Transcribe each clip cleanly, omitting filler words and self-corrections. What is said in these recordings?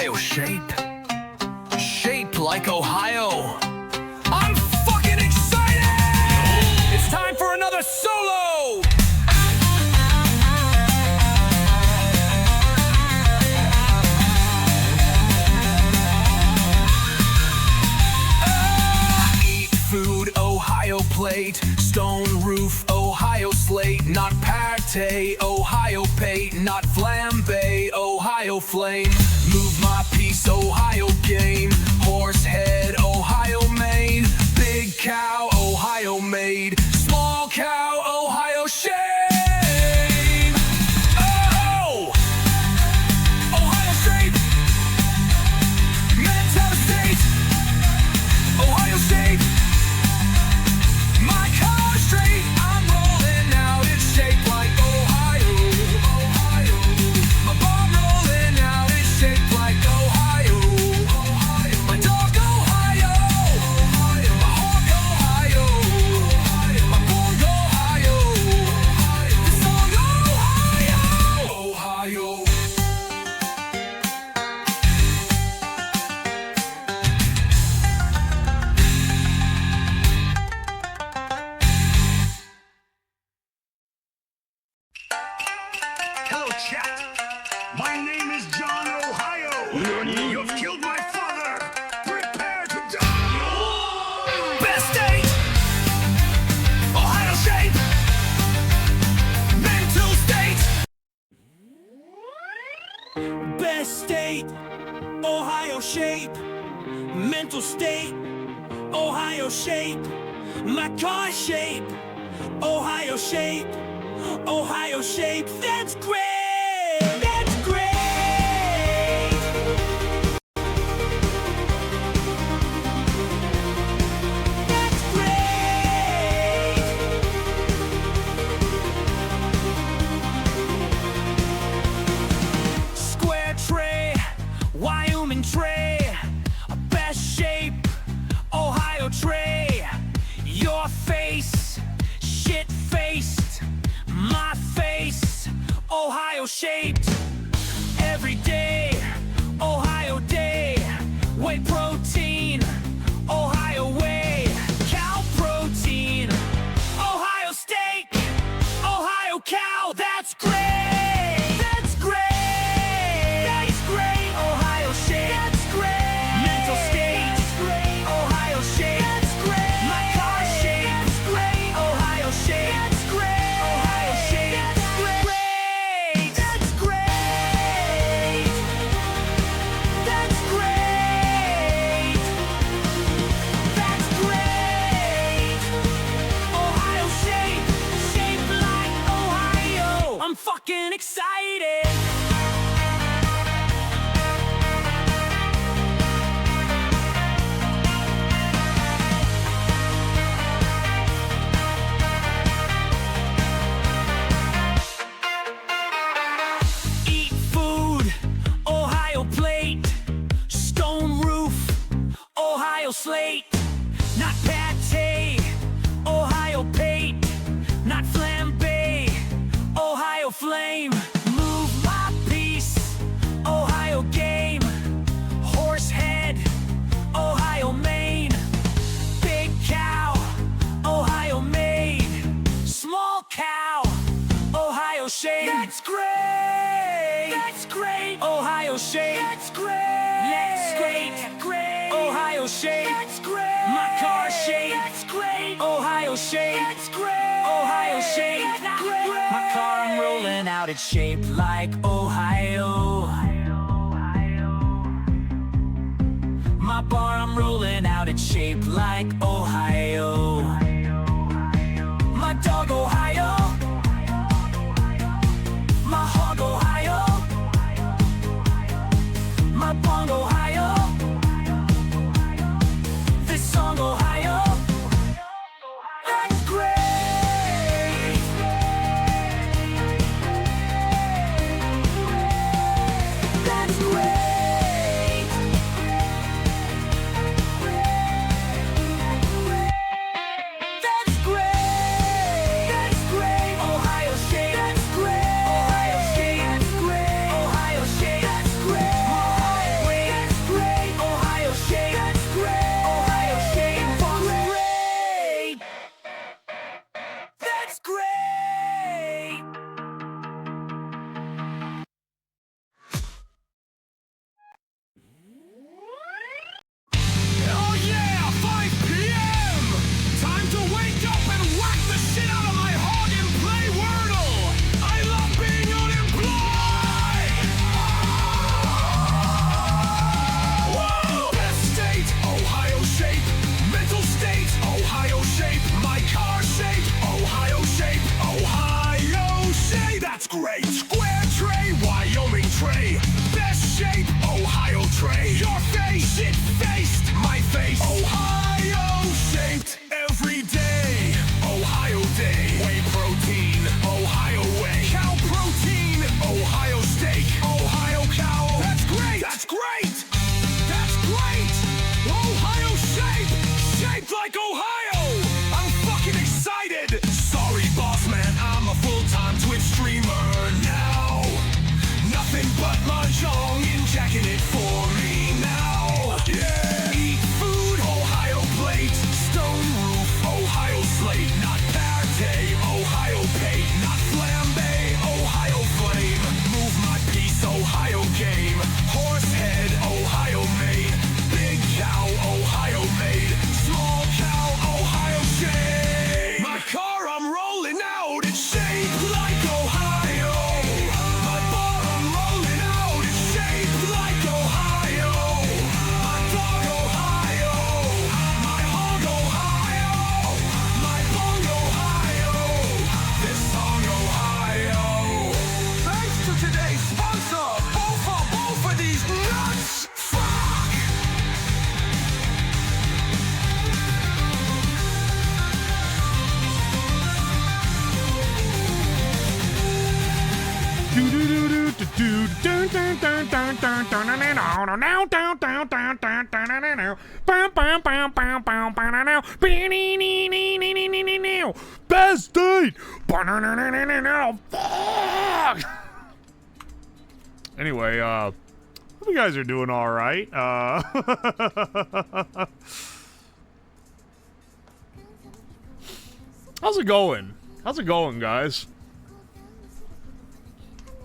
Ohio shape. Shaped like Ohio. I'm fucking excited! It's time for another solo! Eat food, Ohio plate. Stone roof, Ohio slate. Not pate, Ohio pate. Not flambe, Ohio flame. Move my piece, Ohio game. Horse head, Ohio made. Big cow, Ohio made. Small cow, Ohio shape. Oh! Ohio shape. Mental state. Ohio shape. My car straight. I'm rolling out. It's shaped like Ohio. Ohio. My bomb rolling out. It's shaped like Ohio. Ohio. My dog Ohio. Ohio. My hawk Ohio. Ohio. My born Ohio. Ohio. This song Ohio. Ohio. Hello, chat. My name is John Ohio. You've killed my father. Prepare to die. Best state. Ohio shape. Mental state. Best state, Ohio shape. Mental state, Ohio shape. My car shape, Ohio shape. Ohio shape, that's great! That's great! That's great! Square tray, Wyoming tray, best shape, Ohio tray. Your face, shit-faced, my face, Ohio shaped. Every day, Ohio day. Whey protein, Ohio whey. Cow protein, Ohio steak, Ohio cow. That's great! That's great! That's great! Ohio shape. That's great! Mental state. That's great! Ohio shape. That's great! My car shape. That's great! Ohio shape. That's great! Ohio shape. That's great! That's great! That's great! That's great! Ohio shape. Shaped like Ohio. I'm fucking excited! Eat food, Ohio plate. Stone roof, Ohio slate. Not pate, Ohio pate. Not flambe, Ohio flame. Move my piece, Ohio game. Horse head, Ohio mane. Big cow, Ohio made. Small cow, Ohio shape. That's great! That's great! Ohio shape. That's great! That's great! Great! Ohio shape. That's great! My car shape. That's great! Ohio shape. That's great! Ohio shape. That's great! My car I'm rolling out. It's shaped like Ohio. My bar I'm rolling out. It's shaped like Ohio. My dog Ohio. My hog Ohio. My bong Ohio. This song Ohio. That's great! That's great! that's great. Square tray, Wyoming tray. Best shape, Ohio tray. Your face, shit-faced, my face. Ohio shaped every day. Ohio day. Whey protein, Ohio whey. Cow protein, Ohio steak. Ohio cow. That's great. That's great. That's great. Ohio shape. Shaped like Ohio. I'm fucking excited. Sorry, boss man. I'm a full-time Twitch streamer now. Nothing but mahjong in jacking it for me now. Yeah. Eat food, Ohio plate. Stone roof, Ohio slate. Not pate, Ohio pate. Not flambe, Ohio flame. Move my piece, Ohio game. Horse head, Ohio made. Big cow, Ohio made. Small cow, Ohio shade. My car, I'm rolling out. It's shaped like Ohio. My bar, I'm rolling out. It's shaped like Ohio. My dog, Ohio. My hog, Ohio. My bong, Ohio. This song, Ohio. Thanks to today's sponsor. Both for these nuts. Fuck. Best date. Fuck. Anyway, hope you guys are doing all right. How's it going? How's it going, guys?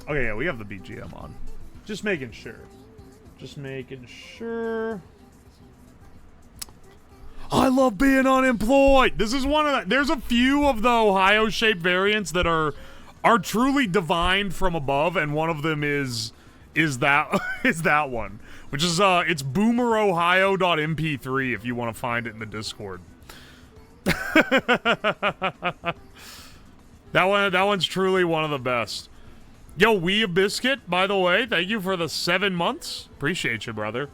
Okay, yeah, we have the BGM on. Just making sure. Just making sure. I love being unemployed. This is one of the, there's a few of the Ohio shape variants that are truly divine from above, and one of them is that is that one, which is it's boomerohio.mp3 if you want to find it in the Discord. That one's truly one of the best. Yo, We a Biscuit, by the way, thank you for the 7 months. Appreciate you, brother.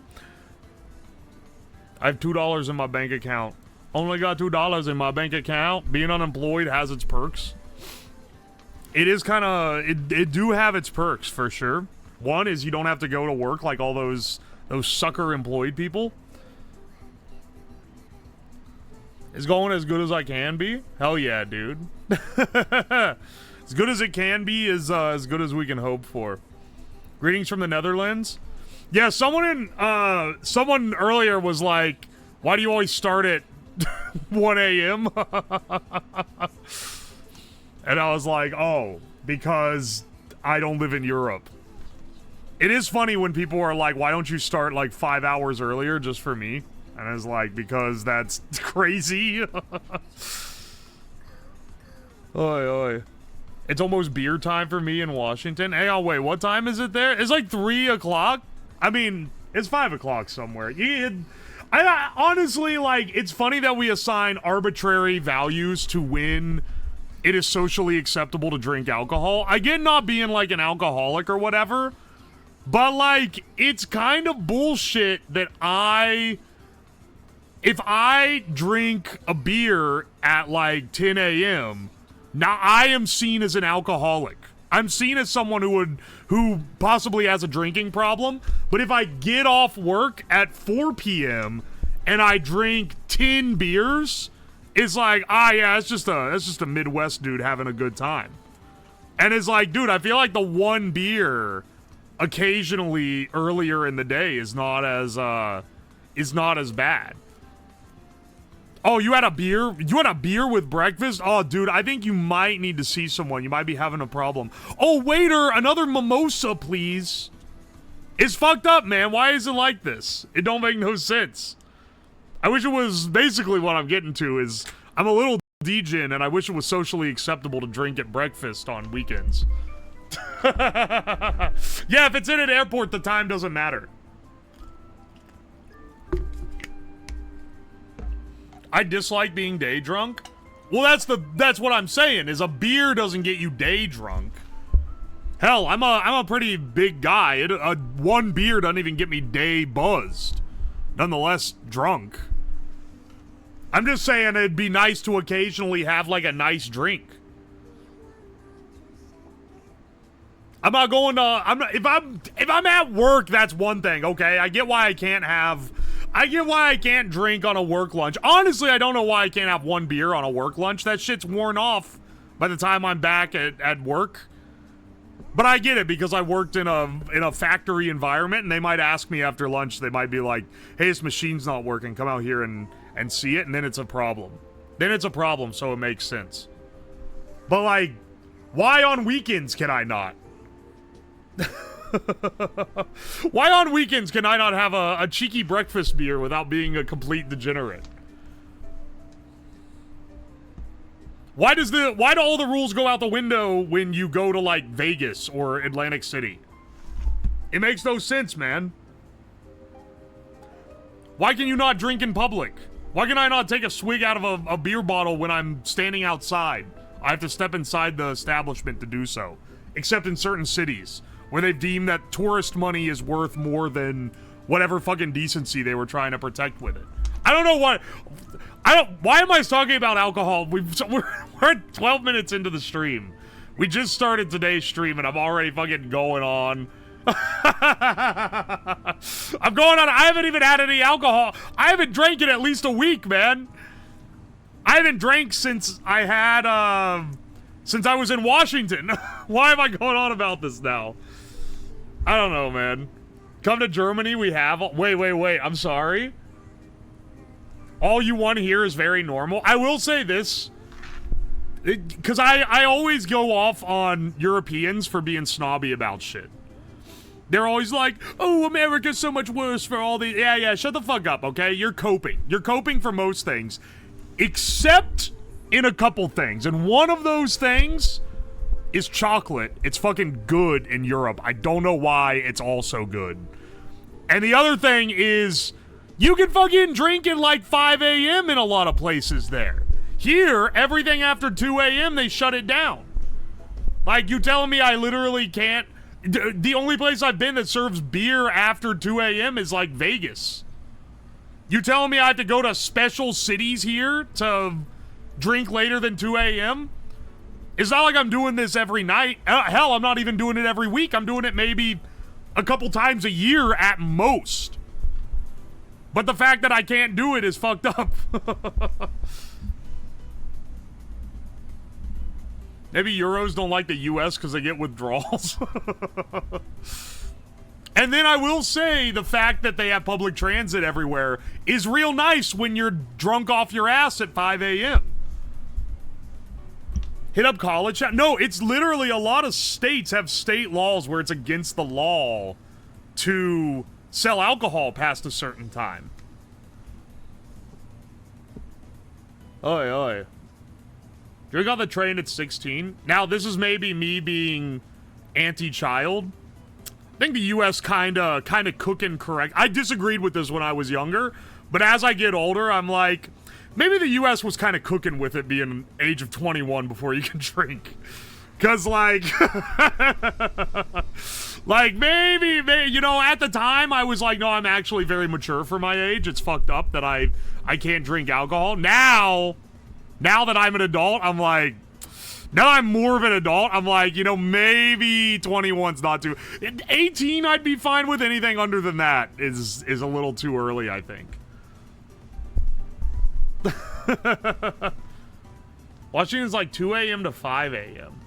I have $2 in my bank account. Only got $2 in my bank account. Being unemployed has its perks. It is kind of, it do have its perks for sure. One is you don't have to go to work like all those sucker employed people. It's going as good as I can be. Hell yeah, dude. As good as it can be is as good as we can hope for. Greetings from the Netherlands. Yeah, someone earlier was like, "Why do you always start at 1 a.m.?" And I was like, "Oh, because I don't live in Europe." It is funny when people are like, "Why don't you start like 5 hours earlier just for me?" And I was like, "Because that's crazy." Oi, oi. It's almost beer time for me in Washington. Hey, oh, wait, what time is it there? It's like 3 o'clock. I mean, it's 5 o'clock somewhere. I honestly, like, it's funny that we assign arbitrary values to when it is socially acceptable to drink alcohol. I get not being, like, an alcoholic or whatever, but, like, it's kind of bullshit that if I drink a beer at, like, 10 a.m., now I am seen as an alcoholic. I'm seen as someone who possibly has a drinking problem. But if I get off work at 4 p.m. and I drink 10 beers, it's like, yeah, it's just a Midwest dude having a good time. And it's like, dude, I feel like the one beer occasionally earlier in the day is not as bad. Oh, you had a beer? You had a beer with breakfast? Oh, dude, I think you might need to see someone. You might be having a problem. Oh, waiter, another mimosa, please. It's fucked up, man. Why is it like this? It don't make no sense. I wish it was, basically what I'm getting to is, I'm a little degen, and I wish it was socially acceptable to drink at breakfast on weekends. Yeah, if it's in an airport, the time doesn't matter. I dislike being day drunk. Well, that's what I'm saying, is a beer doesn't get you day drunk. Hell, I'm a pretty big guy. One beer doesn't even get me day buzzed. Nonetheless, drunk. I'm just saying it'd be nice to occasionally have like a nice drink. I'm not going to. If I'm at work, that's one thing. Okay, I get why I can't drink on a work lunch. Honestly, I don't know why I can't have one beer on a work lunch. That shit's worn off by the time I'm back at work. But I get it because I worked in a factory environment, and they might ask me after lunch. They might be like, "Hey, this machine's not working. Come out here and see it," and then it's a problem. So it makes sense. But like, why on weekends can I not? Why on weekends can I not have a cheeky breakfast beer without being a complete degenerate? Why do all the rules go out the window when you go to like Vegas or Atlantic City? It makes no sense, man. Why can you not drink in public? Why can I not take a swig out of a beer bottle when I'm standing outside? I have to step inside the establishment to do so. Except in certain cities, where they've deemed that tourist money is worth more than whatever fucking decency they were trying to protect with it. I don't know what... Why am I talking about alcohol? We're 12 minutes into the stream. We just started today's stream, and I'm already fucking going on. I'm going on. I haven't even had any alcohol. I haven't drank in at least a week, man. I haven't drank since I had, since I was in Washington. Why am I going on about this now? I don't know, man. Come to Germany, we have... Wait. I'm sorry. All you want here is very normal. I will say this. Because I always go off on Europeans for being snobby about shit. They're always like, oh, America's so much worse for all the... Yeah, shut the fuck up, okay? You're coping. You're coping for most things. Except in a couple things. And one of those things is chocolate. It's fucking good in Europe. I don't know why it's also good. And the other thing is, you can fucking drink at like 5 a.m. in a lot of places there. Here, everything after 2 a.m., they shut it down. Like, you telling me I literally can't... The only place I've been that serves beer after 2 a.m. is like Vegas. You telling me I have to go to special cities here to drink later than 2 a.m.? It's not like I'm doing this every night. Hell, I'm not even doing it every week. I'm doing it maybe a couple times a year at most. But the fact that I can't do it is fucked up. Maybe Euros don't like the US because they get withdrawals. And then I will say the fact that they have public transit everywhere is real nice when you're drunk off your ass at 5 a.m. Hit up college. No, it's literally a lot of states have state laws where it's against the law to sell alcohol past a certain time. Oi, oi. Drink on the train at 16. Now, this is maybe me being anti-child. I think the U.S. kind of cooking correct. I disagreed with this when I was younger, but as I get older, I'm like, maybe the U.S. was kind of cooking with it being age of 21 before you can drink. Because, like, like, maybe, you know, at the time, I was like, no, I'm actually very mature for my age. It's fucked up that I can't drink alcohol. Now that I'm an adult, I'm like, now I'm more of an adult, I'm like, you know, maybe 21's not too... 18, I'd be fine with. Anything under than that is a little too early, I think. Washington's like 2 a.m. to 5 a.m.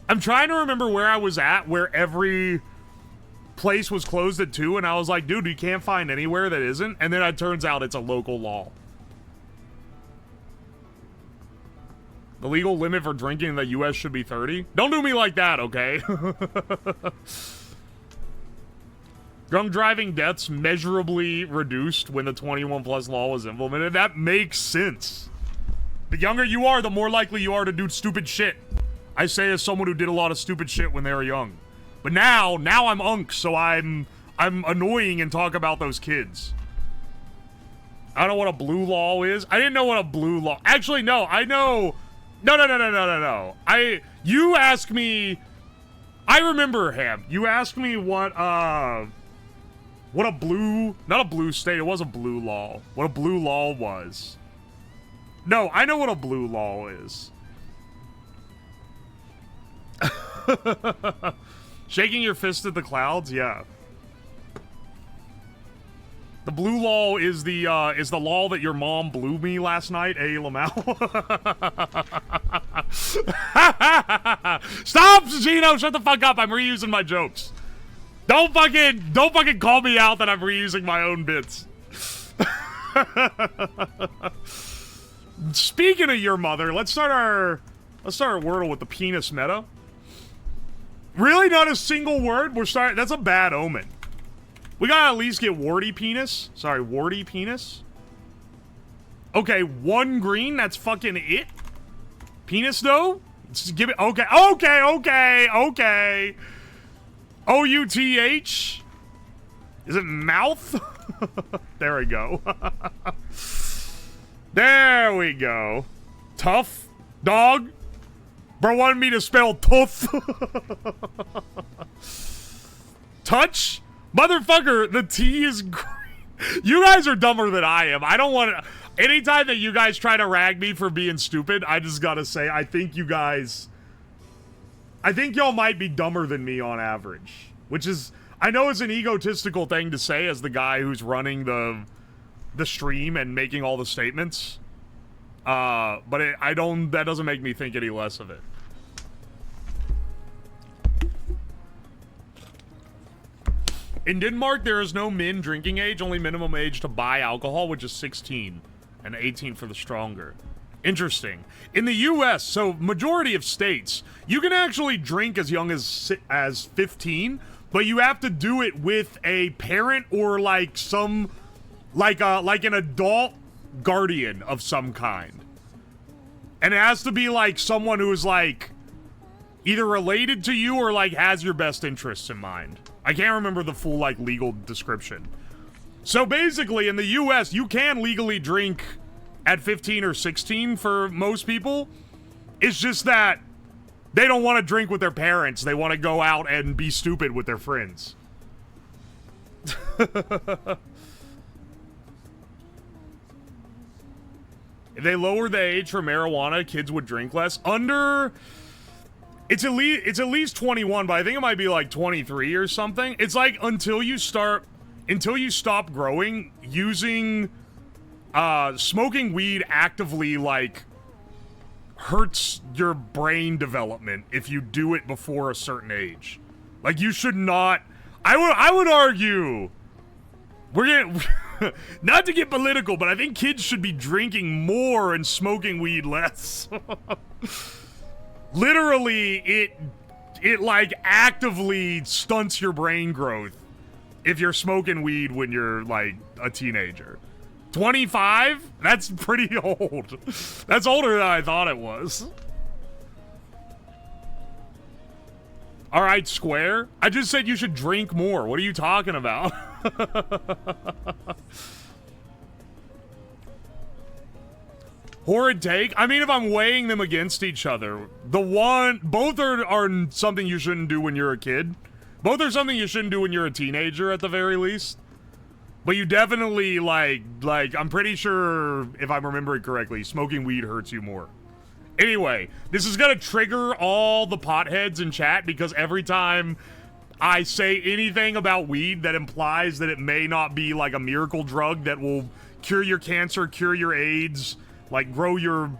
I'm trying to remember where I was at, where every place was closed at 2, and I was like, dude, you can't find anywhere that isn't. And then it turns out it's a local law. The legal limit for drinking in the U.S. should be 30. Don't do me like that, okay? Drunk driving deaths measurably reduced when the 21 plus law was implemented. That makes sense. The younger you are, the more likely you are to do stupid shit. I say as someone who did a lot of stupid shit when they were young. But now I'm unk, so I'm annoying and talk about those kids. I don't know what a blue law is. I didn't know what a blue law... Actually, no, I know... No. You ask me... I remember him. You asked me what a blue, not a blue state, it was a blue law. What a blue law was. No, I know what a blue law is. Shaking your fist at the clouds? Yeah. The blue law is the law that your mom blew me last night, Lamau. Stop, Gino! Shut the fuck up! I'm reusing my jokes. Don't fucking call me out that I'm reusing my own bits. Speaking of your mother, let's start our Wordle with the penis meta. Really, not a single word? That's a bad omen. We gotta at least get warty penis. Sorry, warty penis. Okay, 1 green, that's fucking it. Penis though? Just give it, okay. O-U-T-H? Is it mouth? There we go. There we go. Tough dog. Bro wanted me to spell tooth. Touch? Motherfucker, the T is green. You guys are dumber than I am. I don't want to... Anytime that you guys try to rag me for being stupid, I just gotta say, I think y'all might be dumber than me on average. Which is... I know it's an egotistical thing to say as the guy who's running the stream and making all the statements. But that doesn't make me think any less of it. In Denmark, there is no min drinking age, only minimum age to buy alcohol, which is 16, and 18 for the stronger. Interesting. In the U.S., so majority of states, you can actually drink as young as 15, but you have to do it with a parent or like some, like an adult guardian of some kind. And it has to be like someone who is like either related to you or like has your best interests in mind. I can't remember the full, like, legal description. So basically, in the U.S., you can legally drink at 15 or 16 for most people. It's just that they don't want to drink with their parents. They want to go out and be stupid with their friends. If they lower the age for marijuana, kids would drink less. It's at least 21, but I think it might be like 23 or something. It's like until you stop growing, using smoking weed actively like hurts your brain development if you do it before a certain age. Like you should not. I would argue we're getting not to get political, but I think kids should be drinking more and smoking weed less. Literally, it like actively stunts your brain growth if you're smoking weed when you're like a teenager. 25? That's pretty old. That's older than I thought it was. All right, Square. I just said you should drink more. What are you talking about? Horrid take? I mean, if I'm weighing them against each other, both are something you shouldn't do when you're a kid. Both are something you shouldn't do when you're a teenager, at the very least. But you definitely, like, I'm pretty sure, if I'm remembering correctly, smoking weed hurts you more. Anyway, this is gonna trigger all the potheads in chat, because every time I say anything about weed that implies that it may not be, like, a miracle drug that will cure your cancer, cure your AIDS, like, grow your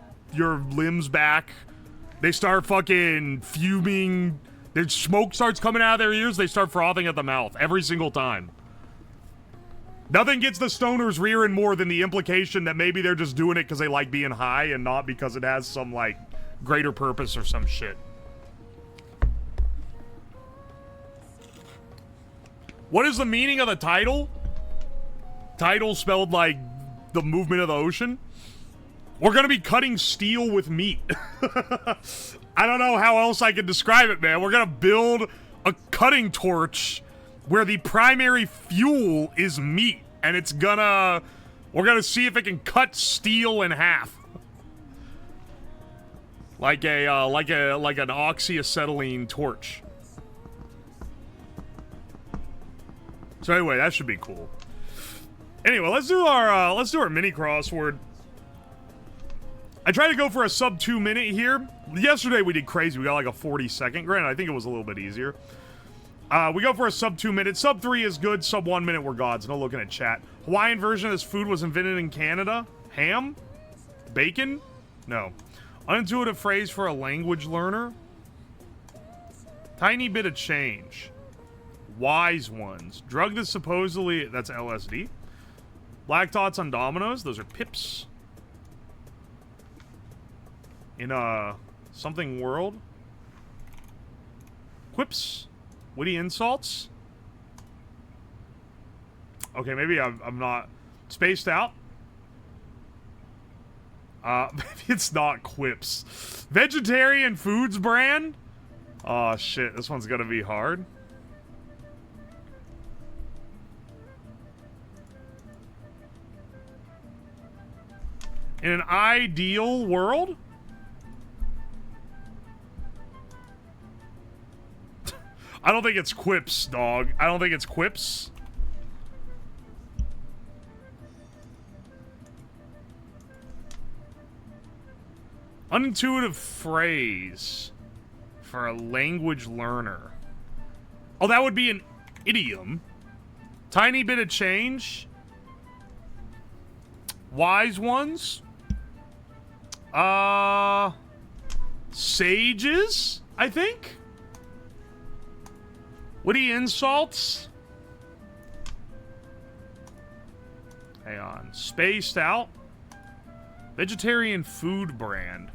limbs back. They start fucking fuming. Their smoke starts coming out of their ears. They start frothing at the mouth every single time. Nothing gets the stoners rearing more than the implication that maybe they're just doing it because they like being high and not because it has some, like, greater purpose or some shit. What is the meaning of the title? Title spelled like the movement of the ocean? We're gonna be cutting steel with meat. I don't know how else I can describe it, man. We're gonna build a cutting torch where the primary fuel is meat, and we're gonna see if it can cut steel in half. Like an oxyacetylene torch. So anyway, that should be cool. Anyway, let's do our mini crossword. I tried to go for a sub 2 minute here. Yesterday we did crazy. We got like a 40-second. Granted, I think it was a little bit easier. We go for a sub 2 minute. Sub 3 is good. Sub 1 minute, we're gods. No looking at chat. Hawaiian version of this food was invented in Canada. Ham? Bacon? No. Unintuitive phrase for a language learner. Tiny bit of change. Wise ones. Drug that supposedly... That's LSD. Black dots on dominoes. Those are pips. In a something world. Quips. Witty insults. Okay, maybe I'm not spaced out. Maybe it's not quips. Vegetarian foods brand. Oh shit, this one's gonna be hard. In an ideal world? I don't think it's quips, dog. I don't think it's quips. Unintuitive phrase for a language learner. Oh, that would be an idiom. Tiny bit of change. Wise ones. Sages, I think. Witty insults. Hang on. Spaced out. Vegetarian food brand.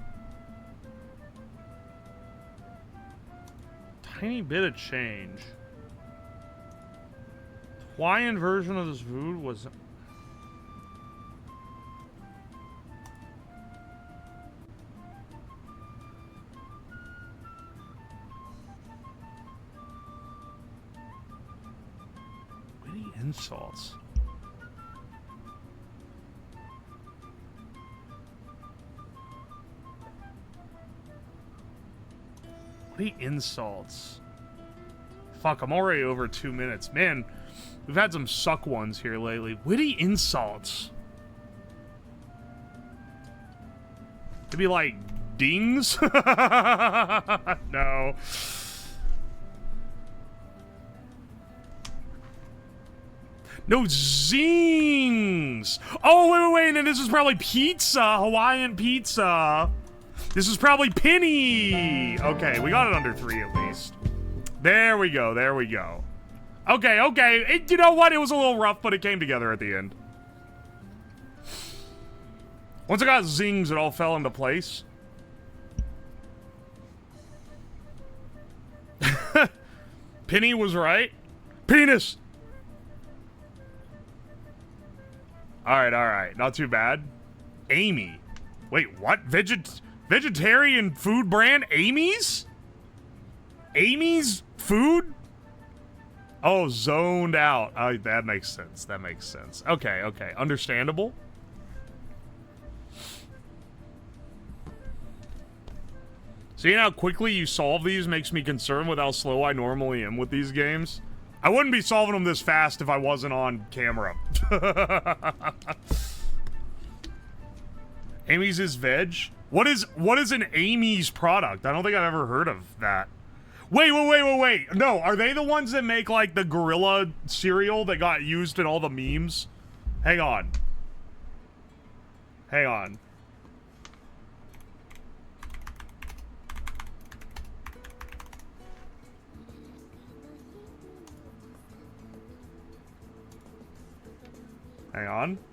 Tiny bit of change. Hawaiian version of this food was... Witty insults. Witty insults. Fuck, I'm already over 2 minutes. Man, we've had some suck ones here lately. Witty insults. Maybe like dings? No. No, zings! Oh, wait, and then this is probably pizza, Hawaiian pizza. This is probably penny. Okay, we got it under 3 at least. There we go, there we go. Okay. You know what? It was a little rough, but it came together at the end. Once I got zings, it all fell into place. Penny was right. Penis! Alright. Not too bad. Amy. Wait, what? Vegetarian food brand? Amy's? Amy's food? Oh, zoned out. Oh, that makes sense. That makes sense. Okay. Understandable. Seeing how quickly you solve these makes me concerned with how slow I normally am with these games. I wouldn't be solving them this fast if I wasn't on camera. Amy's is veg? What is an Amy's product? I don't think I've ever heard of that. Wait. No, are they the ones that make, like, the gorilla cereal that got used in all the memes? Hang on.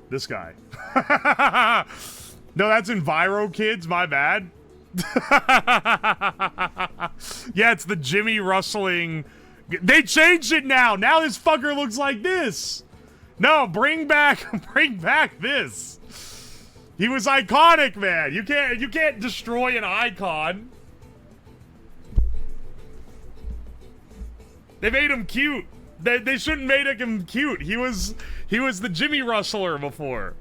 This guy. No, that's Enviro Kids, my bad. Yeah, it's the Jimmy rustling. They changed it now. Now this fucker looks like this. No, bring back this. He was iconic, man. You can't destroy an icon. They made him cute. They shouldn't make him cute. He was the Jimmy Rustler before.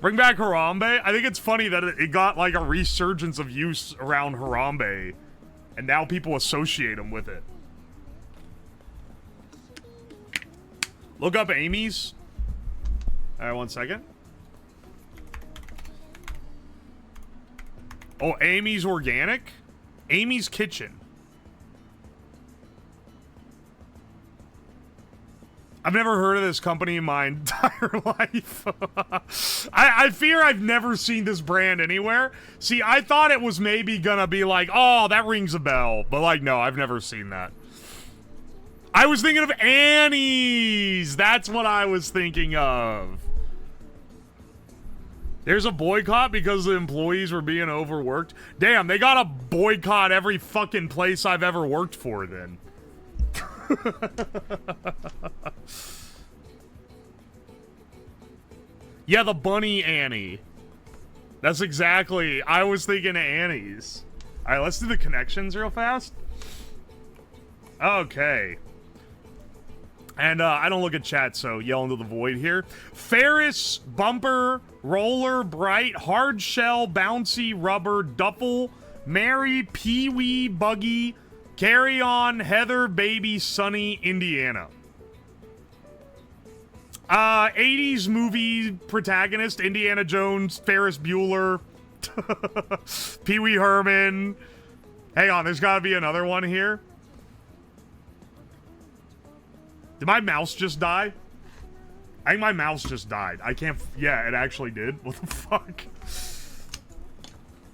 Bring back Harambe. I think it's funny that it got like a resurgence of use around Harambe, and now people associate him with it. Look up Amy's. All right, 1 second. Oh, Amy's Organic? Amy's Kitchen. I've never heard of this company in my entire life. I fear I've never seen this brand anywhere. See, I thought it was maybe gonna be like, oh, that rings a bell. But like, no, I've never seen that. I was thinking of Annie's. That's what I was thinking of. There's a boycott because the employees were being overworked. Damn, they gotta boycott every fucking place I've ever worked for then. Yeah, the bunny Annie. That's exactly. I was thinking of Annie's. All right, let's do the connections real fast. Okay. And I don't look at chat, so yell into the void here. Ferris, Bumper, Roller, Bright, Hard Shell, Bouncy, Rubber, Duffel, Mary, Pee-wee, Buggy, Carry On, Heather, Baby, Sunny, Indiana. 80s movie protagonist, Indiana Jones, Ferris Bueller, Pee-wee Herman. Hang on, there's gotta be another one here. Did my mouse just die? I think my mouse just died. I can't... Yeah, it actually did. What the fuck?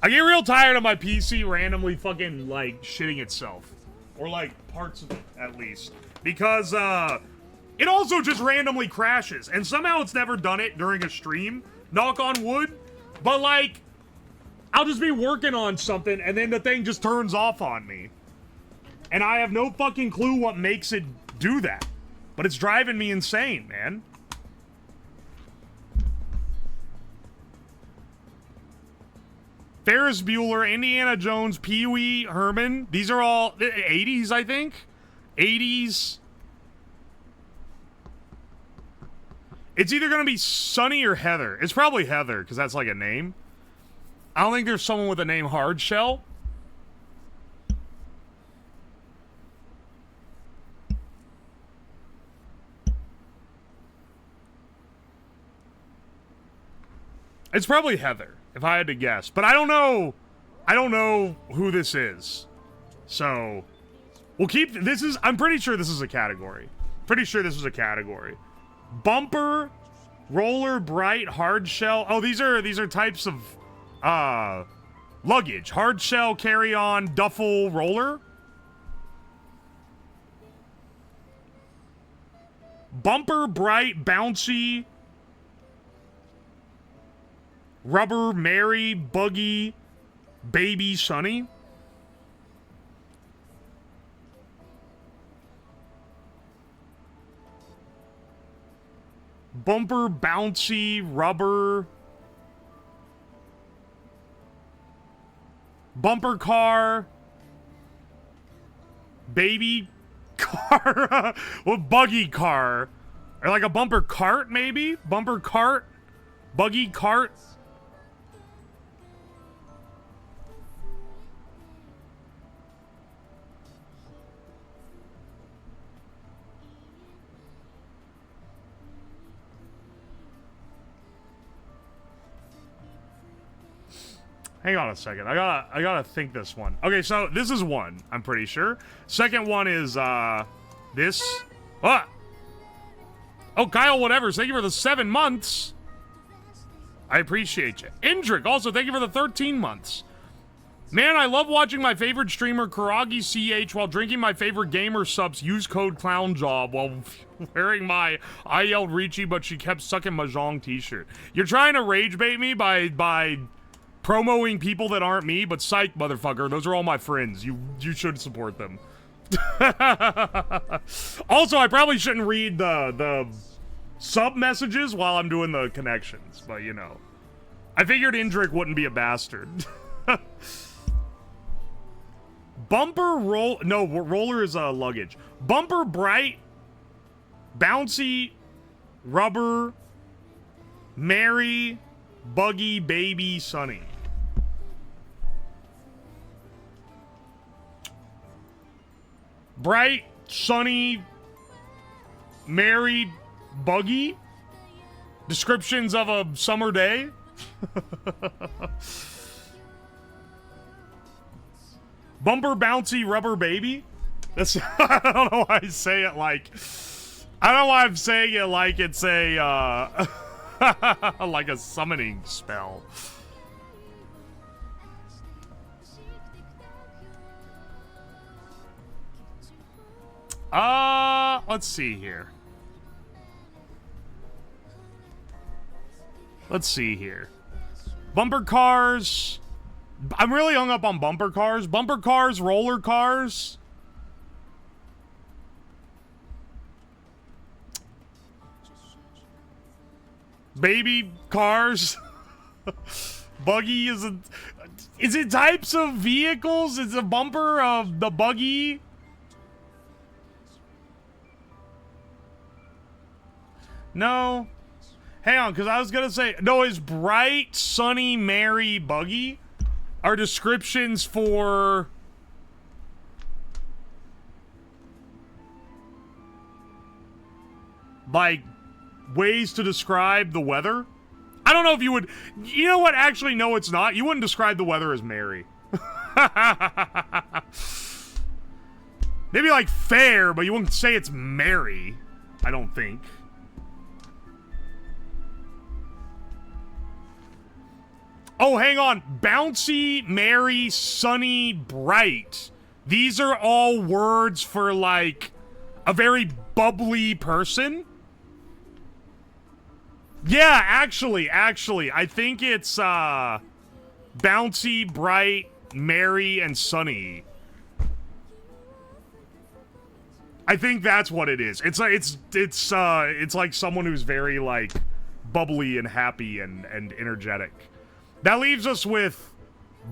I get real tired of my PC randomly fucking, like, shitting itself. Or, like, parts of it, at least. Because, it also just randomly crashes. And somehow it's never done it during a stream. Knock on wood. But, like, I'll just be working on something, and then the thing just turns off on me. And I have no fucking clue what makes it do that. But it's driving me insane, man. Ferris Bueller, Indiana Jones, Pee-wee Herman. These are all 80s, I think. 80s. It's either going to be Sunny or Heather. It's probably Heather, because that's like a name. I don't think there's someone with the name Hard Shell. It's probably Heather, if I had to guess. But I don't know. I don't know who this is. So, we'll keep... This is... I'm pretty sure this is a category. Pretty sure this is a category. Bumper, Roller, Bright, Hard Shell. Oh, these are types of... luggage. Hard Shell, Carry On, Duffel, Roller. Bumper, Bright, Bouncy... Rubber, Mary, Buggy, Baby, Sunny. Bumper, Bouncy, Rubber. Bumper Car. Baby Car. Well, Buggy Car. Or like a bumper cart, maybe? Bumper Cart. Buggy Cart. Hang on a second. I gotta think this one. Okay, so this is one, I'm pretty sure. Second one is, this. What? Oh, Kyle, whatever. Thank you for the 7 months. I appreciate you. Indric, also, thank you for the 13 months. Man, I love watching my favorite streamer, Karagi CH, while drinking my favorite gamer subs, use code ClownJob, while wearing my I yelled Ricci, but she kept sucking Mahjong t-shirt. You're trying to rage bait me by promoting people that aren't me, but psych, motherfucker. Those are all my friends. You should support them. Also, I probably shouldn't read the sub messages while I'm doing the connections, but you know. I figured Indric wouldn't be a bastard. Bumper roll... No, roller is luggage. Bumper Bright, Bouncy, Rubber, Mary, Buggy, Baby, Sunny. Bright, Sunny, Mary, buggy, descriptions of a summer day. Bumper bouncy rubber baby. That's I don't know why I say it like I don't know why I'm saying it like it's a like a summoning spell. Let's see here. Let's see here. Bumper cars. I'm really hung up on bumper cars. Bumper cars, roller cars. Baby cars. Buggy is it types of vehicles? Is a bumper of the buggy? No. Hang on, because I was going to say, no, is bright, sunny, merry, buggy are descriptions for like ways to describe the weather. I don't know if you would, you know what? Actually, no, it's not. You wouldn't describe the weather as merry. Maybe like fair, but you wouldn't say it's merry. I don't think. Oh, hang on. Bouncy, merry, sunny, bright. These are all words for, like, a very bubbly person. Yeah, actually, I think it's, bouncy, bright, merry, and sunny. I think that's what it is. It's like someone who's very, like, bubbly and happy and energetic. That leaves us with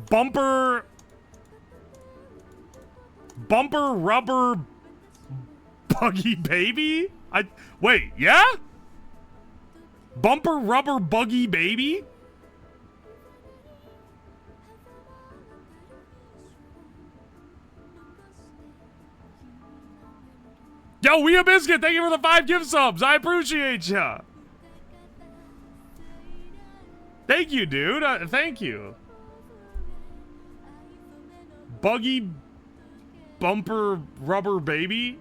bumper rubber buggy baby? Wait, yeah? Bumper rubber buggy baby? Yo, We a Biscuit, thank you for the 5 gift subs. I appreciate ya. Thank you, dude. Thank you. Buggy bumper rubber baby?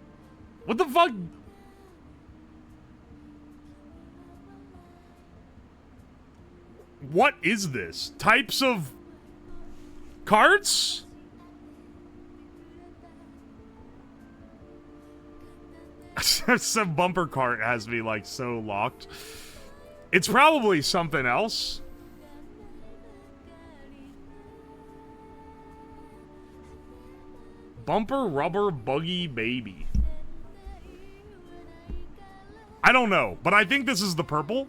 What the fuck? What is this? Types of carts? Some bumper cart has me like so locked. It's probably something else. Bumper rubber buggy baby. I don't know, but I think this is the purple,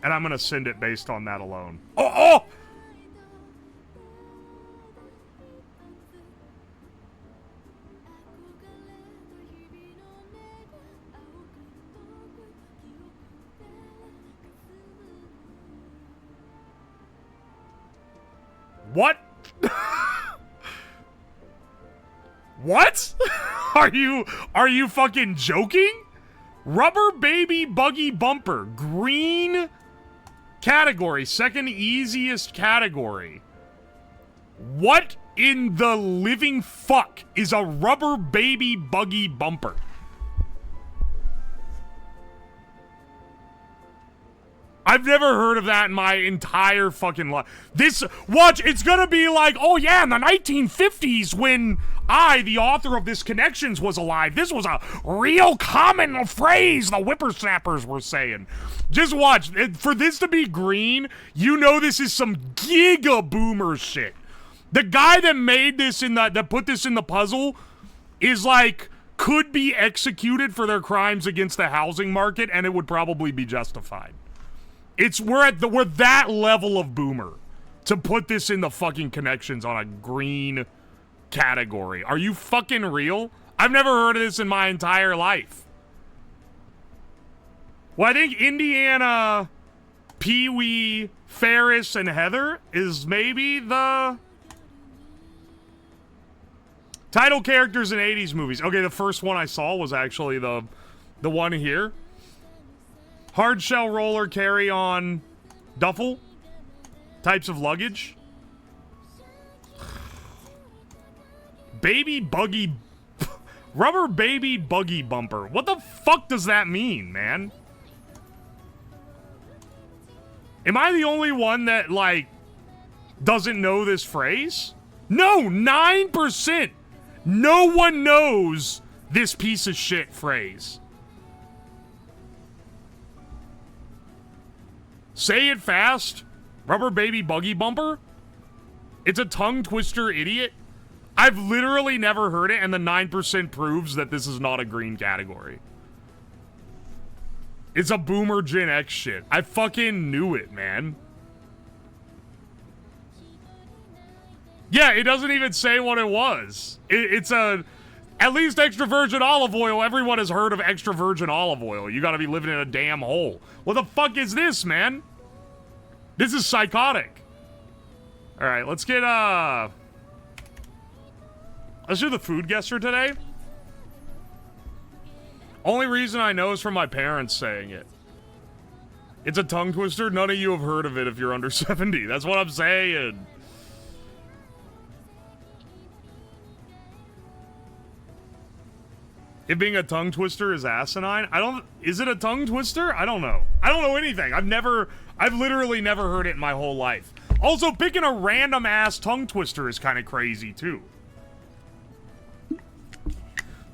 and I'm gonna send it based on that alone. Oh! What? What? Are you fucking joking? Rubber baby buggy bumper. Green category. Second easiest category. What in the living fuck is a rubber baby buggy bumper? I've never heard of that in my entire fucking life. Watch, it's gonna be like, oh yeah, in the 1950s when I, the author of this Connections, was alive, this was a real common phrase the whippersnappers were saying. Just watch, for this to be green, you know this is some giga boomer shit. The guy that made this that put this in the puzzle is like, could be executed for their crimes against the housing market, and it would probably be justified. We're that level of boomer to put this in the fucking Connections on a green category. Are you fucking real? I've never heard of this in my entire life. Well, I think Indiana, Pee-wee, Ferris, and Heather is maybe the title characters in 80s movies. Okay, the first one I saw was actually the one here. Hard shell roller carry-on duffel. Types of luggage. Baby buggy... Rubber baby buggy bumper. What the fuck does that mean, man? Am I the only one that, like, doesn't know this phrase? No, 9%! No one knows this piece of shit phrase. Say it fast. Rubber baby buggy bumper? It's a tongue twister, idiot. I've literally never heard it, and the 9% proves that this is not a green category. It's a boomer Gen X shit. I fucking knew it, man. Yeah, it doesn't even say what it was. It's a... At least extra virgin olive oil. Everyone has heard of extra virgin olive oil. You gotta be living in a damn hole. What the fuck is this, man? This is psychotic. Alright, let's get, let's do the food guesser today. Only reason I know is from my parents saying it. It's a tongue twister. None of you have heard of it if you're under 70. That's what I'm saying. It being a tongue twister is asinine. Is it a tongue twister? I don't know. I don't know anything. I've literally never heard it in my whole life. Also, picking a random ass tongue twister is kind of crazy too.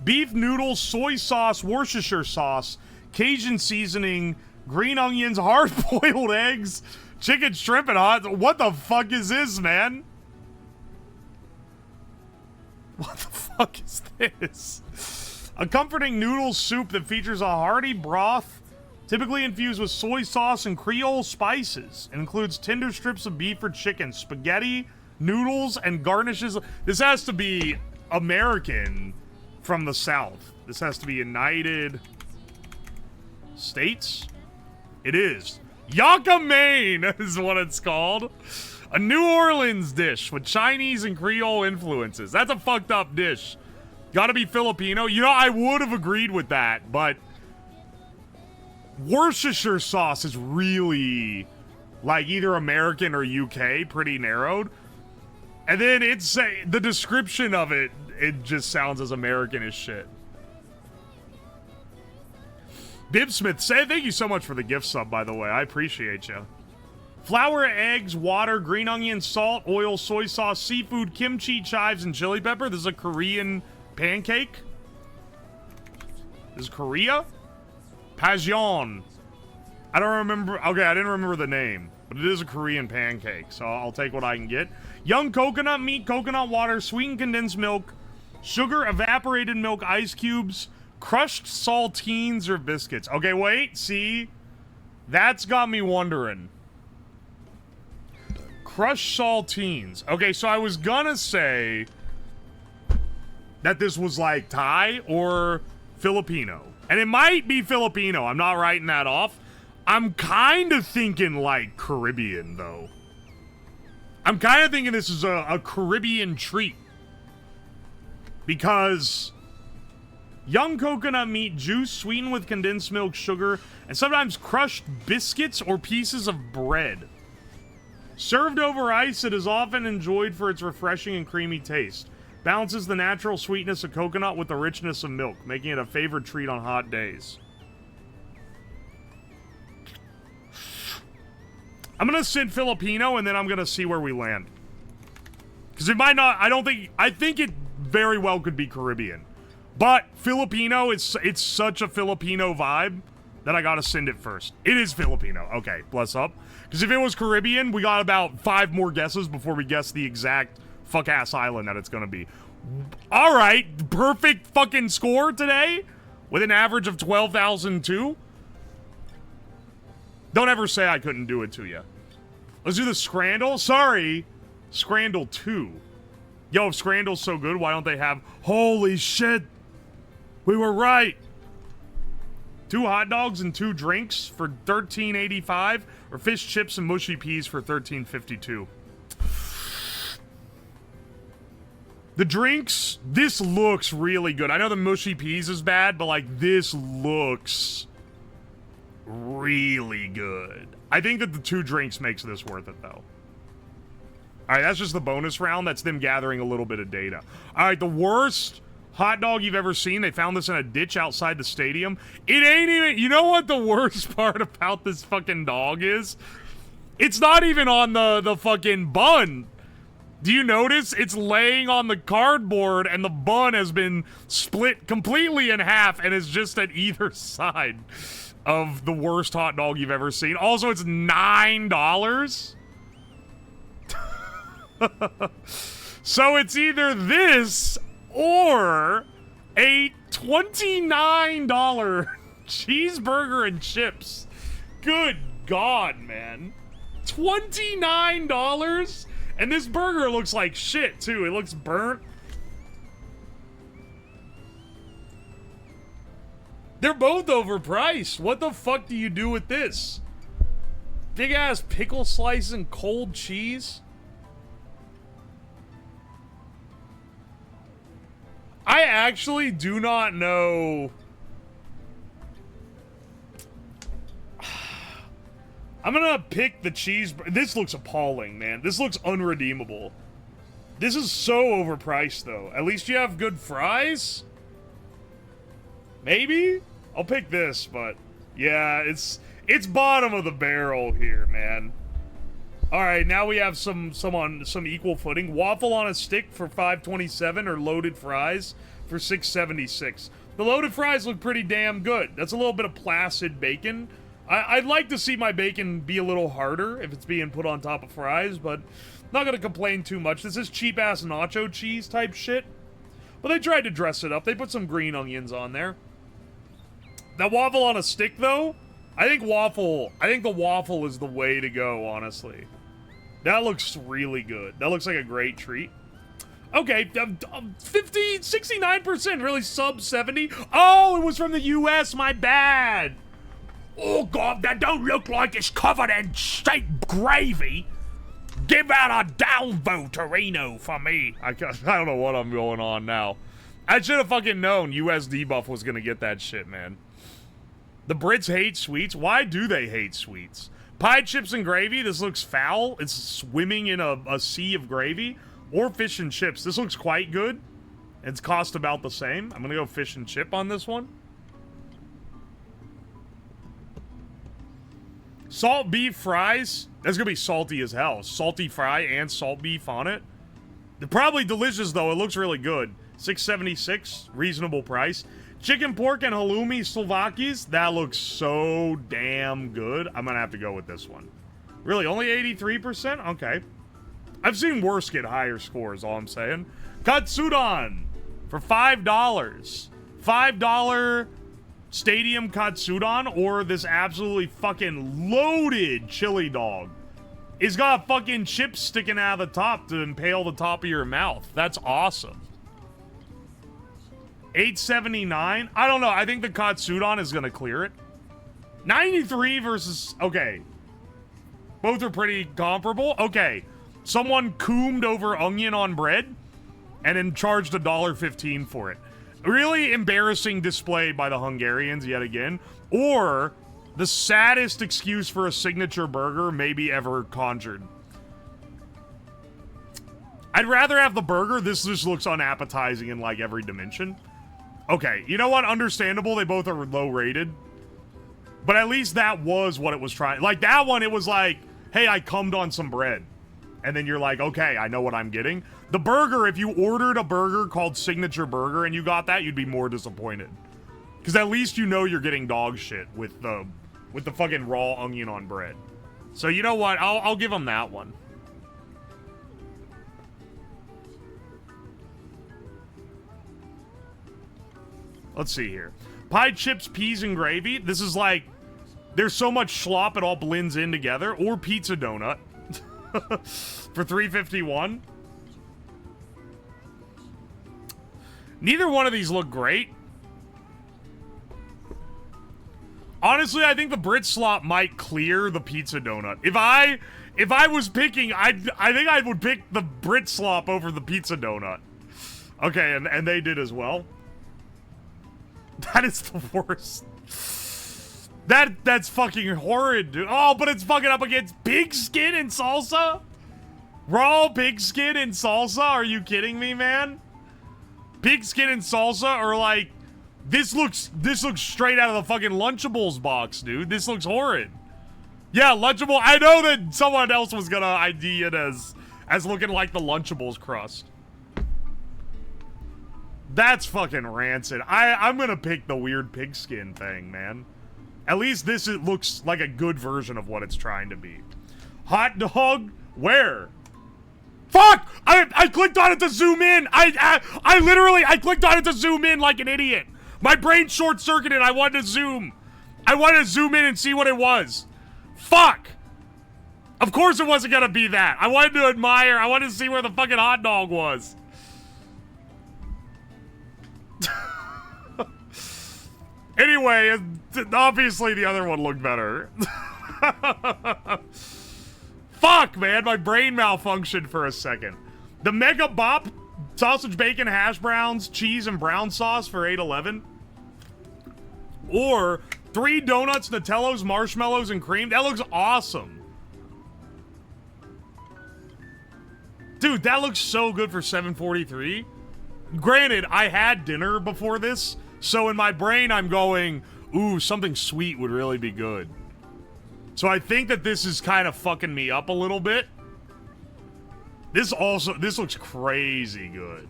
Beef noodles, soy sauce, Worcestershire sauce, Cajun seasoning, green onions, hard-boiled eggs, chicken, shrimp, and hot... What the fuck is this, man? What the fuck is this? A comforting noodle soup that features a hearty broth, typically infused with soy sauce and Creole spices. It includes tender strips of beef or chicken, spaghetti, noodles, and garnishes... This has to be American... from the South. This has to be United States? It is. Yucca Maine is what it's called. A New Orleans dish with Chinese and Creole influences. That's a fucked up dish. Gotta be Filipino. You know, I would have agreed with that, but Worcestershire sauce is really like either American or UK, pretty narrowed. And then it's the description of it, it just sounds as American as shit. Bibsmith, thank you so much for the gift sub, by the way. I appreciate you. Flour, eggs, water, green onion, salt, oil, soy sauce, seafood, kimchi, chives, and chili pepper. This is a Korean pancake. This is Korea? Pajeon. I don't remember. Okay, I didn't remember the name. But it is a Korean pancake, so I'll take what I can get. Young coconut meat, coconut water, sweetened condensed milk, sugar, evaporated milk, ice cubes, crushed saltines or biscuits. Okay, wait, see? That's got me wondering. Crushed saltines. Okay, so I was gonna say that this was like Thai or Filipino. And it might be Filipino. I'm not writing that off. I'm kind of thinking like Caribbean, though. I'm kind of thinking this is a Caribbean treat. Because young coconut meat juice sweetened with condensed milk, sugar, and sometimes crushed biscuits or pieces of bread. Served over ice, it is often enjoyed for its refreshing and creamy taste. Balances the natural sweetness of coconut with the richness of milk, making it a favorite treat on hot days. I'm gonna send Filipino, and then I'm gonna see where we land. Because it might not, I think it very well could be Caribbean. But Filipino, it's such a Filipino vibe that I gotta send it first. It is Filipino. Okay, bless up. Because if it was Caribbean, we got about 5 more guesses before we guess the exact fuck-ass island that it's gonna be. Alright, perfect fucking score today, with an average of 12,002. Don't ever say I couldn't do it to you. Let's do the Scrandle. Sorry, Scrandle 2. Yo, if Scrandle's so good, why don't they have... Holy shit! We were right! 2 hot dogs and 2 drinks for $13.85, or fish chips and mushy peas for $13.52. The drinks, this looks really good. I know the mushy peas is bad, but like this looks really good. I think that the 2 drinks makes this worth it, though. All right, that's just the bonus round. That's them gathering a little bit of data. All right, the worst hot dog you've ever seen. They found this in a ditch outside the stadium. It ain't even... You know what the worst part about this fucking dog is? It's not even on the fucking bun. Do you notice? It's laying on the cardboard and the bun has been split completely in half and is just at either side of the worst hot dog you've ever seen. Also, it's $9. So it's either this or a $29 cheeseburger and chips. Good God, man. $29? And this burger looks like shit, too. It looks burnt. They're both overpriced. What the fuck do you do with this? Big-ass pickle slice and cold cheese? I actually do not know... I'm gonna pick the cheese. This looks appalling, man. This looks unredeemable. This is so overpriced, though. At least you have good fries? Maybe? I'll pick this, but... Yeah, it's bottom of the barrel here, man. Alright, now we have some on some equal footing. Waffle on a stick for $5.27 or loaded fries for $6.76. The loaded fries look pretty damn good. That's a little bit of placid bacon. I'd like to see my bacon be a little harder if it's being put on top of fries, but not gonna complain too much. This is cheap-ass nacho cheese type shit. But they tried to dress it up. They put some green onions on there. That waffle on a stick, though, I think the waffle is the way to go, honestly. That looks really good. That looks like a great treat. Okay, 69%, really sub 70. Oh, it was from the US, my bad. Oh, God, that don't look like it's covered in steak gravy. Give out a Dalvo Torino for me. I don't know what I'm going on now. I should have fucking known US debuff was going to get that shit, man. The Brits hate sweets. Why do they hate sweets? Pie chips and gravy. This looks foul. It's swimming in a sea of gravy. Or fish and chips. This looks quite good. It's cost about the same. I'm going to go fish and chip on this one. Salt beef fries. That's going to be salty as hell. Salty fry and salt beef on it. They're probably delicious, though. It looks really good. $6.76. Reasonable price. Chicken, pork, and halloumi Slovakis. That looks so damn good. I'm going to have to go with this one. Really? Only 83%? Okay. I've seen worse get higher scores, all I'm saying. Katsudon for $5. $5 stadium katsudon or this absolutely fucking loaded chili dog. It's got fucking chips sticking out of the top to impale the top of your mouth. That's awesome. $8.79. I don't know. I think the katsudon is going to clear it. 93 versus... Okay. Both are pretty comparable. Okay. Someone coomed over onion on bread and then charged $1.15 for it. Really embarrassing display by the Hungarians yet again. Or the saddest excuse for a signature burger maybe ever conjured. I'd rather have the burger. This just looks unappetizing in like every dimension. Okay, you know what? Understandable. They both are low rated. But at least that was what it was trying. Like that one, it was like, hey, I cummed on some bread. And then you're like, okay, I know what I'm getting. The burger, if you ordered a burger called Signature Burger and you got that, you'd be more disappointed. Because at least you know you're getting dog shit with the fucking raw onion on bread. So you know what? I'll give them that one. Let's see here. Pie chips, peas, and gravy. This is like, there's so much slop it all blends in together. Or pizza donut. For $3.51. Neither one of these look great. Honestly, I think the Brit slop might clear the pizza donut. If I was picking, I think I would pick the Brit slop over the pizza donut. Okay, and they did as well. That is the worst. That's fucking horrid, dude. Oh, but it's fucking up against pigskin and salsa? Raw pigskin and salsa? Are you kidding me, man? Pigskin and salsa are like, this looks straight out of the fucking Lunchables box, dude. This looks horrid. Yeah, Lunchable. I know that someone else was gonna ID it as looking like the Lunchables crust. That's fucking rancid. I'm gonna pick the weird pigskin thing, man. At least this looks like a good version of what it's trying to be. Hot dog? Where? Fuck! I clicked on it to zoom in. I literally clicked on it to zoom in like an idiot. My brain short-circuited. I wanted to zoom. I wanted to zoom in and see what it was. Fuck! Of course it wasn't gonna be that. I wanted to admire. I wanted to see where the fucking hot dog was. Anyway, obviously the other one looked better. Fuck, man, my brain malfunctioned for a second. The Mega Bop, sausage, bacon, hash browns, cheese, and brown sauce for $8.11. Or 3 donuts, Nutellos, marshmallows, and cream. That looks awesome. Dude, that looks so good for $7.43. Granted, I had dinner before this, so in my brain I'm going, ooh, something sweet would really be good. So I think that this is kind of fucking me up a little bit. This looks crazy good.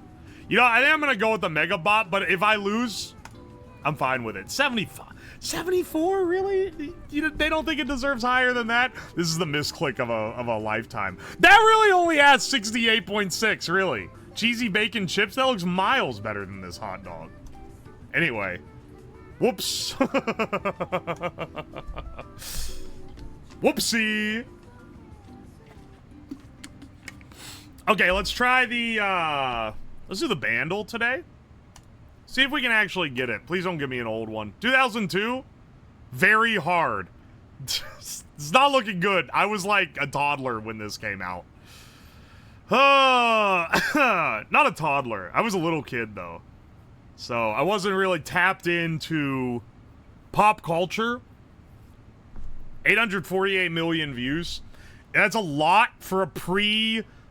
You know, I think I'm gonna go with the Mega Bop, but if I lose, I'm fine with it. 74, really? They don't think it deserves higher than that? This is the misclick of a lifetime. That really only has 68.6, really. Cheesy bacon chips, that looks miles better than this hot dog. Anyway. Whoops. Whoopsie. Okay, let's try the, let's do the Bandle today. See if we can actually get it. Please don't give me an old one. 2002? Very hard. It's not looking good. I was like a toddler when this came out. Not a toddler. I was a little kid, though. So, I wasn't really tapped into pop culture. 848 million views. That's a lot for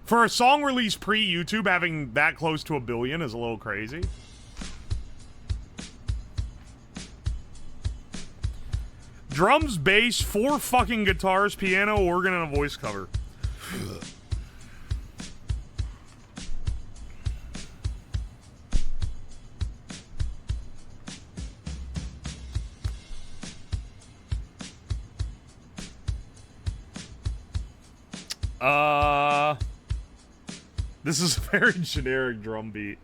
for a song released pre-YouTube. Having that close to 1 billion is a little crazy. Drums, bass, 4 fucking guitars, piano, organ, and a voice cover. This is a very generic drum beat.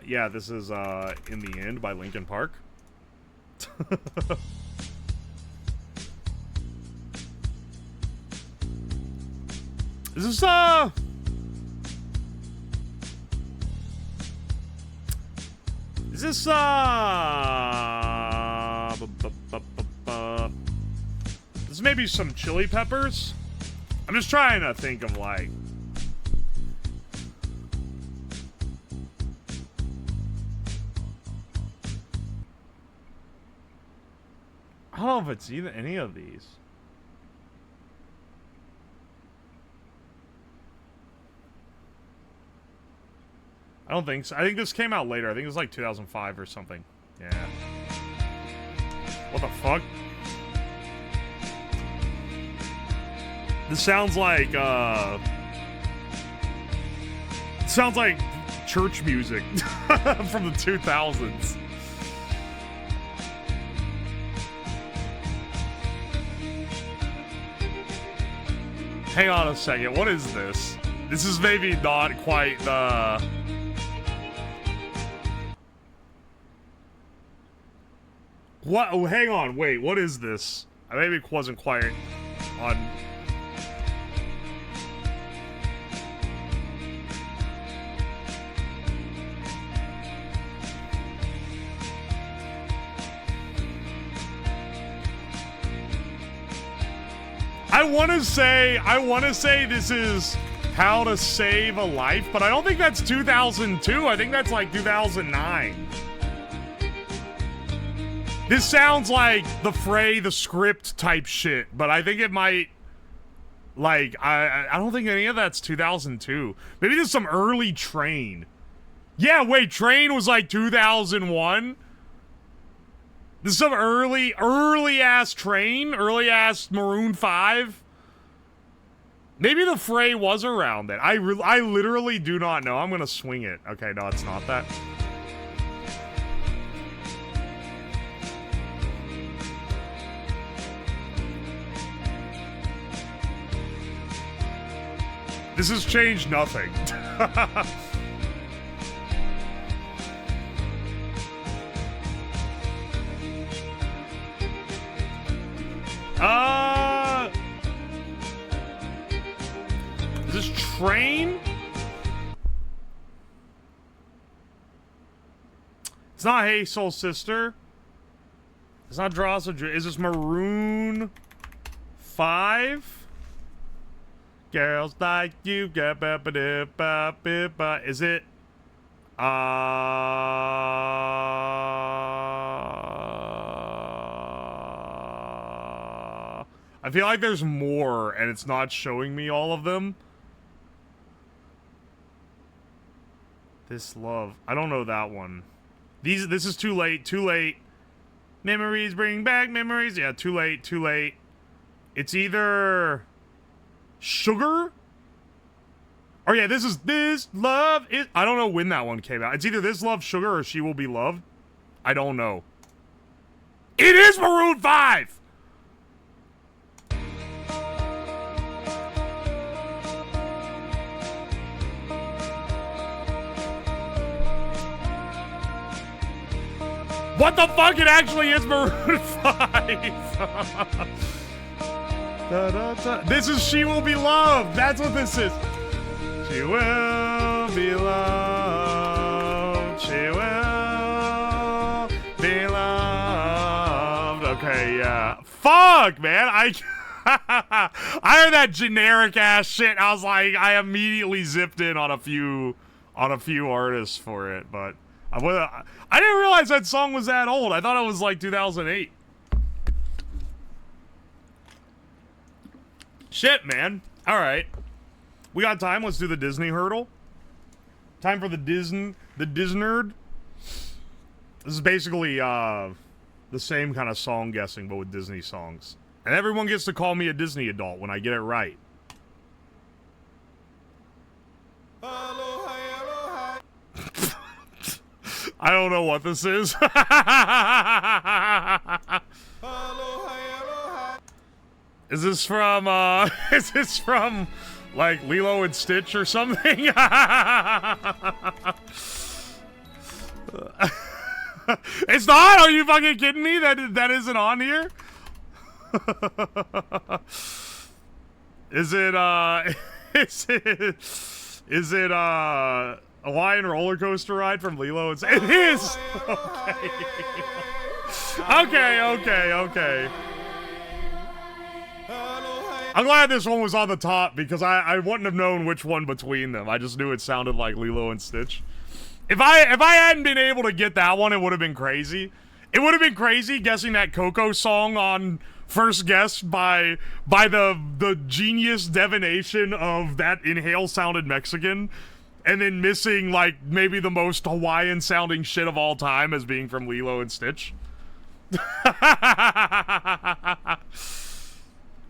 Yeah, this is, In the End by Linkin Park. Is this, Is this, This is maybe some Chili Peppers? I'm just trying to think of, like... I don't know if it's either any of these. I don't think so. I think this came out later. I think it was like 2005 or something. Yeah. What the fuck? This sounds like, it sounds like church music from the 2000s. Hang on a second, what is this? This is maybe not quite the... What? Oh, hang on, wait, what is this? Maybe it wasn't quite on... I want to say this is How to Save a Life, but I don't think that's 2002. I think that's like 2009. This sounds like the Fray the Script type shit, but I think it might, like, I don't think any of that's 2002. Maybe there's some early Train. Yeah, wait, Train was like 2001? This is some early-ass Train? Early-ass Maroon 5? Maybe the Fray was around then. I literally do not know. I'm gonna swing it. Okay, no, it's not that. This has changed nothing. Is this Train? It's not Hey Soul Sister. It's not Dross. Is this Maroon 5? Girls like you, is it? I feel like there's more, and it's not showing me all of them. This Love. I don't know that one. This is Too Late, Too Late. Memories bring back memories. Yeah, Too Late, Too Late. It's either Sugar? Oh yeah, this is This Love Is... I don't know when that one came out. It's either This Love, Sugar, or She Will Be Loved. I don't know. It is Maroon 5! What the fuck? It actually is Maroon 5! Da, da, da. This is She Will Be Loved. That's what this is. She will be loved. She will be loved. Okay, yeah. Fuck, man. I heard that generic ass shit. I was like, I immediately zipped in on a few artists for it, but I didn't realize that song was that old. I thought it was like 2008. Shit, man. All right. We got time. Let's do the Disney hurdle. Time for the Disnerd. This is basically the same kind of song guessing, but with Disney songs. And everyone gets to call me a Disney adult when I get it right. I don't know what this is. Is this from, like, Lilo and Stitch or something? It's not? Are you fucking kidding me? That isn't on here? Is it a Hawaiian roller coaster ride from Lilo and Stitch? It is! Okay. I'm glad this one was on the top because I wouldn't have known which one between them. I just knew it sounded like Lilo and Stitch. If I hadn't been able to get that one, it would have been crazy. It would have been crazy guessing that Coco song on first guess by the genius divination of that Inhale sounded Mexican, and then missing like maybe the most Hawaiian sounding shit of all time as being from Lilo and Stitch.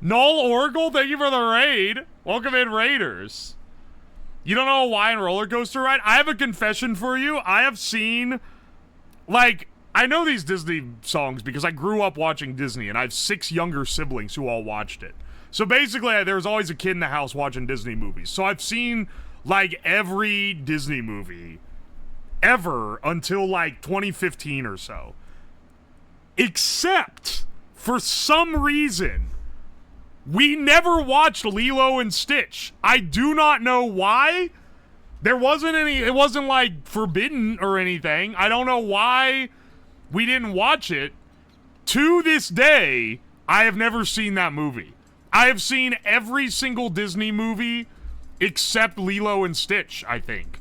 Null Oracle, thank you for the raid. Welcome in, Raiders. You don't know Hawaiian roller coaster ride? I have a confession for you. I have seen, like, I know these Disney songs because I grew up watching Disney, and I have 6 younger siblings who all watched it. So basically, there was always a kid in the house watching Disney movies. So I've seen, like, every Disney movie ever until, like, 2015 or so. Except, for some reason, we never watched Lilo and Stitch. I do not know why. There wasn't any, it wasn't like forbidden or anything. I don't know why we didn't watch it. To this day, I have never seen that movie. I have seen every single Disney movie except Lilo and Stitch, I think.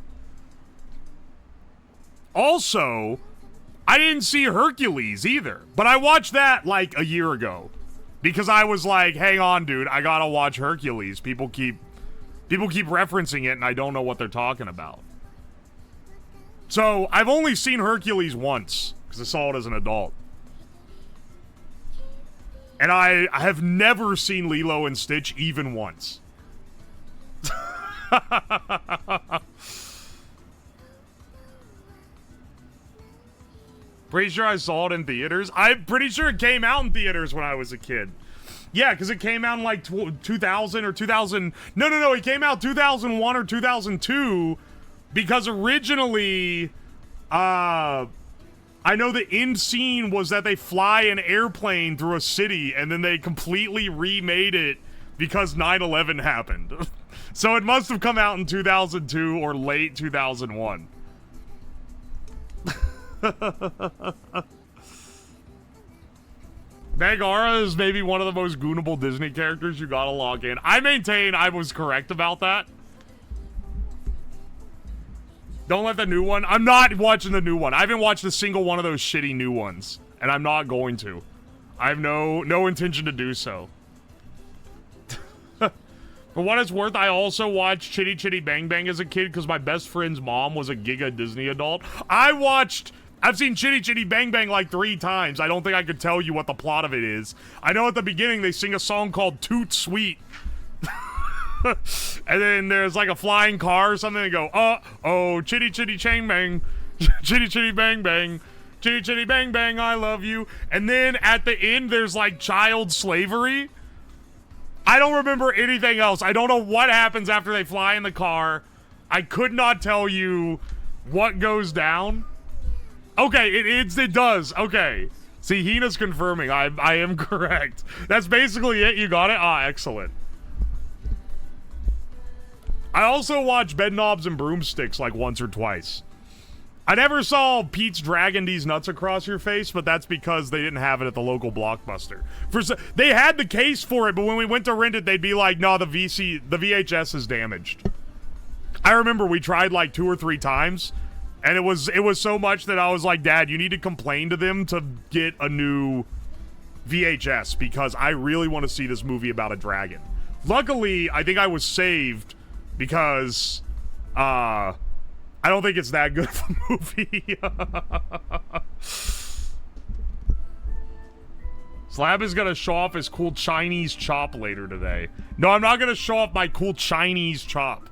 Also, I didn't see Hercules either, but I watched that like a year ago because I was like, hang on, dude, I gotta watch Hercules. People keep referencing it and I don't know what they're talking about. So I've only seen Hercules once because I saw it as an adult. And I have never seen Lilo and Stitch even once. Pretty sure I saw it in theaters. I'm pretty sure it came out in theaters when I was a kid. Yeah, because it came out in like 2000 or 2000. No, it came out 2001 or 2002 because originally, I know the end scene was that they fly an airplane through a city and then they completely remade it because 9/11 happened. So it must have come out in 2002 or late 2001. Megara is maybe one of the most goonable Disney characters. You gotta log in. I maintain I was correct about that. Don't let the new one. I'm not watching the new one. I haven't watched a single one of those shitty new ones, and I'm not going to. I have no intention to do so. For what it's worth, I also watched Chitty Chitty Bang Bang as a kid because my best friend's mom was a giga Disney adult. I've seen Chitty Chitty Bang Bang like 3 times. I don't think I could tell you what the plot of it is. I know at the beginning they sing a song called Toot Sweet. And then there's like a flying car or something and go, oh, Chitty Chitty Chang Bang, Chitty Chitty Bang Bang, Chitty Chitty Bang Bang, I love you. And then at the end there's like child slavery. I don't remember anything else. I don't know what happens after they fly in the car. I could not tell you what goes down. Okay, it does. Okay. See, Hina's confirming. I am correct. That's basically it. You got it? Ah, excellent. I also watched Bedknobs and Broomsticks like once or twice. I never saw Pete's dragging these nuts across your face, but that's because they didn't have it at the local Blockbuster. They had the case for it, but when we went to rent it, they'd be like, no, the VHS is damaged. I remember we tried like 2 or 3 times, and it was so much that I was like, Dad, you need to complain to them to get a new VHS, because I really want to see this movie about a dragon. Luckily, I think I was saved, because, I don't think it's that good of a movie. Slab is gonna show off his cool Chinese chop later today. No, I'm not gonna show off my cool Chinese chop.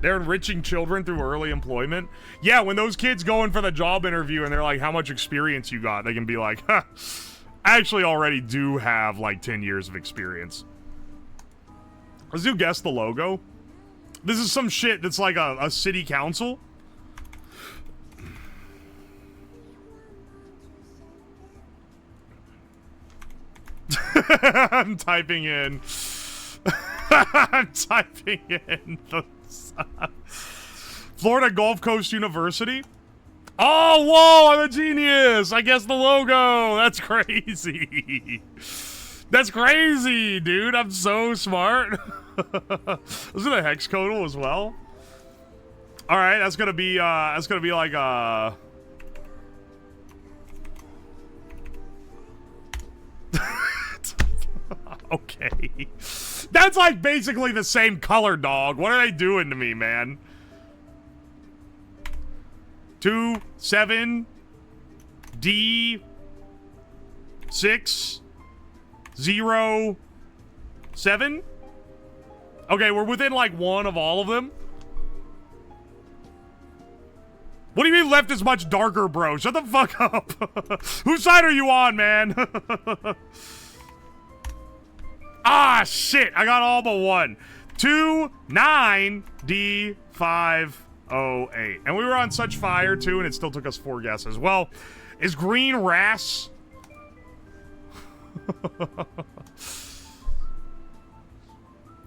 They're enriching children through early employment. Yeah, when those kids go in for the job interview and they're like, how much experience you got? They can be like, I actually already do have like 10 years of experience. Let's do guess the logo. This is some shit that's like a city council. I'm typing in. I'm typing in the Florida Gulf Coast University. Oh, whoa, I'm a genius. I guess the logo. That's crazy. That's crazy, dude. I'm so smart. Was it a hex codal as well? All right, that's gonna be like okay. That's like basically the same color, dog. What are they doing to me, man? 2 7 D 6 0 7. Okay, we're within like one of all of them. What do you mean left is much darker, bro? Shut the fuck up. Whose side are you on, man? Ah, shit. I got all but one. 2 9 D 5 0 8. And we were on such fire, too, and it still took us 4 guesses. Well, is green Ras?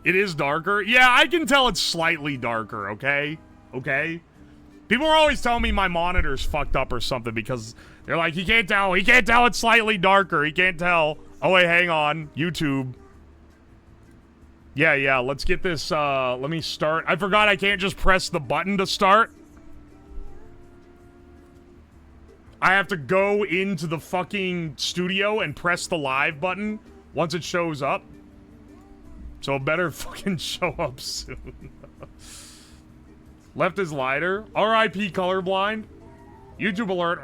It is darker? Yeah, I can tell it's slightly darker, okay? Okay? People are always telling me my monitor's fucked up or something because they're like, he can't tell it's slightly darker. He can't tell. Oh, wait, hang on. YouTube. Yeah, let's get this, let me start. I forgot I can't just press the button to start. I have to go into the fucking studio and press the live button once it shows up. So it better fucking show up soon. Left is lighter. R.I.P. colorblind. YouTube alert.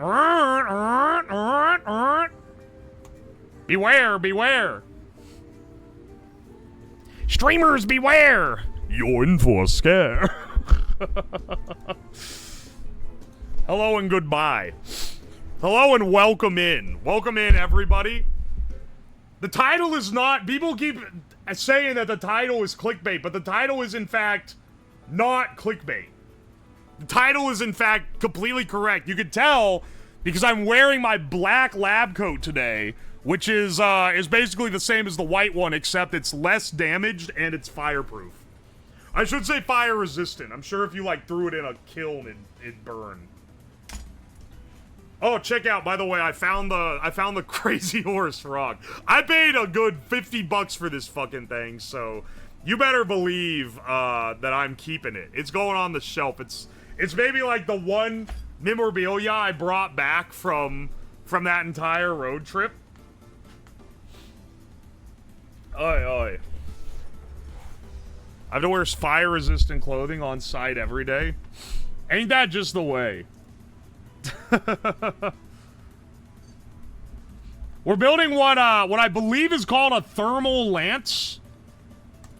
Beware, beware. Streamers, beware. You're in for a scare. Hello and goodbye. Hello and welcome in. Welcome in, everybody. The title is not... People keep saying that the title is clickbait, but the title is, in fact, not clickbait. The title is, in fact, completely correct. You could tell because I'm wearing my black lab coat today, which is basically the same as the white one, except it's less damaged and it's fireproof. I should say fire resistant. I'm sure if you, like, threw it in a kiln, it'd burn. Oh, check out, by the way, I found the Crazy Horse Frog. I paid a good $50 for this fucking thing, so you better believe that I'm keeping it. It's going on the shelf. It's maybe like the one memorabilia I brought back from that entire road trip. Oi, oi. I have to wear fire-resistant clothing on site every day. Ain't that just the way? We're building what I believe is called a thermal lance.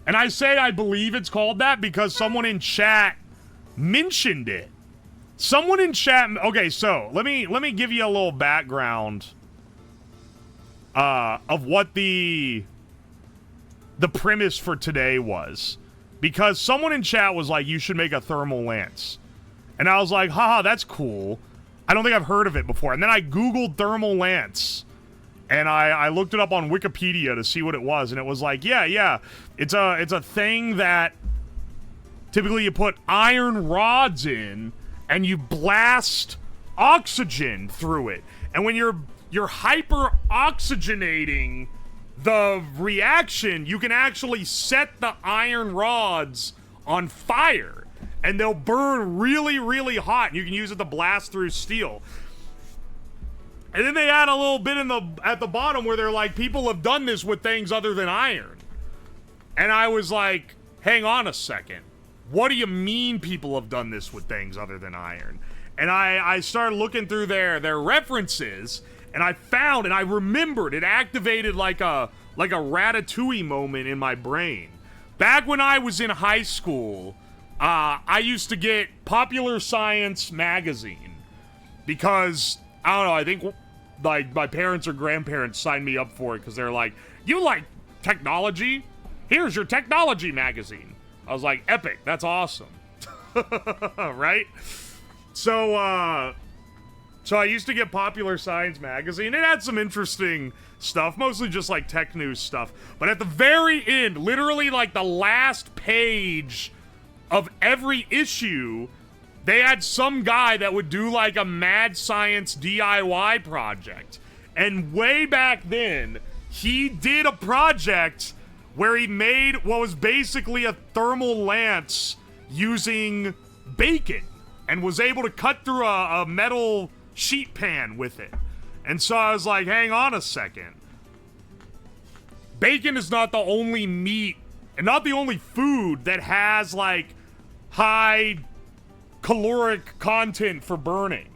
And I say I believe it's called that because someone in chat mentioned it. Someone in chat... Okay, so, let me give you a little background of what the premise for today was. Because someone in chat was like, you should make a thermal lance. And I was like, haha, that's cool. I don't think I've heard of it before. And then I Googled thermal lance. And I looked it up on Wikipedia to see what it was. And it was like, yeah. It's a thing that typically you put iron rods in and you blast oxygen through it. And when you're hyper oxygenating the reaction, you can actually set the iron rods on fire. And they'll burn really, really hot. And you can use it to blast through steel. And then they add a little bit at the bottom where they're like, people have done this with things other than iron. And I was like, hang on a second. What do you mean people have done this with things other than iron? And I started looking through their references, and I found, and I remembered, it activated like a Ratatouille moment in my brain. Back when I was in high school, I used to get Popular Science magazine because, I don't know, I think like my parents or grandparents signed me up for it because they're like, you like technology? Here's your technology magazine. I was like, epic, that's awesome. Right? So I used to get Popular Science magazine. It had some interesting stuff, mostly just like tech news stuff. But at the very end, literally like the last page of every issue, they had some guy that would do like a mad science DIY project. And way back then, he did a project where he made what was basically a thermal lance using bacon and was able to cut through a metal sheet pan with it. And so I was like, hang on a second. Bacon is not the only meat and not the only food that has like high caloric content for burning.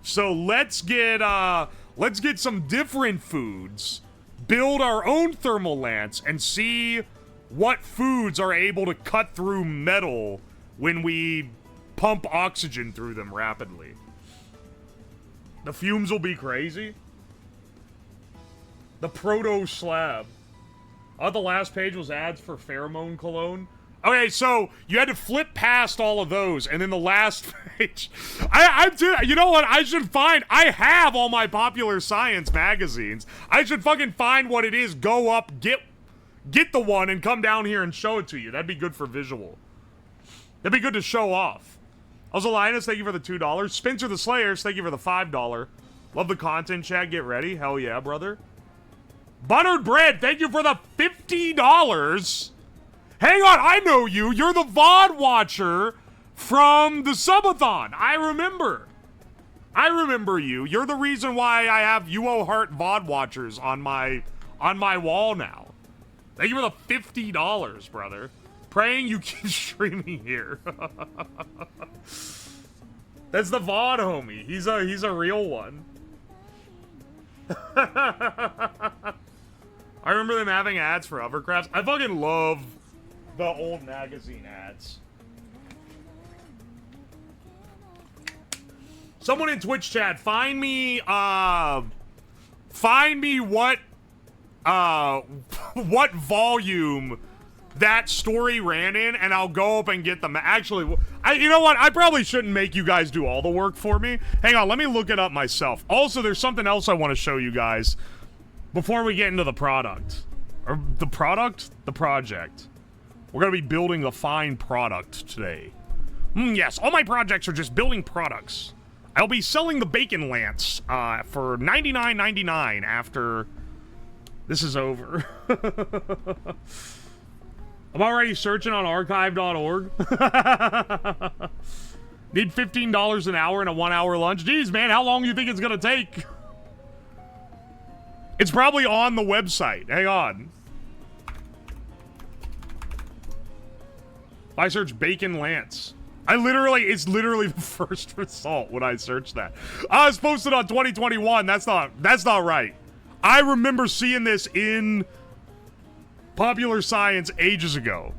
So let's get some different foods, build our own thermal lance, and see what foods are able to cut through metal when we pump oxygen through them rapidly. The fumes will be crazy. The UWOSLAB. Oh, the last page was ads for pheromone cologne. Okay, so you had to flip past all of those, and then the last page. You know what? I should find. I have all my Popular Science magazines. I should fucking find what it is. Go up, get the one, and come down here and show it to you. That'd be good for visual. That'd be good to show off. Also, Linus, thank you for the $2. Spencer the Slayers, thank you for the $5. Love the content, chat. Get ready. Hell yeah, brother. Buttered Bread, thank you for the $50. Hang on, I know you. You're the VOD watcher from the subathon. I remember. I remember you. You're the reason why I have UO Heart VOD watchers on my wall now. Thank you for the $50, brother. Praying you keep streaming here. That's the VOD homie. He's a real one. I remember them having ads for Hovercrafts. I fucking love the old magazine ads. Someone in Twitch chat, find me what what volume that story ran in, and I'll go up and get them. Actually, you know what? I probably shouldn't make you guys do all the work for me. Hang on, let me look it up myself. Also, there's something else I want to show you guys before we get into the product. Or the product? The project. We're going to be building the fine product today. Yes, all my projects are just building products. I'll be selling the bacon lance for $99.99 after this is over. I'm already searching on archive.org. Need $15 an hour and a 1 hour lunch. Jeez, man, how long do you think it's gonna take? It's probably on the website. Hang on. I search bacon lance. It's literally the first result when I search that. It's posted on 2021. That's not right. I remember seeing this in Popular Science ages ago.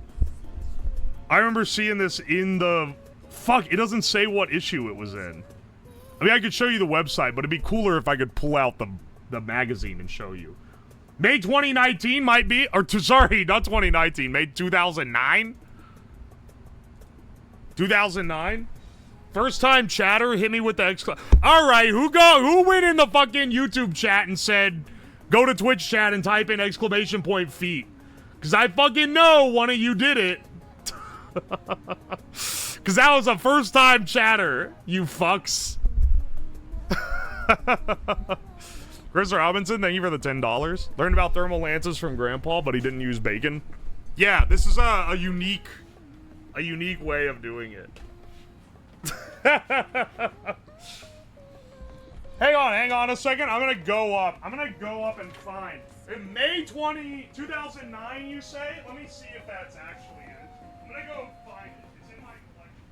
I remember seeing this in the... Fuck, it doesn't say what issue it was in. I mean, I could show you the website, but it'd be cooler if I could pull out the magazine and show you. May 2019 might be... sorry, not 2019. May 2009? 2009? First time chatter, hit me with the exclamation. Alright, who went in the fucking YouTube chat and said, go to Twitch chat and type in exclamation point feet? Because I fucking know one of you did it. Because that was a first time chatter, you fucks. Chris Robinson, thank you for the $10. Learned about thermal lances from Grandpa, but he didn't use bacon. Yeah, this is a unique way of doing it. Hang on a second. I'm gonna go up and find. In May 2009, you say? Let me see if that's actually it. I'm gonna go find it. It's in my collection.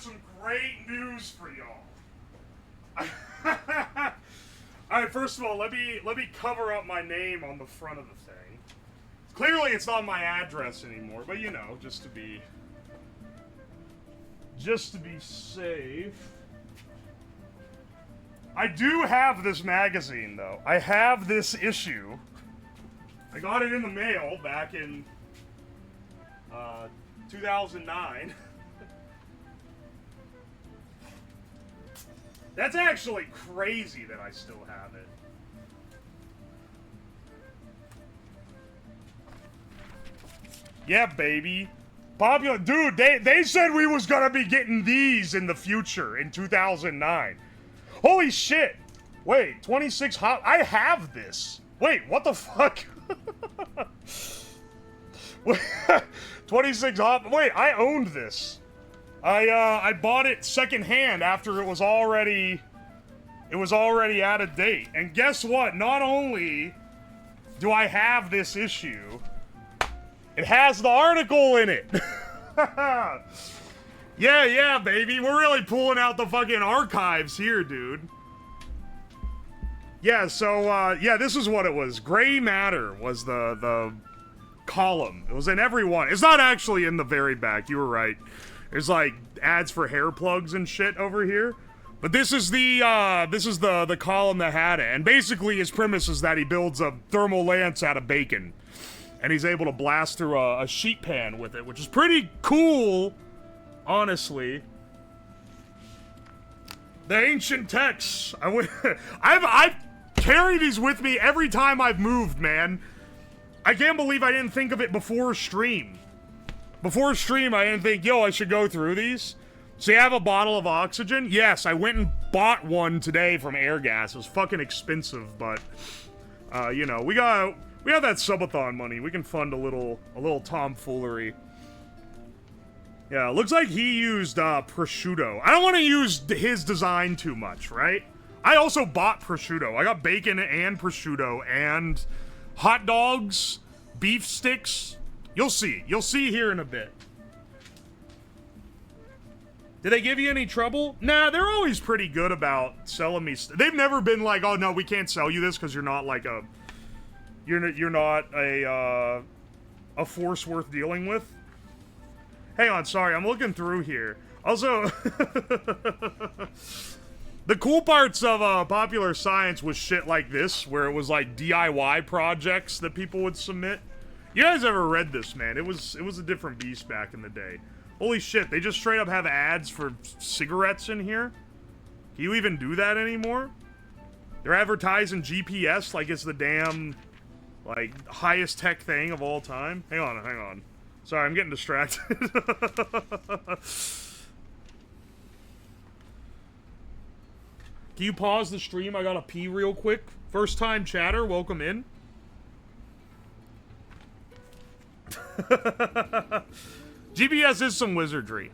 Some great news for y'all. Alright, first of all, let me cover up my name on the front of the thing. Clearly it's not my address anymore, but you know, just to be safe. I do have this magazine though. I have this issue. I got it in the mail back in 2009. That's actually crazy that I still have it. Yeah, baby. Popular, dude, they said we was gonna be getting these in the future in 2009. Holy shit. Wait, 26 hot, I have this. Wait, what the fuck? 26 hot, wait, I owned this. I bought it secondhand after it was already out of date. And guess what? Not only do I have this issue? It has the article in it. Yeah, baby. We're really pulling out the fucking archives here, dude. Yeah, so, yeah, this is what it was. Gray Matter was the column. It was in every one. It's not actually in the very back. You were right. There's, like, ads for hair plugs and shit over here. But this is the column that had it. And basically his premise is that he builds a thermal lance out of bacon. And he's able to blast through a sheet pan with it, which is pretty cool, honestly. The ancient texts. I've carried these with me every time I've moved, man. I can't believe I didn't think of it before stream. Before stream, I didn't think, yo, I should go through these. So you have a bottle of oxygen? Yes, I went and bought one today from Airgas. It was fucking expensive, but, you know, we have that subathon money. We can fund a little tomfoolery. Yeah, looks like he used, prosciutto. I don't want to use his design too much, right? I also bought prosciutto. I got bacon and prosciutto and hot dogs, beef sticks. You'll see. You'll see here in a bit. Did they give you any trouble? Nah, they're always pretty good about selling me. They've never been like, oh no, we can't sell you this because you're not like a, you're not a force worth dealing with. Hang on, sorry, I'm looking through here. Also, the cool parts of Popular Science was shit like this, where it was like DIY projects that people would submit. You guys ever read this, man? It was a different beast back in the day. Holy shit, they just straight up have ads for cigarettes in here? Can you even do that anymore? They're advertising GPS like it's the damn, like, highest tech thing of all time. Hang on. Sorry, I'm getting distracted. Can you pause the stream? I gotta pee real quick. First time chatter, welcome in. GPS is some wizardry.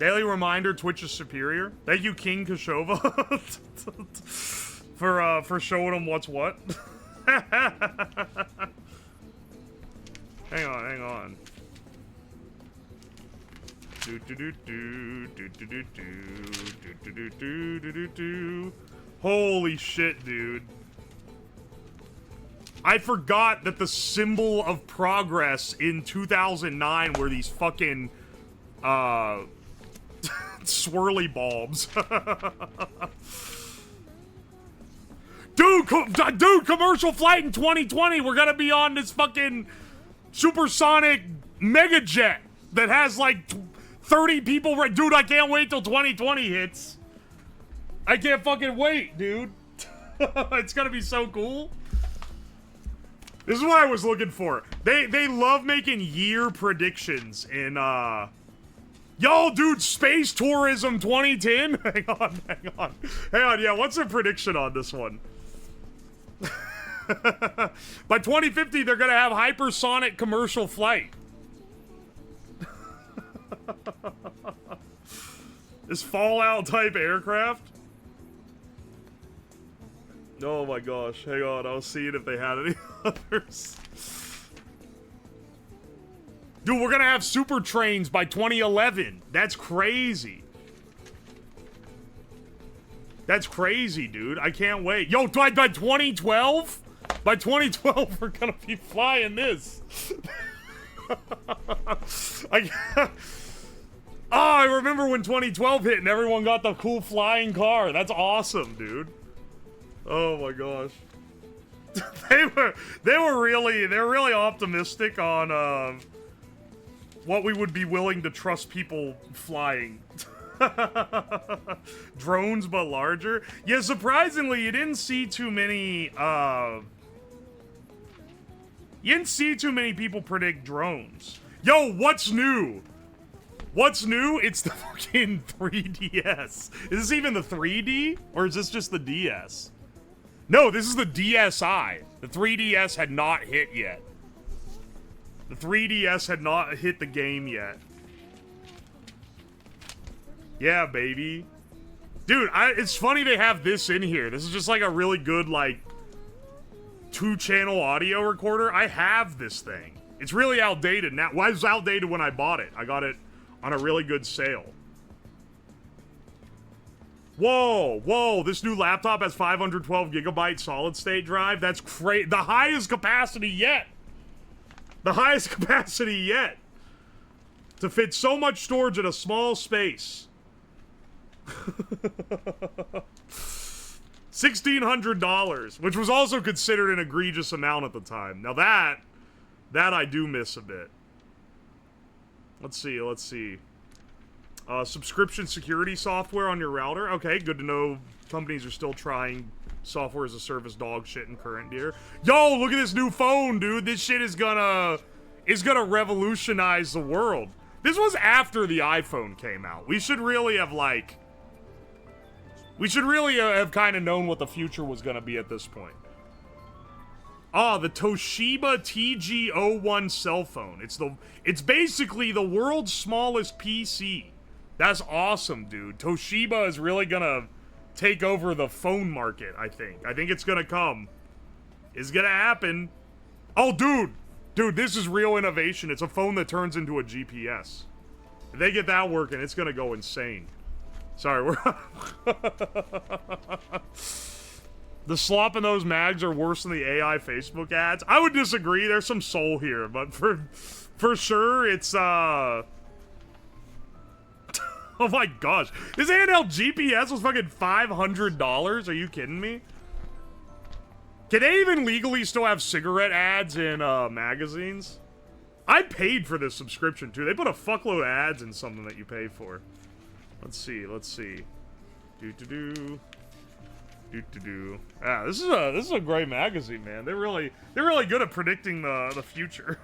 Daily reminder, Twitch is superior. Thank you, King Kashova, for showing him what's what. Hang on. Holy shit, dude. I forgot that the symbol of progress in 2009 were these fucking, swirly bulbs. Dude, commercial flight in 2020, we're gonna be on this fucking supersonic mega jet that has like 30 people. Dude, I can't wait till 2020 hits. I can't fucking wait, dude. It's gonna be so cool. This is what I was looking for. They love making year predictions in, yo, dude, Space Tourism 2010? Hang on. Yeah, what's the prediction on this one? By 2050, they're gonna have hypersonic commercial flight. This Fallout-type aircraft? Oh my gosh, hang on, I was seeing if they had any others. Dude, we're gonna have super trains by 2011. That's crazy. That's crazy, dude. I can't wait. Yo, by 2012? By 2012, we're gonna be flying this. I remember when 2012 hit and everyone got the cool flying car. That's awesome, dude. Oh my gosh. They're really optimistic on what we would be willing to trust people flying. Drones but larger. Yeah, surprisingly, you didn't see too many people predict drones. Yo, what's new? What's new? It's the fucking 3DS. Is this even the 3D? Or is this just the DS? No, this is the DSi. The 3DS had not hit yet. The 3DS had not hit the game yet. Yeah, baby. Dude, it's funny they have this in here. This is just like a really good, like, 2-channel audio recorder. I have this thing. It's really outdated now. Well, it was outdated when I bought it. I got it on a really good sale. Whoa, whoa, this new laptop has 512 gigabyte solid state drive. That's crazy. The highest capacity yet. The highest capacity yet. To fit so much storage in a small space. $1,600, which was also considered an egregious amount at the time. Now that I do miss a bit. Let's see. Subscription security software on your router. Okay, good to know companies are still trying software as a service dog shit in current year. Yo, look at this new phone, dude. This shit is gonna revolutionize the world. This was after the iPhone came out. We should really have kind of known what the future was gonna be at this point. Ah, the Toshiba TG01 cell phone. It's basically the world's smallest PC. That's awesome, dude. Toshiba is really gonna take over the phone market, I think. I think it's gonna come. It's gonna happen. Oh, dude! Dude, this is real innovation. It's a phone that turns into a GPS. If they get that working, it's gonna go insane. Sorry, we're... The slop in those mags are worse than the AI Facebook ads. I would disagree. There's some soul here, but for sure, it's, Oh my gosh. This handheld GPS was fucking $500? Are you kidding me? Can they even legally still have cigarette ads in, magazines? I paid for this subscription, too. They put a fuckload of ads in something that you pay for. Let's see. Ah, this is a great magazine, man. They're really good at predicting the future.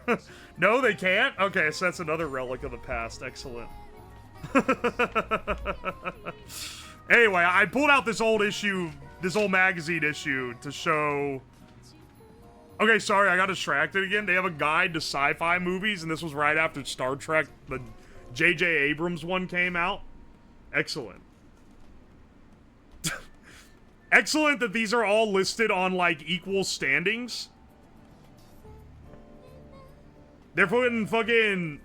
No, they can't? Okay, so that's another relic of the past. Excellent. Anyway, I pulled out this old magazine issue to show... Okay, sorry, I got distracted again. They have a guide to sci-fi movies, and this was right after Star Trek, the J.J. Abrams one came out. Excellent. Excellent that these are all listed on, like, equal standings. They're putting fucking...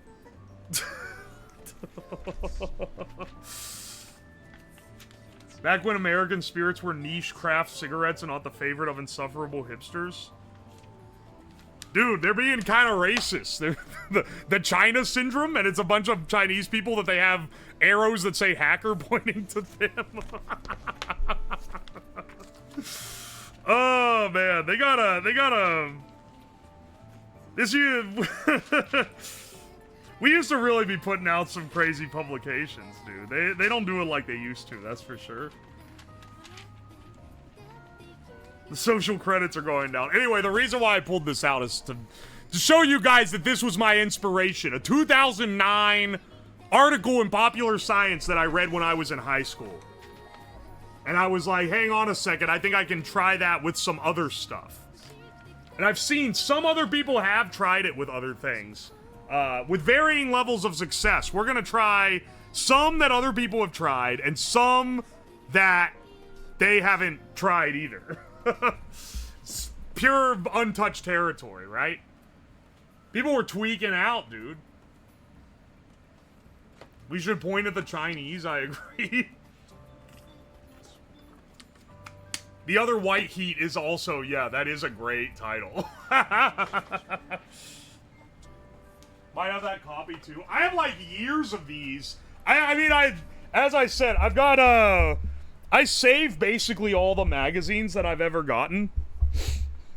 Back when American spirits were niche craft cigarettes and not the favorite of insufferable hipsters. Dude, they're being kind of racist. They're the China syndrome, and it's a bunch of Chinese people that they have arrows that say hacker pointing to them. Oh man, they gotta this year. We used to really be putting out some crazy publications, dude. They don't do it like they used to, that's for sure. The social credits are going down. Anyway, the reason why I pulled this out is to show you guys that this was my inspiration. A 2009 article in Popular Science that I read when I was in high school. And I was like, hang on a second, I think I can try that with some other stuff. And I've seen some other people have tried it with other things. With varying levels of success. We're gonna try some that other people have tried, and some that they haven't tried either. It's pure untouched territory, right? People were tweaking out, dude. We should point at the Chinese, I agree. The other White Heat is also, yeah, that is a great title. Might have that copy too. I have like years of these. I mean, as I said, I've got I save basically all the magazines that I've ever gotten.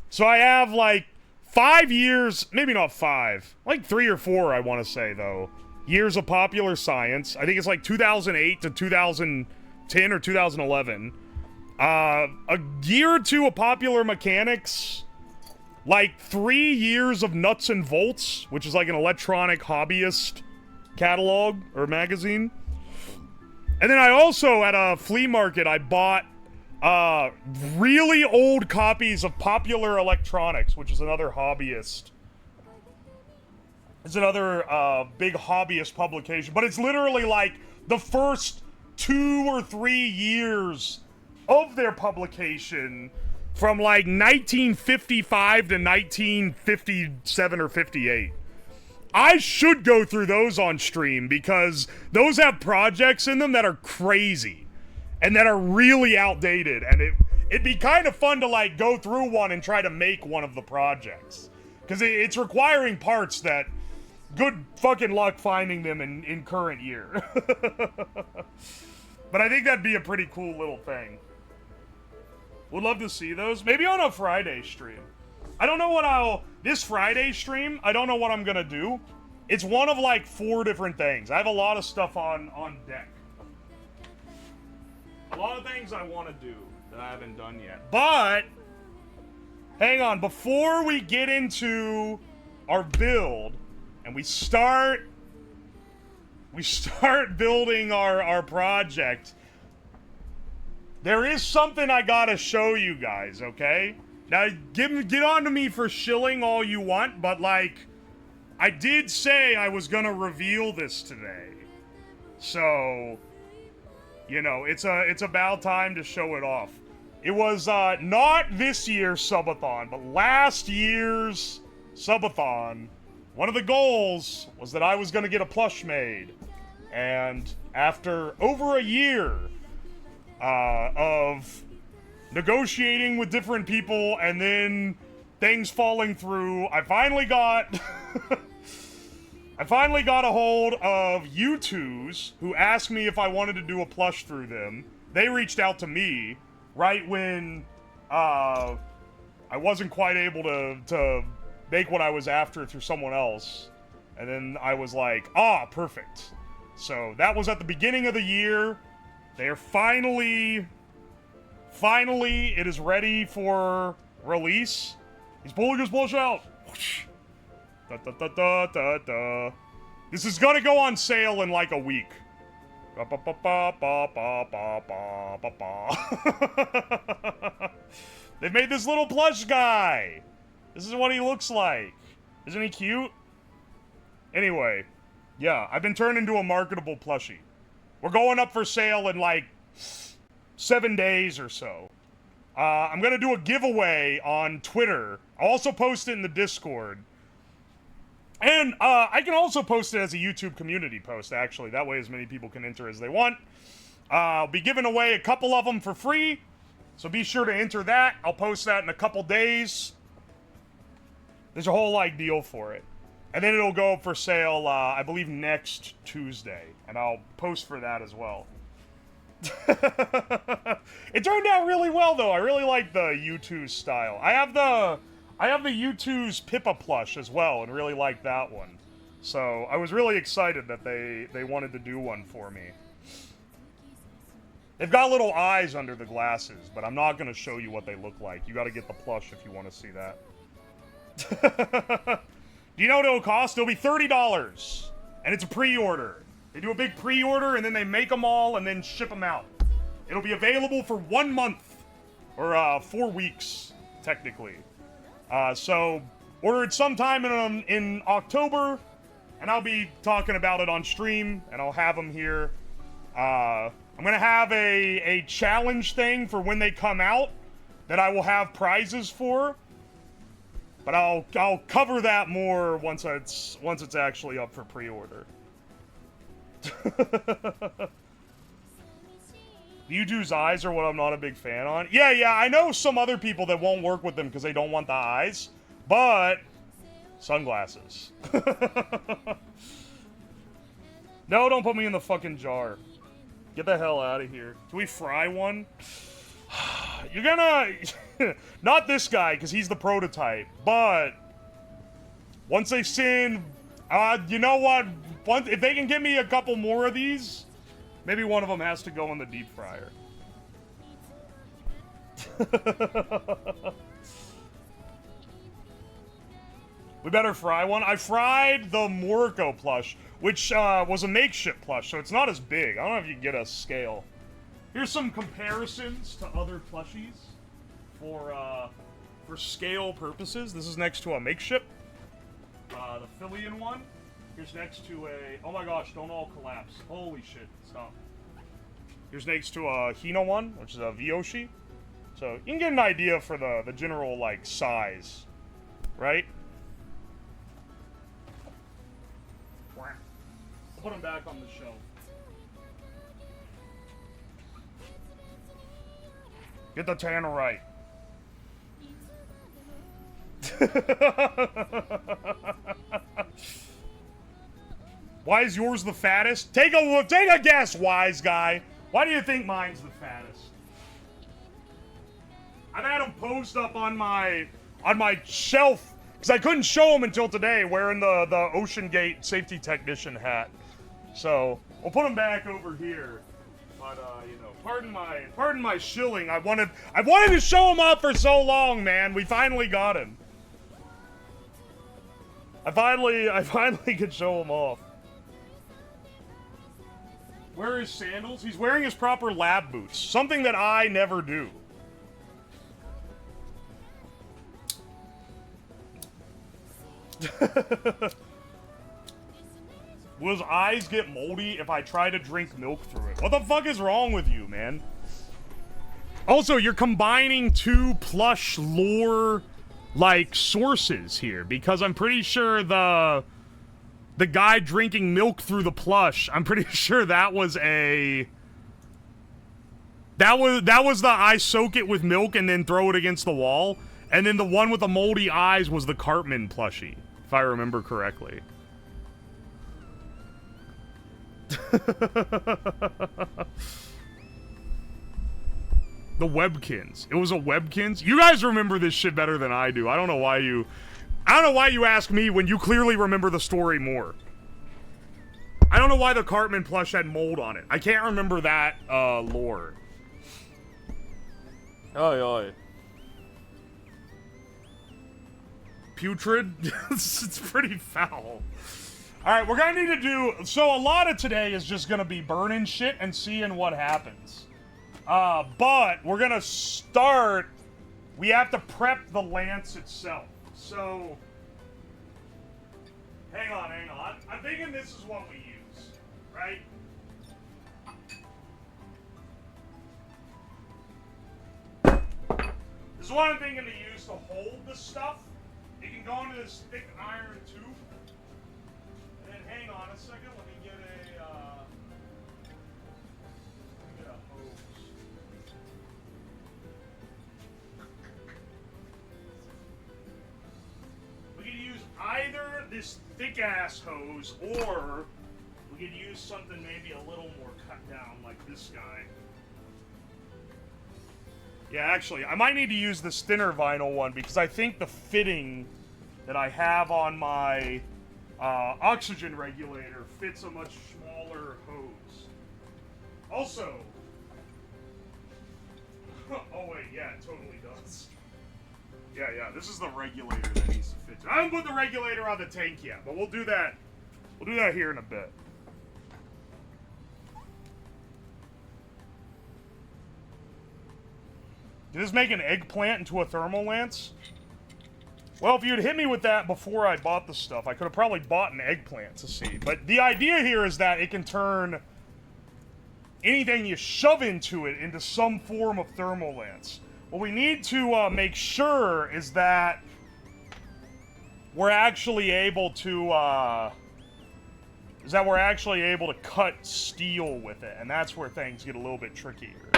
So I have like 5 years, maybe not 5, like 3 or 4, I want to say though, years of Popular Science. I think it's like 2008 to 2010 or 2011. A year or 2 of Popular Mechanics. Like 3 years of Nuts and Bolts, which is like an electronic hobbyist catalog or magazine. And then I also, at a flea market, I bought really old copies of Popular Electronics, which is another hobbyist. It's another big hobbyist publication, but it's literally like the first 2 or 3 years of their publication from like 1955 to 1957 or 58. I should go through those on stream because those have projects in them that are crazy and that are really outdated, and it'd be kind of fun to like go through one and try to make one of the projects because it's requiring parts that good fucking luck finding them in current year. But I think that'd be a pretty cool little thing. Would love to see those. Maybe on a Friday stream. I don't know what this Friday stream, I don't know what I'm gonna do. It's one of like 4 different things. I have a lot of stuff on deck. A lot of things I want to do that I haven't done yet. But, hang on, before we get into our build, and we start building our project, there is something I gotta show you guys, okay? Now, get on to me for shilling all you want, but, like, I did say I was gonna reveal this today. So, you know, it's about time to show it off. It was, not this year's subathon, but last year's subathon. One of the goals was that I was gonna get a plush made. And after over a year, of negotiating with different people and then things falling through, I finally got I finally got a hold of UWOS, who asked me if I wanted to do a plush through them. They reached out to me right when I wasn't quite able to make what I was after through someone else. And then I was like, perfect. So that was at the beginning of the year. They are finally, it is ready for release. He's pulling his plush out. Da, da, da, da, da, da. This is gonna go on sale in like a week. Ba, ba, ba, ba, ba, ba, ba, ba, ba. They made this little plush guy. This is what he looks like. Isn't he cute? Anyway, yeah, I've been turned into a marketable plushie. We're going up for sale in like 7 days or so. I'm gonna do a giveaway on Twitter. I'll also post it in the Discord. And I can also post it as a YouTube community post, actually. That way as many people can enter as they want. I'll be giving away a couple of them for free. So be sure to enter that. I'll post that in a couple days. There's a whole like deal for it. And then it'll go up for sale, I believe, next Tuesday. And I'll post for that as well. It turned out really well, though. I really like the UWOS style. I have the UWOS Pippa plush as well, and really like that one. So I was really excited that they wanted to do one for me. They've got little eyes under the glasses, but I'm not going to show you what they look like. You got to get the plush if you want to see that. Do you know what it'll cost? It'll be $30. And it's a pre-order. They do a big pre-order, and then they make them all, and then ship them out. It'll be available for 1 month. Or 4 weeks, technically. So, order it sometime in October, and I'll be talking about it on stream, and I'll have them here. I'm going to have a challenge thing for when they come out that I will have prizes for. But I'll cover that more once it's actually up for pre-order. The UWOS eyes are what I'm not a big fan on. Yeah, I know some other people that won't work with them because they don't want the eyes, but sunglasses. No, don't put me in the fucking jar. Get the hell out of here. Can we fry one? You're gonna... Not this guy, because he's the prototype, but once they send... you know what? If they can give me a couple more of these, maybe one of them has to go in the deep fryer. We better fry one. I fried the Moriko plush, which was a makeshift plush, so it's not as big. I don't know if you can get a scale. Here's some comparisons to other plushies for scale purposes. This is next to a makeshift. The Phillian one. Here's next to a... Oh my gosh, don't all collapse. Holy shit, stop. Here's next to a Hino one, which is a Vyoshi. So you can get an idea for the general, like, size, right? I'll put them back on the shelf. Get the tannerite. Why is yours the fattest? Take a guess, wise guy. Why do you think mine's the fattest? I've had them posed up on my shelf because I couldn't show them until today, wearing the Ocean Gate safety technician hat. So we'll put them back over here. But you know, pardon my shilling. I wanted to show him off for so long, man. We finally got him. I finally could show him off. Where are his sandals? He's wearing his proper lab boots. Something that I never do. Will his eyes get moldy if I try to drink milk through it? What the fuck is wrong with you, man? Also, you're combining two plush lore, like, sources here, because I'm pretty sure the guy drinking milk through the plush, I'm pretty sure that was the I soak it with milk and then throw it against the wall, and then the one with the moldy eyes was the Cartman plushie, if I remember correctly. The Webkins. It was a Webkins? You guys remember this shit better than I do. I don't know why you ask me when you clearly remember the story more. I don't know why the Cartman plush had mold on it. I can't remember that lore. Oi, oi. Putrid? It's pretty foul. Alright, we're gonna need to do... So a lot of today is just gonna be burning shit and seeing what happens. But we're gonna start... We have to prep the lance itself. So... Hang on. I'm thinking this is what we use, right? This is what I'm thinking to use to hold the stuff. It can go into this thick iron tube. And then hang on a second, let me get a hose. We could use either this thick-ass hose, or we could use something maybe a little more cut down, like this guy. Yeah, actually, I might need to use this thinner vinyl one, because I think the fitting that I have on my oxygen regulator fits a much smaller hose. Also... oh wait, yeah, it totally does. Yeah, this is the regulator that needs to fit. I haven't put the regulator on the tank yet, but we'll do that. We'll do that here in a bit. Did this make an eggplant into a thermal lance? Well, if you'd hit me with that before I bought the stuff, I could have probably bought an eggplant to see. But the idea here is that it can turn anything you shove into it into some form of thermal lance. What we need to make sure is that we're actually able to cut steel with it, and that's where things get a little bit trickier.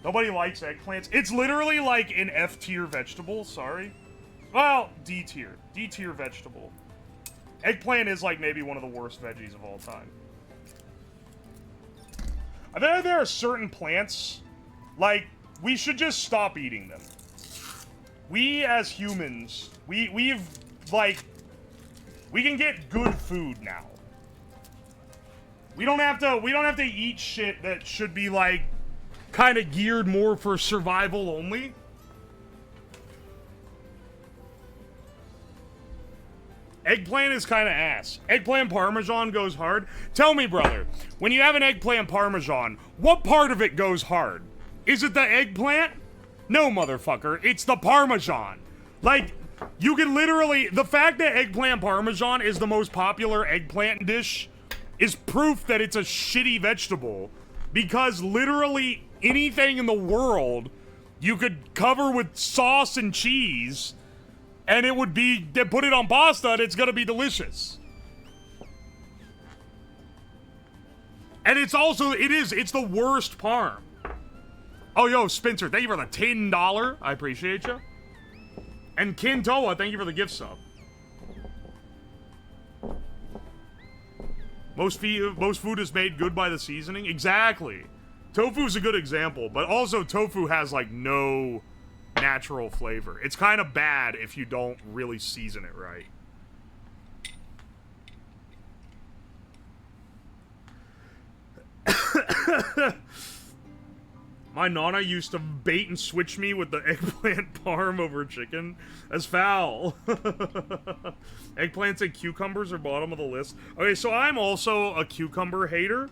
Nobody likes eggplants. It's literally like an F tier vegetable, sorry. Well, D tier. D tier vegetable. Eggplant is like maybe one of the worst veggies of all time. I bet there are certain plants, like, we should just stop eating them. We as humans, we can get good food now. We don't have to eat shit that should be like kind of geared more for survival only. Eggplant is kind of ass. Eggplant parmesan goes hard. Tell me, brother, when you have an eggplant parmesan, what part of it goes hard? Is it the eggplant? No, motherfucker, it's the parmesan. Like, you can literally... The fact that eggplant parmesan is the most popular eggplant dish is proof that it's a shitty vegetable. because literally anything in the world you could cover with sauce and cheese, and it would be, they put it on pasta and it's gonna be delicious. And it's also, it's the worst parm. Oh, yo, Spencer, thank you for the $10. I appreciate you. And Kintoa, thank you for the gift sub. Most food is made good by the seasoning. Exactly. Tofu's a good example, but also tofu has, like, no natural flavor. It's kind of bad if you don't really season it right. My nana used to bait and switch me with the eggplant parm over chicken. That's foul. Eggplants and cucumbers are bottom of the list. Okay, so I'm also a cucumber hater.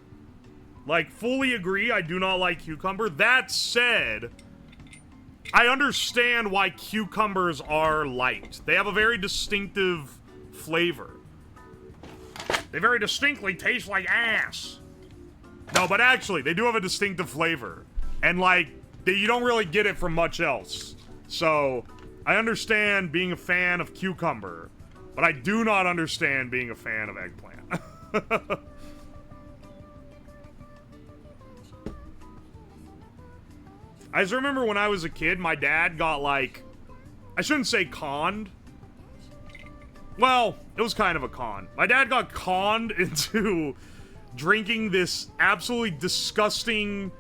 Like, fully agree, I do not like cucumber. That said, I understand why cucumbers are liked. They have a very distinctive flavor. They very distinctly taste like ass. No, but actually, they do have a distinctive flavor. And, like, you don't really get it from much else. So, I understand being a fan of cucumber, but I do not understand being a fan of eggplant. I just remember when I was a kid, my dad got, like, I shouldn't say conned. Well, it was kind of a con. My dad got conned into drinking this absolutely disgusting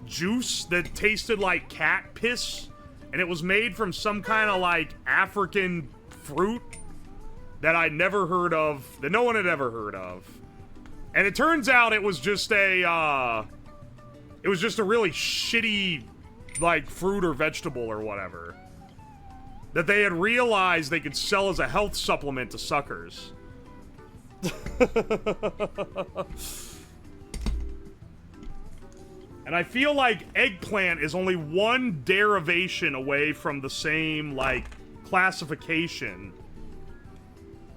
juice that tasted like cat piss, and it was made from some kind of, like, African fruit that I'd never heard of, that no one had ever heard of. And it turns out it was just a really shitty, like, fruit or vegetable or whatever that they had realized they could sell as a health supplement to suckers. And I feel like eggplant is only one derivation away from the same, like, classification.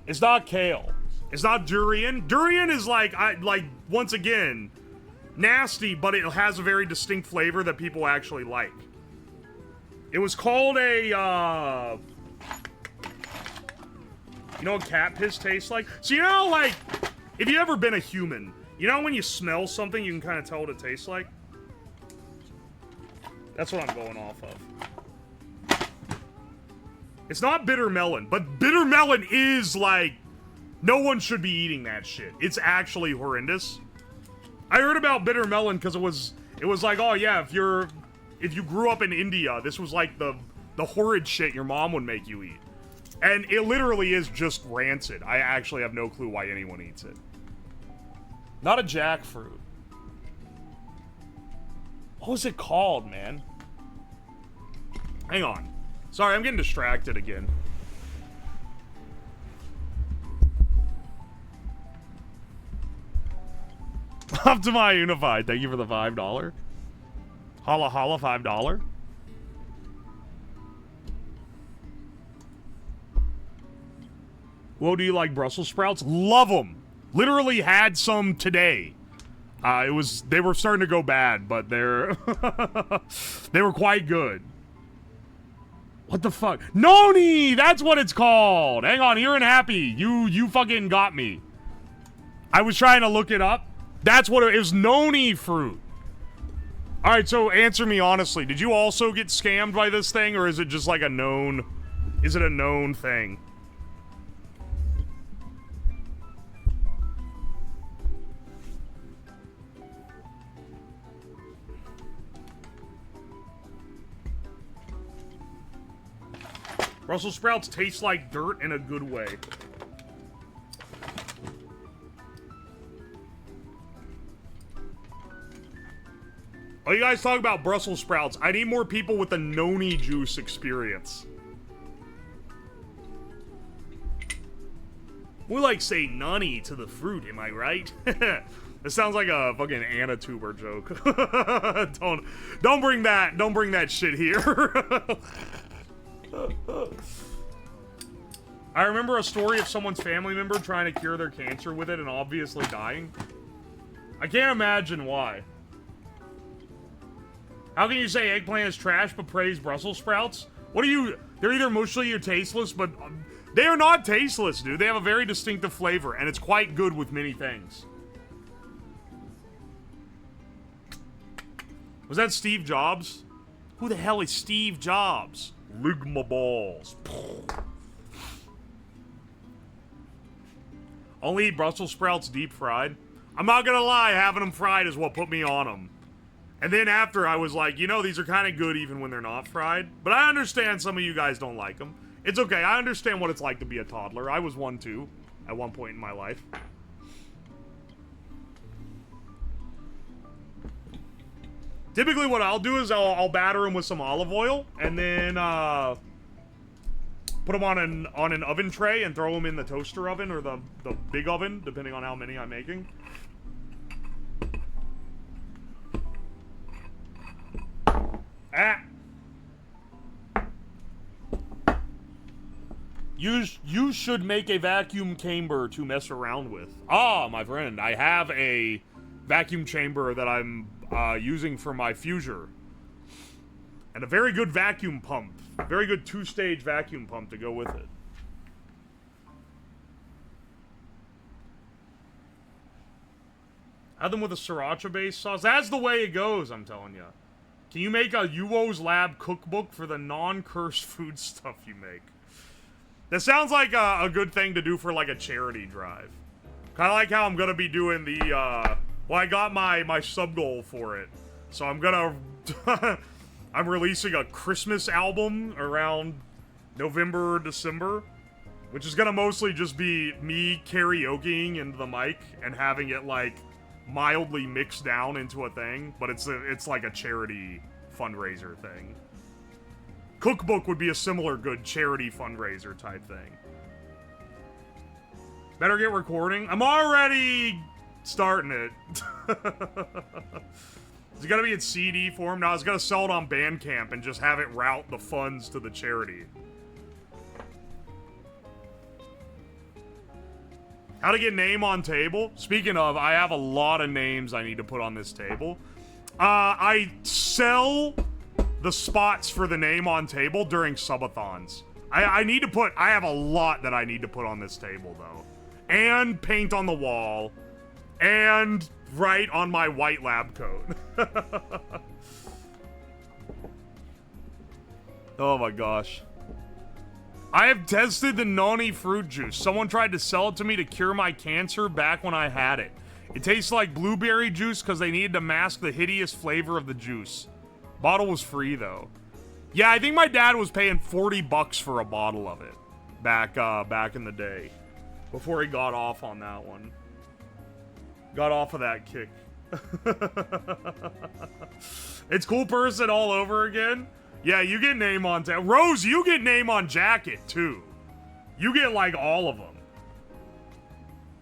It's not kale. It's not durian. Durian is like, once again, nasty, but it has a very distinct flavor that people actually like. It was called a, you know what cat piss tastes like? So, you know, like, if you ever been a human, you know when you smell something, you can kind of tell what it tastes like? That's what I'm going off of. It's not bitter melon, but bitter melon is, like, no one should be eating that shit. It's actually horrendous. I heard about bitter melon because it was like, oh yeah, if you grew up in India, this was like the horrid shit your mom would make you eat. And it literally is just rancid. I actually have no clue why anyone eats it. Not a jackfruit. What was it called, man? Hang on. Sorry, I'm getting distracted again. Optimi Unified, thank you for the $5. Holla holla, $5. Well, do you like Brussels sprouts? Love them. Literally had some today. They were starting to go bad, but they were quite good. What the fuck? Noni! That's what it's called! Hang on, here and happy. You fucking got me. I was trying to look it up. That's what it was. Noni fruit. Alright, so answer me honestly. Did you also get scammed by this thing, or is it just like a known... Is it a known thing? Brussels sprouts taste like dirt in a good way. Oh, you guys talk about Brussels sprouts. I need more people with the noni juice experience. We like say nani to the fruit, am I right? This sounds like a fucking Anna Tuber joke. Don't bring that shit here. I remember a story of someone's family member trying to cure their cancer with it and obviously dying. I can't imagine why. How can you say eggplant is trash but praise Brussels sprouts? What are you... They're either mushy or tasteless, but... they are not tasteless, dude. They have a very distinctive flavor, and it's quite good with many things. Was that Steve Jobs? Who the hell is Steve Jobs? Ligma balls. Only eat Brussels sprouts deep fried. I'm not gonna lie, having them fried is what put me on them. And then after, I was like, you know, these are kind of good even when they're not fried. But I understand some of you guys don't like them. It's okay, I understand what it's like to be a toddler. I was one too, at one point in my life. Typically what I'll do is I'll batter them with some olive oil, and then put them on an oven tray and throw them in the toaster oven or the big oven, depending on how many I'm making. Ah. You should make a vacuum chamber to mess around with. Ah, my friend, I have a vacuum chamber that I'm using for my Fuser. And a very good vacuum pump. Very good 2-stage vacuum pump to go with it. Add them with a sriracha-based sauce. That's the way it goes, I'm telling you. Can you make a UWOSLAB cookbook for the non-cursed food stuff you make? That sounds like a good thing to do for, like, a charity drive. Kind of like how I'm gonna be doing the, well, I got my sub-goal for it. So I'm gonna... I'm releasing a Christmas album around November, December. Which is gonna mostly just be me karaokeing into the mic and having it, like, mildly mixed down into a thing. But it's like a charity fundraiser thing. Cookbook would be a similar good charity fundraiser type thing. Better get recording. I'm already starting it. Is it gonna be in CD form? No, I was gonna sell it on Bandcamp and just have it route the funds to the charity. How to get name on table? Speaking of, I have a lot of names I need to put on this table. I sell the spots for the name on table during subathons. I need to put... I have a lot that I need to put on this table, though. And paint on the wall. And write on my white lab coat. Oh my gosh. I have tested the noni fruit juice. Someone tried to sell it to me to cure my cancer back when I had it. It tastes like blueberry juice because they needed to mask the hideous flavor of the juice. Bottle was free, though. Yeah, I think my dad was paying 40 bucks for a bottle of it. Back in the day. Before he got off on that one. Got off of that kick. It's cool person all over again. Yeah, you get name on... Rose, you get name on jacket, too. You get, like, all of them.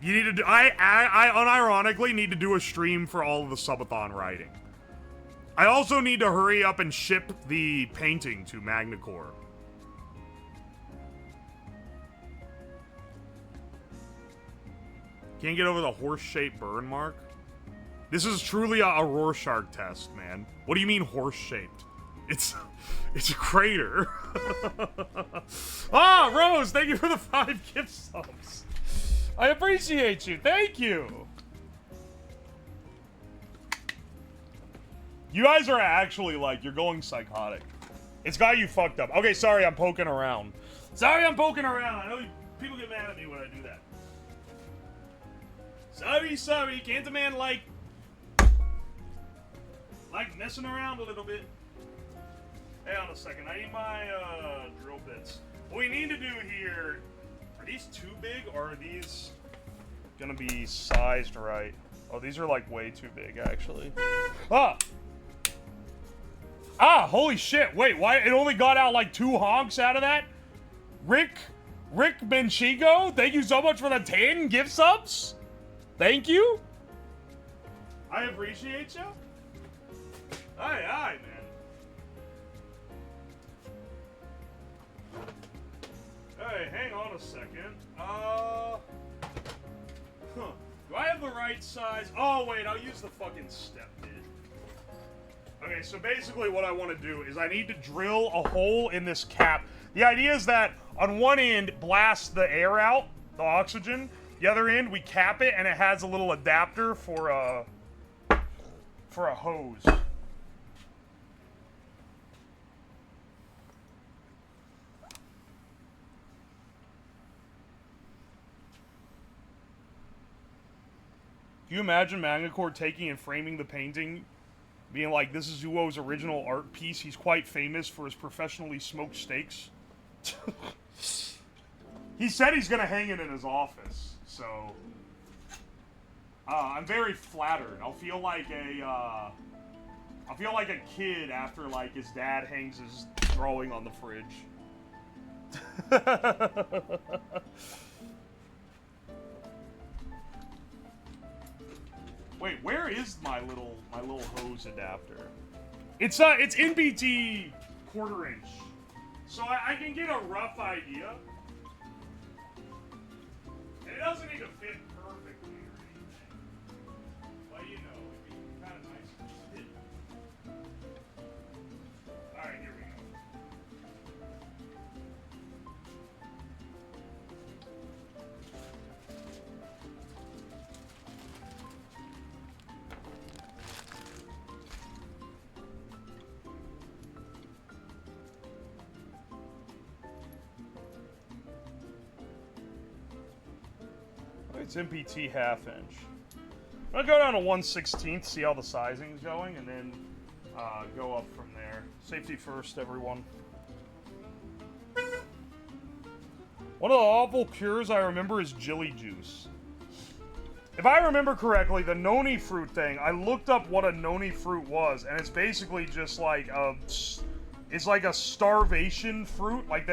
You need to do... I unironically need to do a stream for all of the subathon writing. I also need to hurry up and ship the painting to Magnacore. Can't get over the horse-shaped burn mark? This is truly a Rorschach test, man. What do you mean horse-shaped? It's a crater. Ah, Rose, thank you for the 5 gift subs. I appreciate you. Thank you. You guys are actually, like, you're going psychotic. It's got you fucked up. Okay, sorry, I'm poking around. Sorry, I'm poking around. I know people get mad at me when I do that. Sorry. Can't the man, like messing around a little bit? Hang on a second. I need my, drill bits. What we need to do here... Are these too big, or are these gonna be sized right? Oh, these are, like, way too big, actually. Holy shit. Wait, why? It only got out, like, 2 honks out of that? Rick Benchigo, thank you so much for the 10 gift subs. Thank you. I appreciate you. Aye, man. Hey, hang on a second. Do I have the right size? Oh, wait, I'll use the fucking step bit. Okay, so basically what I want to do is I need to drill a hole in this cap. The idea is that on one end, blast the air out, the oxygen. The other end, we cap it, and it has a little adapter for a hose. Can you imagine Magnacord taking and framing the painting, being like, this is Uwo's original art piece. He's quite famous for his professionally smoked steaks. He said he's going to hang it in his office, so... I'm very flattered. I'll feel like a kid after, like, his dad hangs his drawing on the fridge. Wait, where is my little hose adapter? It's NBT 1/4 inch, so I can get a rough idea. And it doesn't need to fit perfectly or anything, but you know, it'd be kind of nice to fit. All right, here we go. It's MPT 1/2 inch. I'm gonna go down to 1/16, see how the sizing's going, and then go up from there. Safety first, everyone. One of the awful cures I remember is Jilly Juice. If I remember correctly, the noni fruit thing, I looked up what a noni fruit was, and it's basically just like it's like a starvation fruit. Like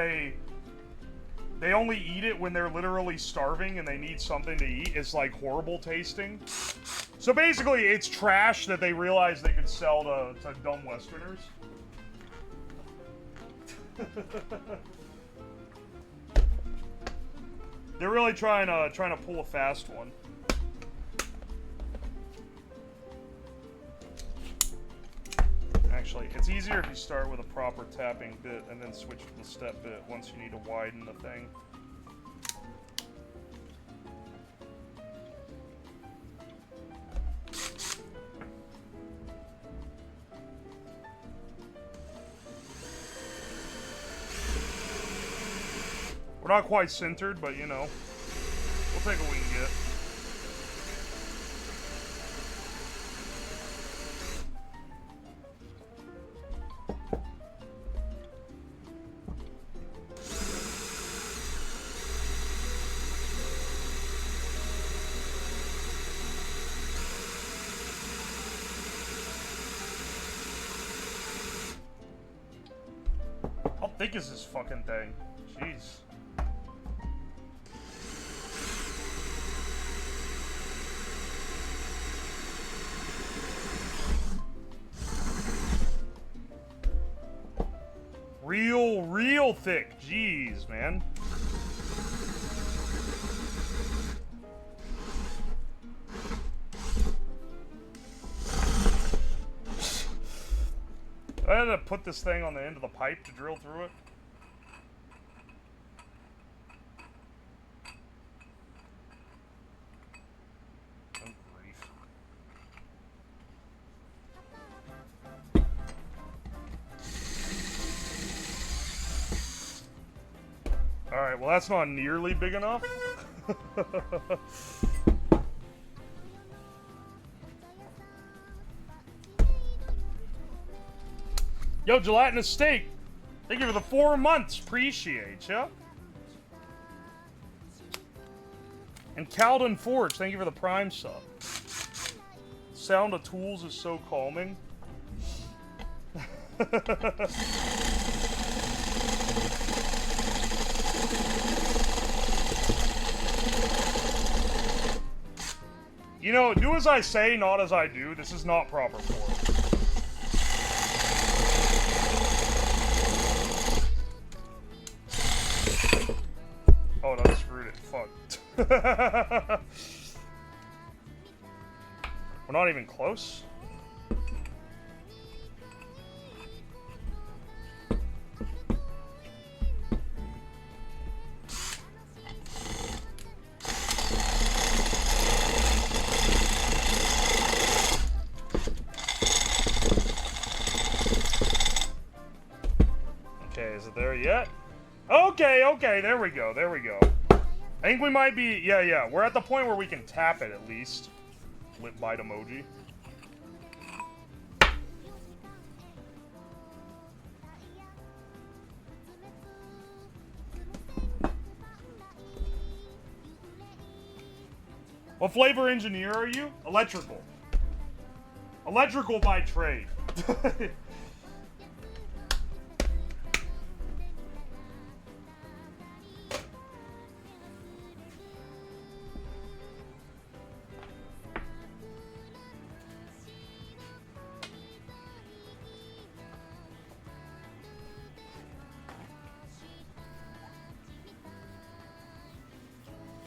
they only eat it when they're literally starving and they need something to eat. It's like horrible tasting. So basically, it's trash that they realized they could sell to dumb Westerners. They're really trying to pull a fast one. Actually, it's easier if you start with a proper tapping bit and then switch to the step bit once you need to widen the thing. We're not quite centered, but you know, we'll take what we can get. How thick is this fucking thing? Jeez. Real thick. Jeez, man. I had to put this thing on the end of the pipe to drill through it. Oh, grief. Alright, well that's not nearly big enough. Yo, Gelatinous Steak, thank you for the 4 months. Appreciate ya. And Calden Forge, thank you for the Prime sub. Sound of tools is so calming. You know, do as I say, not as I do. This is not proper form. Oh, no, I screwed it. Fuck. We're not even close. is it there yet? Okay, okay, there we go, there we go. I think we might be, yeah, we're at the point where we can tap it at least. Lip bite emoji. What flavor engineer are you? Electrical. Electrical by trade.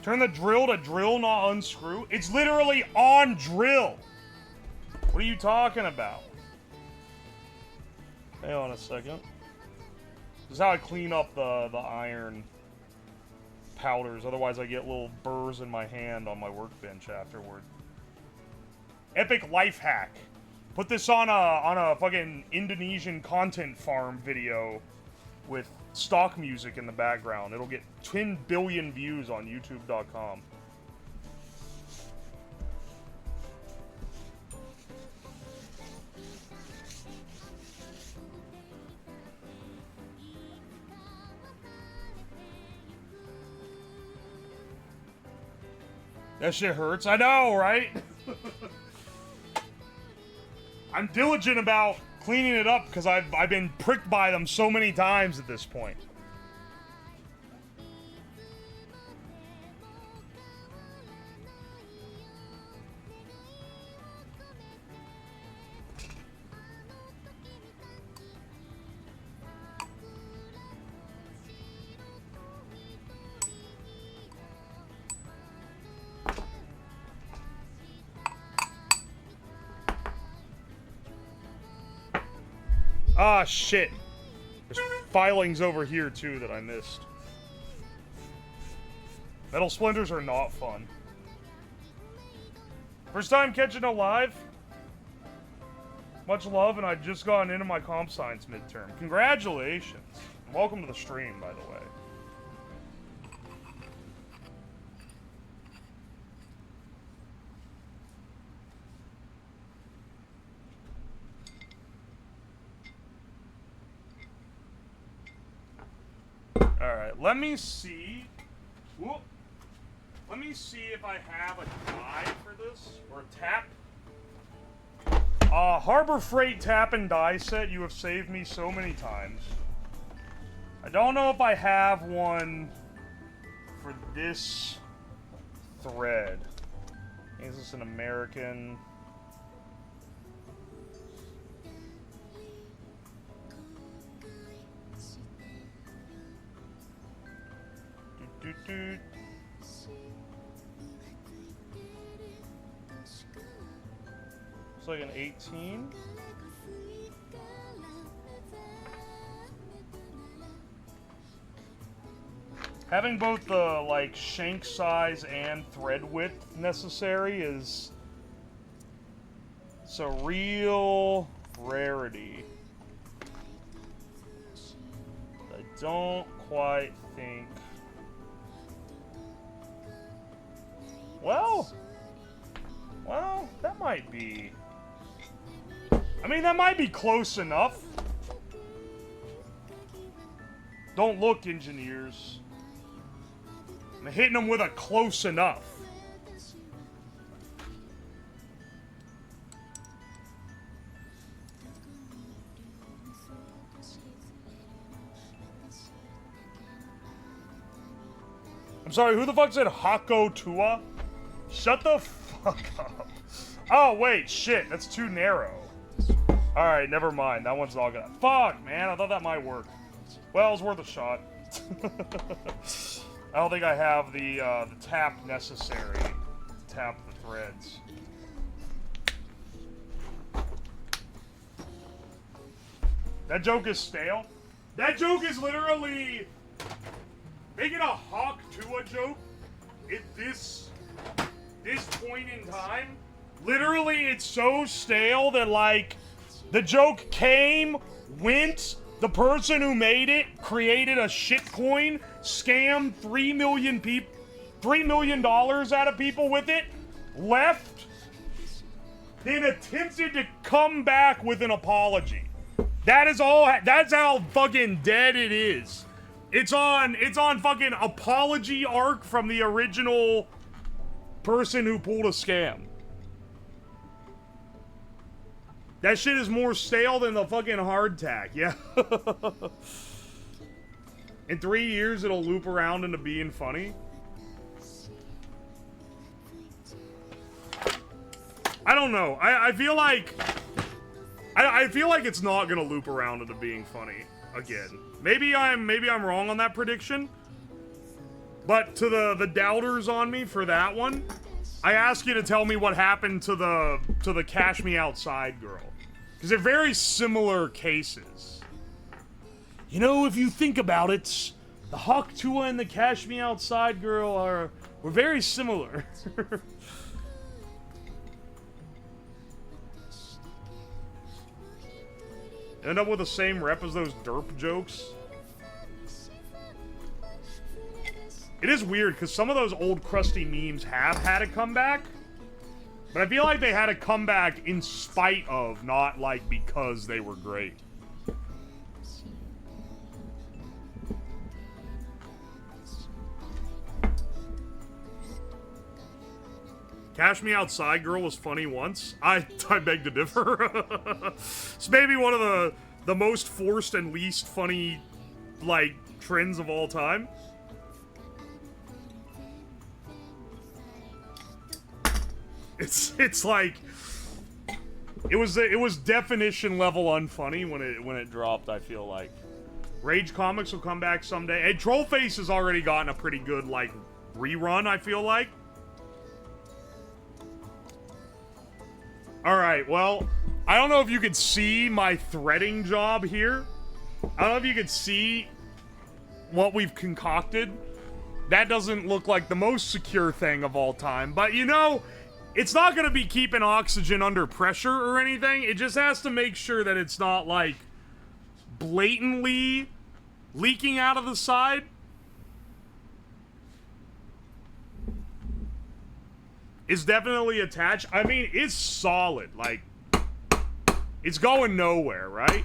Turn the drill to drill, not unscrew. It's literally on drill. What are you talking about? Hang on a second. This is how I clean up the iron powders. Otherwise, I get little burrs in my hand on my workbench afterward. Epic life hack. Put this on a fucking Indonesian content farm video with stock music in the background. It'll get 10 billion views on YouTube.com. That shit hurts. I know, right? I'm diligent about cleaning it up because I've been pricked by them so many times at this point. Ah, shit. There's filings over here, too, that I missed. Metal splinters are not fun. First time catching a live? Much love, and I just gotten into my comp science midterm. Congratulations. Welcome to the stream, by the way. Alright, let me see. Whoop. Let me see if I have a die for this, or a tap. Harbor Freight tap and die set, you have saved me so many times. I don't know if I have one for this thread. Is this an American? It's like an 18. Having both the like shank size and thread width necessary is a real rarity. I don't quite think. Well, that might be. I mean, that might be close enough. Don't look, engineers. I'm hitting them with a close enough. I'm sorry, who the fuck said Hako Tua? Shut the fuck up. Oh, wait, shit, that's too narrow. Alright, never mind. That one's all gonna. Fuck, man, I thought that might work. Well, it's worth a shot. I don't think I have the tap necessary to tap the threads. That joke is stale. That joke is literally making a Hawk Tua joke at this point in time. Literally, it's so stale that, like, the joke came, went, The person who made it created a shitcoin, scammed $3 million out of people with it, left, then attempted to come back with an apology. That is all. That's how fucking dead it is. It's on fucking apology arc from the original person who pulled a scam. That shit is more stale than the fucking hardtack, yeah. In 3 years, it'll loop around into being funny. I don't know. I feel like... I feel like it's not gonna loop around into being funny again. Maybe I'm wrong on that prediction. But to the doubters on me for that one, I ask you to tell me what happened to the Cash Me Outside girl. Because they're very similar cases. You know, if you think about it, the Hawk Tua and the Cash Me Outside girl were very similar. End up with the same rep as those derp jokes. It is weird, because some of those old crusty memes have had a comeback. But I feel like they had a comeback in spite of, not like because they were great. Cash Me Outside girl was funny once. I beg to differ. It's maybe one of the most forced and least funny, like, trends of all time. It's like it was definition level unfunny when it dropped. I feel like Rage Comics will come back someday. Hey, Trollface has already gotten a pretty good like rerun. I feel like. All right, well, I don't know if you could see my threading job here. I don't know if you could see what we've concocted. That doesn't look like the most secure thing of all time, but you know, it's not going to be keeping oxygen under pressure or anything. It just has to make sure that it's not, like, blatantly leaking out of the side. It's definitely attached. I mean, it's solid. Like, it's going nowhere, right?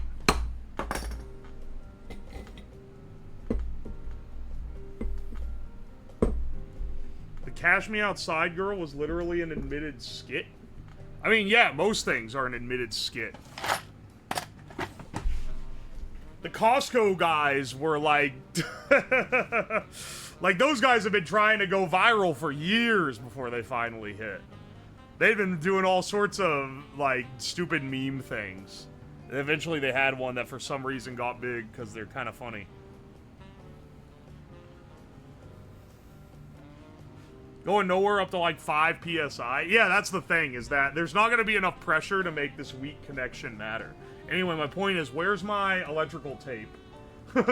Cash Me Outside girl was literally an admitted skit. I mean, yeah, most things are an admitted skit. The Costco guys were like... like, those guys have been trying to go viral for years before they finally hit. They've been doing all sorts of, like, stupid meme things. And eventually they had one that for some reason got big because they're kind of funny. Going nowhere up to like 5 PSI. Yeah, that's the thing, is that there's not going to be enough pressure to make this weak connection matter. Anyway, my point is, where's my electrical tape? I'm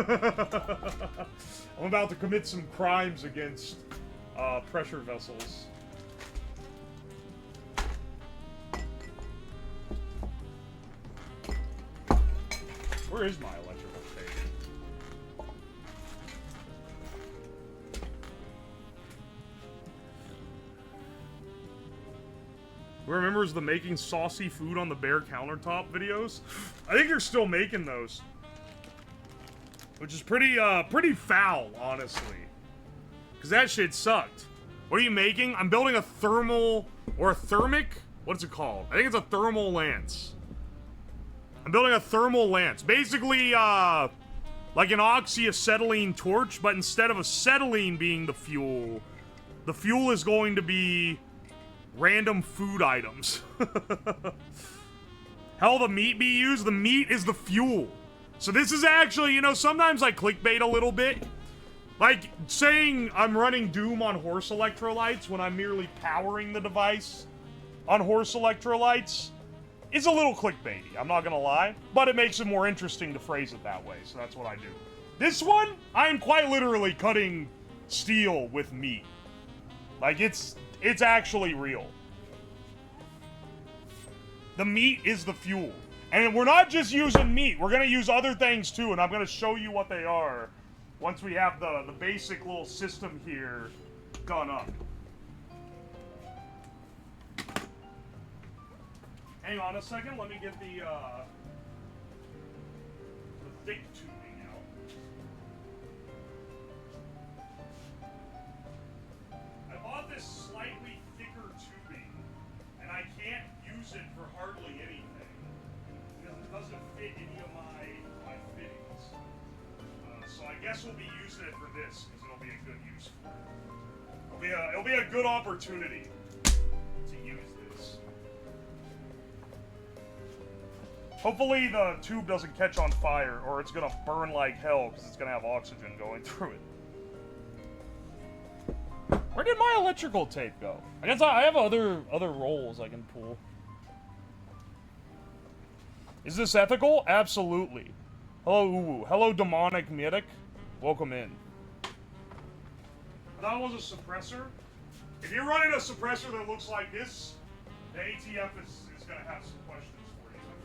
about to commit some crimes against pressure vessels. Where is my electrical tape? Who remembers the making saucy food on the bare countertop videos? I think they're still making those. Which is pretty foul, honestly. Because that shit sucked. What are you making? I'm building a thermal, or a thermic? What's it called? I think it's a thermal lance. I'm building a thermal lance. Basically, like an oxyacetylene torch, but instead of acetylene being the fuel is going to be random food items. How will the meat be used? The meat is the fuel. So this is actually, you know, sometimes I clickbait a little bit. Like, saying I'm running Doom on horse electrolytes when I'm merely powering the device on horse electrolytes is a little clickbaity, I'm not gonna lie. But it makes it more interesting to phrase it that way, so that's what I do. This one, I'm quite literally cutting steel with meat. Like, it's actually real. The meat is the fuel. And we're not just using meat. We're going to use other things too, and I'm going to show you what they are once we have the basic little system here done up. Hang on a second. Let me get the thick tubing out. I bought this slightly thicker tubing, and I can't use it for hardly anything because it doesn't fit any of my fittings. So I guess we'll be using it for this because it'll be a good use for it. It'll be a good opportunity to use this. Hopefully the tube doesn't catch on fire, or it's gonna burn like hell because it's gonna have oxygen going through it. Where did my electrical tape go? I guess I have other rolls I can pull. Is this ethical? Absolutely. Hello, Uwu. Hello, demonic medic. Welcome in. That was a suppressor. If you're running a suppressor that looks like this, the ATF is gonna have some questions for you up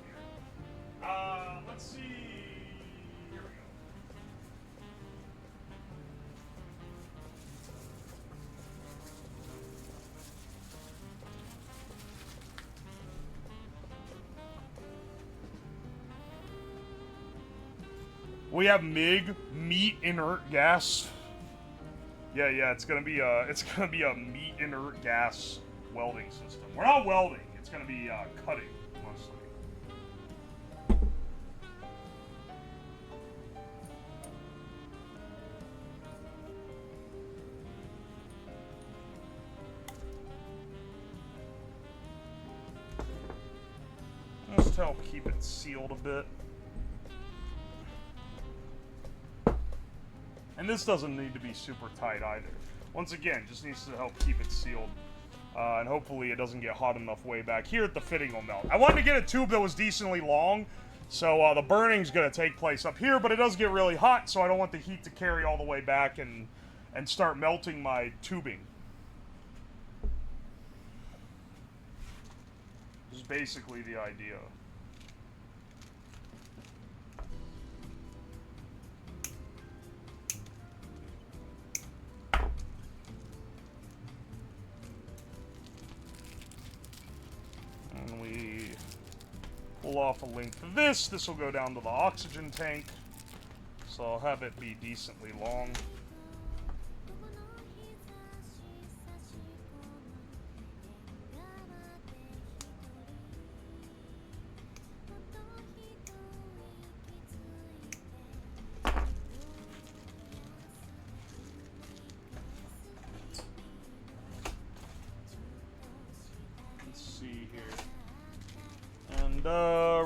here. Let's see. Here we go. We have MIG, meat inert gas. Yeah, it's gonna be a meat inert gas welding system. We're not welding, it's gonna be cutting mostly. Just to help keep it sealed a bit. And this doesn't need to be super tight either. Once again, just needs to help keep it sealed. And hopefully it doesn't get hot enough way back here that the fitting will melt. I wanted to get a tube that was decently long, so the burning's gonna take place up here, but it does get really hot, so I don't want the heat to carry all the way back and start melting my tubing. This is basically the idea. And we pull off a length of this. This will go down to the oxygen tank. So I'll have it be decently long.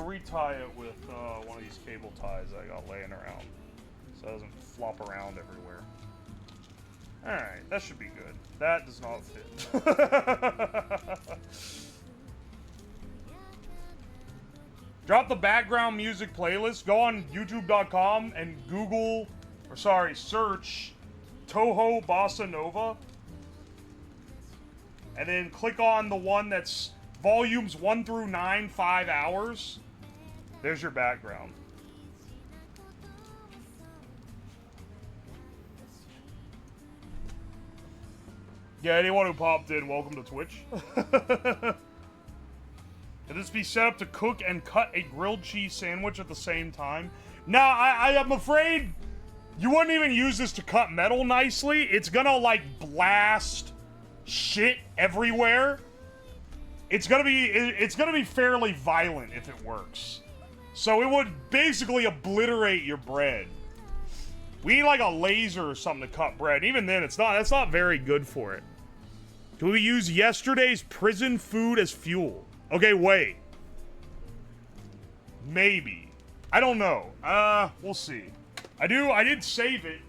Retie it with one of these cable ties I got laying around so it doesn't flop around everywhere. Alright, that should be good. That does not fit. Drop the background music playlist. Go on youtube.com and search Toho Bossa Nova. And then click on the one that's volumes 1 through 9, 5 hours. There's your background. Yeah, anyone who popped in, welcome to Twitch. Can this be set up to cook and cut a grilled cheese sandwich at the same time? Now, I am afraid you wouldn't even use this to cut metal nicely. It's gonna, like, blast shit everywhere. It's gonna be fairly violent if it works. So it would basically obliterate your bread. We need like a laser or something to cut bread. Even then, that's not very good for it. Do we use yesterday's prison food as fuel? Okay, wait. Maybe. I don't know. We'll see. I did save it.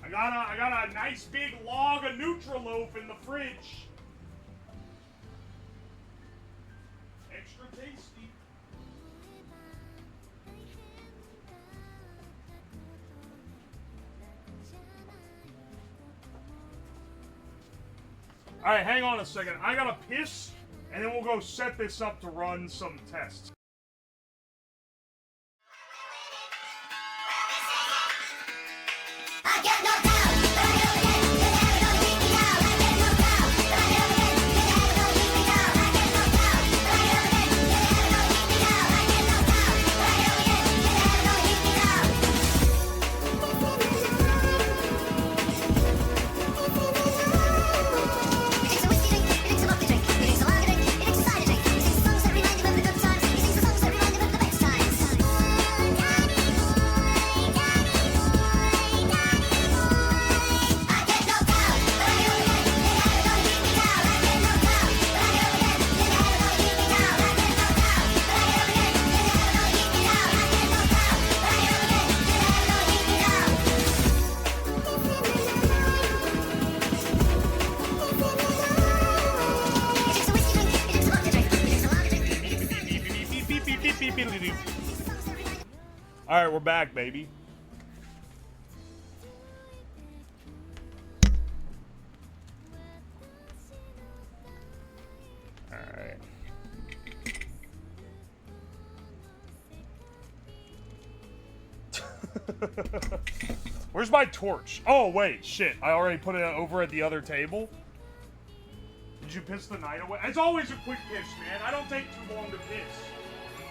I got a nice big log of Nutriloaf in the fridge. Extra tasty. Alright, hang on a second. I gotta piss, and then we'll go set this up to run some tests. All right, we're back, baby. All right. Where's my torch? Oh, wait, shit. I already put it over at the other table. Did you piss the night away? It's always a quick piss, man. I don't take too long to piss.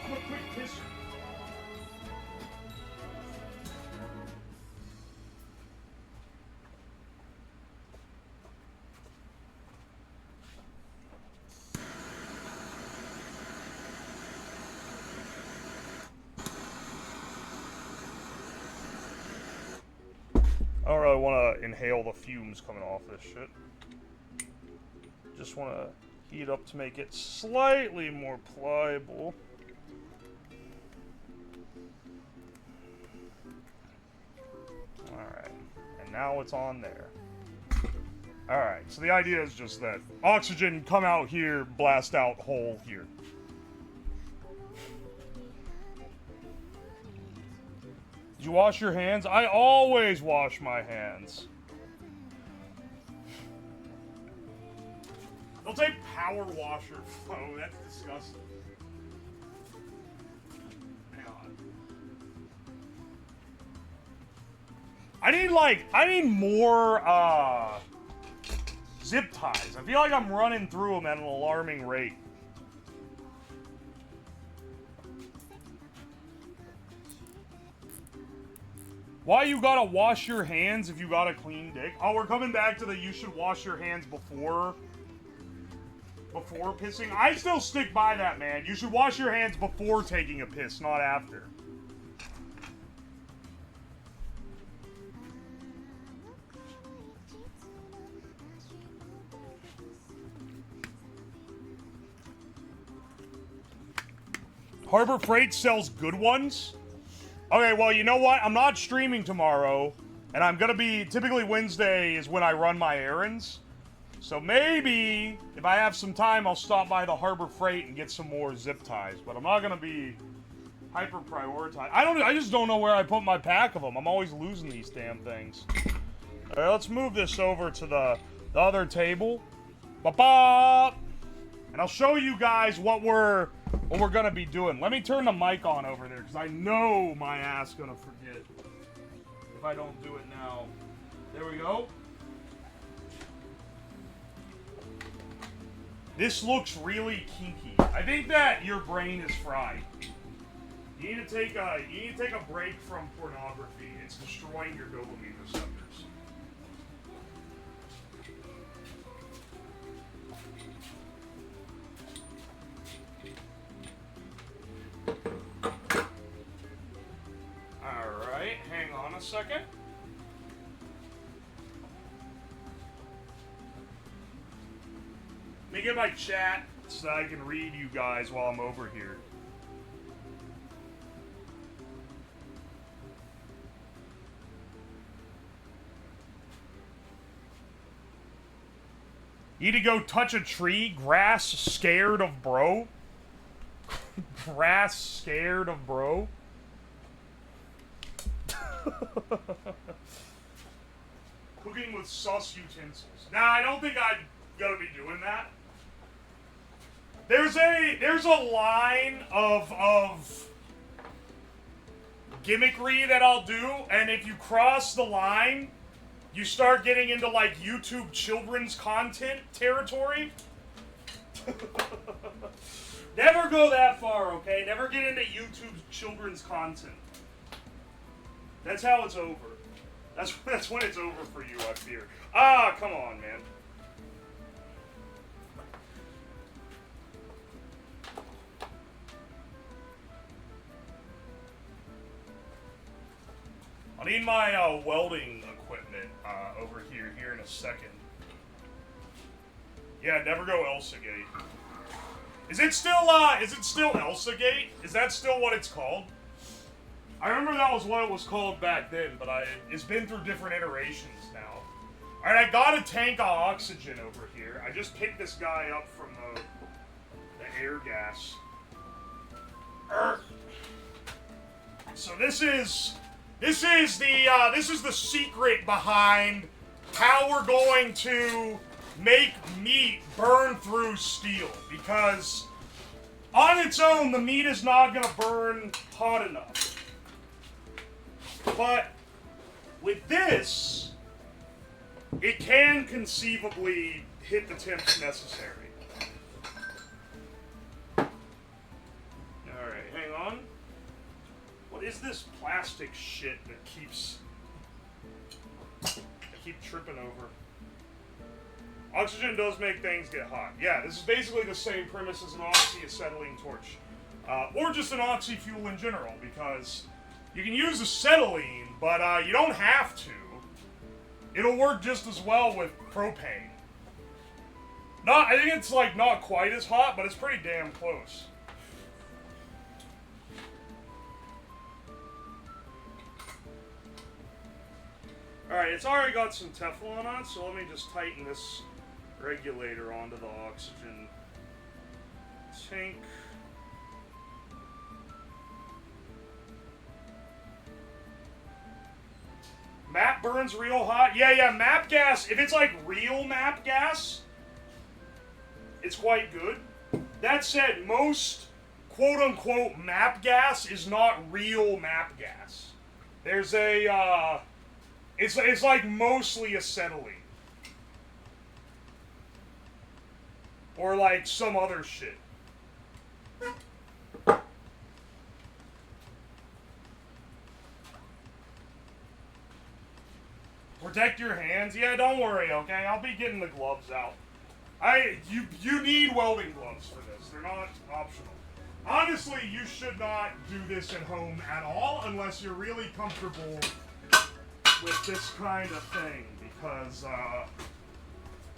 I'm a quick pisser. I don't really want to inhale the fumes coming off this shit. Just want to heat up to make it slightly more pliable. Alright, and now it's on there. Alright, so the idea is just that oxygen come out here, blast out hole here. Did you wash your hands? I always wash my hands. They'll take power washer. Oh, that's disgusting. Hang on. I need more, zip ties. I feel like I'm running through them at an alarming rate. Why you gotta wash your hands if you got a clean dick? Oh, we're coming back to the you should wash your hands before pissing. I still stick by that, man. You should wash your hands before taking a piss, not after. Harbor Freight sells good ones? Okay, well, you know what? I'm not streaming tomorrow, and I'm gonna be... Typically Wednesday is when I run my errands. So maybe, if I have some time, I'll stop by the Harbor Freight and get some more zip ties. But I'm not gonna be hyper-prioritized. I just don't know where I put my pack of them. I'm always losing these damn things. Alright, let's move this over to the other table. Ba-ba! And I'll show you guys what we're gonna be doing. Let me turn the mic on over there, because I know my ass gonna forget if I don't do it now. There we go. This looks really kinky. I think that your brain is fried. You need to take a break from pornography. It's destroying your dopamine receptors. Alright, hang on a second. Let me get my chat so that I can read you guys while I'm over here. Need to go touch a tree? Grass scared of bro? Grass scared of bro? Cooking with sus utensils. Nah, I don't think I'm gonna be doing that. There's a line of gimmickry that I'll do, and if you cross the line, you start getting into like YouTube children's content territory. Never go that far, okay? Never get into YouTube children's content. That's how it's over. That's when it's over for you, I fear. Ah, come on, man. I'll need my welding equipment over here in a second. Yeah, never go Elsa Gate. Is it still Elsa Gate? Is that still what it's called? I remember that was what it was called back then, but it's been through different iterations now. Alright, I got a tank of oxygen over here. I just picked this guy up from the air gas. So this is the secret behind how we're going to make meat burn through steel, because on its own the meat is not going to burn hot enough. But with this, it can conceivably hit the temps necessary. Alright, hang on. What is this plastic shit that I keep tripping over? Oxygen does make things get hot. Yeah, this is basically the same premise as an oxyacetylene torch. Or just an oxy-fuel in general, because you can use acetylene, but you don't have to. It'll work just as well with propane. I think it's like not quite as hot, but it's pretty damn close. Alright, it's already got some Teflon on, so let me just tighten this regulator onto the oxygen tank. Map burns real hot? Yeah, map gas, if it's like real map gas, it's quite good. That said, most quote-unquote map gas is not real map gas. There's a, it's like mostly acetylene. Or like some other shit. Protect your hands? Yeah, don't worry, okay? I'll be getting the gloves out. You need welding gloves for this. They're not optional. Honestly, you should not do this at home at all unless you're really comfortable with this kind of thing, because,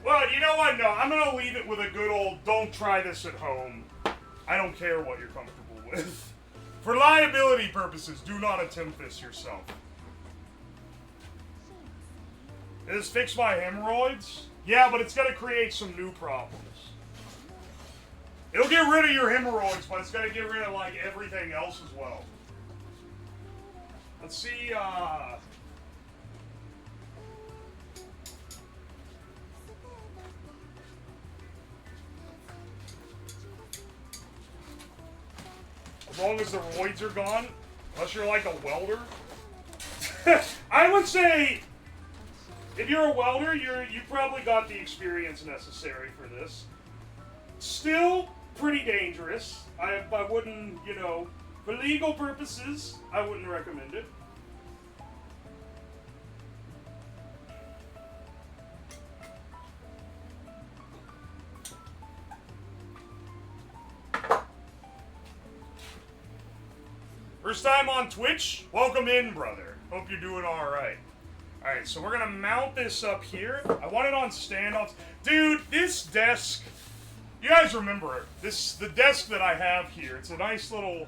well, you know what? No, I'm gonna leave it with a good old, don't try this at home. I don't care what you're comfortable with. For liability purposes, do not attempt this yourself. Does this fix my hemorrhoids? Yeah, but it's gonna create some new problems. It'll get rid of your hemorrhoids, but it's gonna get rid of, like, everything else as well. Let's see, as long as the roids are gone, unless you're like a welder. I would say, if you're a welder, you probably got the experience necessary for this. Still pretty dangerous. I wouldn't, you know, for legal purposes, I wouldn't recommend it. First time on Twitch? Welcome in, brother. Hope you're doing alright. Alright, so we're gonna mount this up here. I want it on standoffs. Dude, this desk, you guys remember it. The desk that I have here, it's a nice little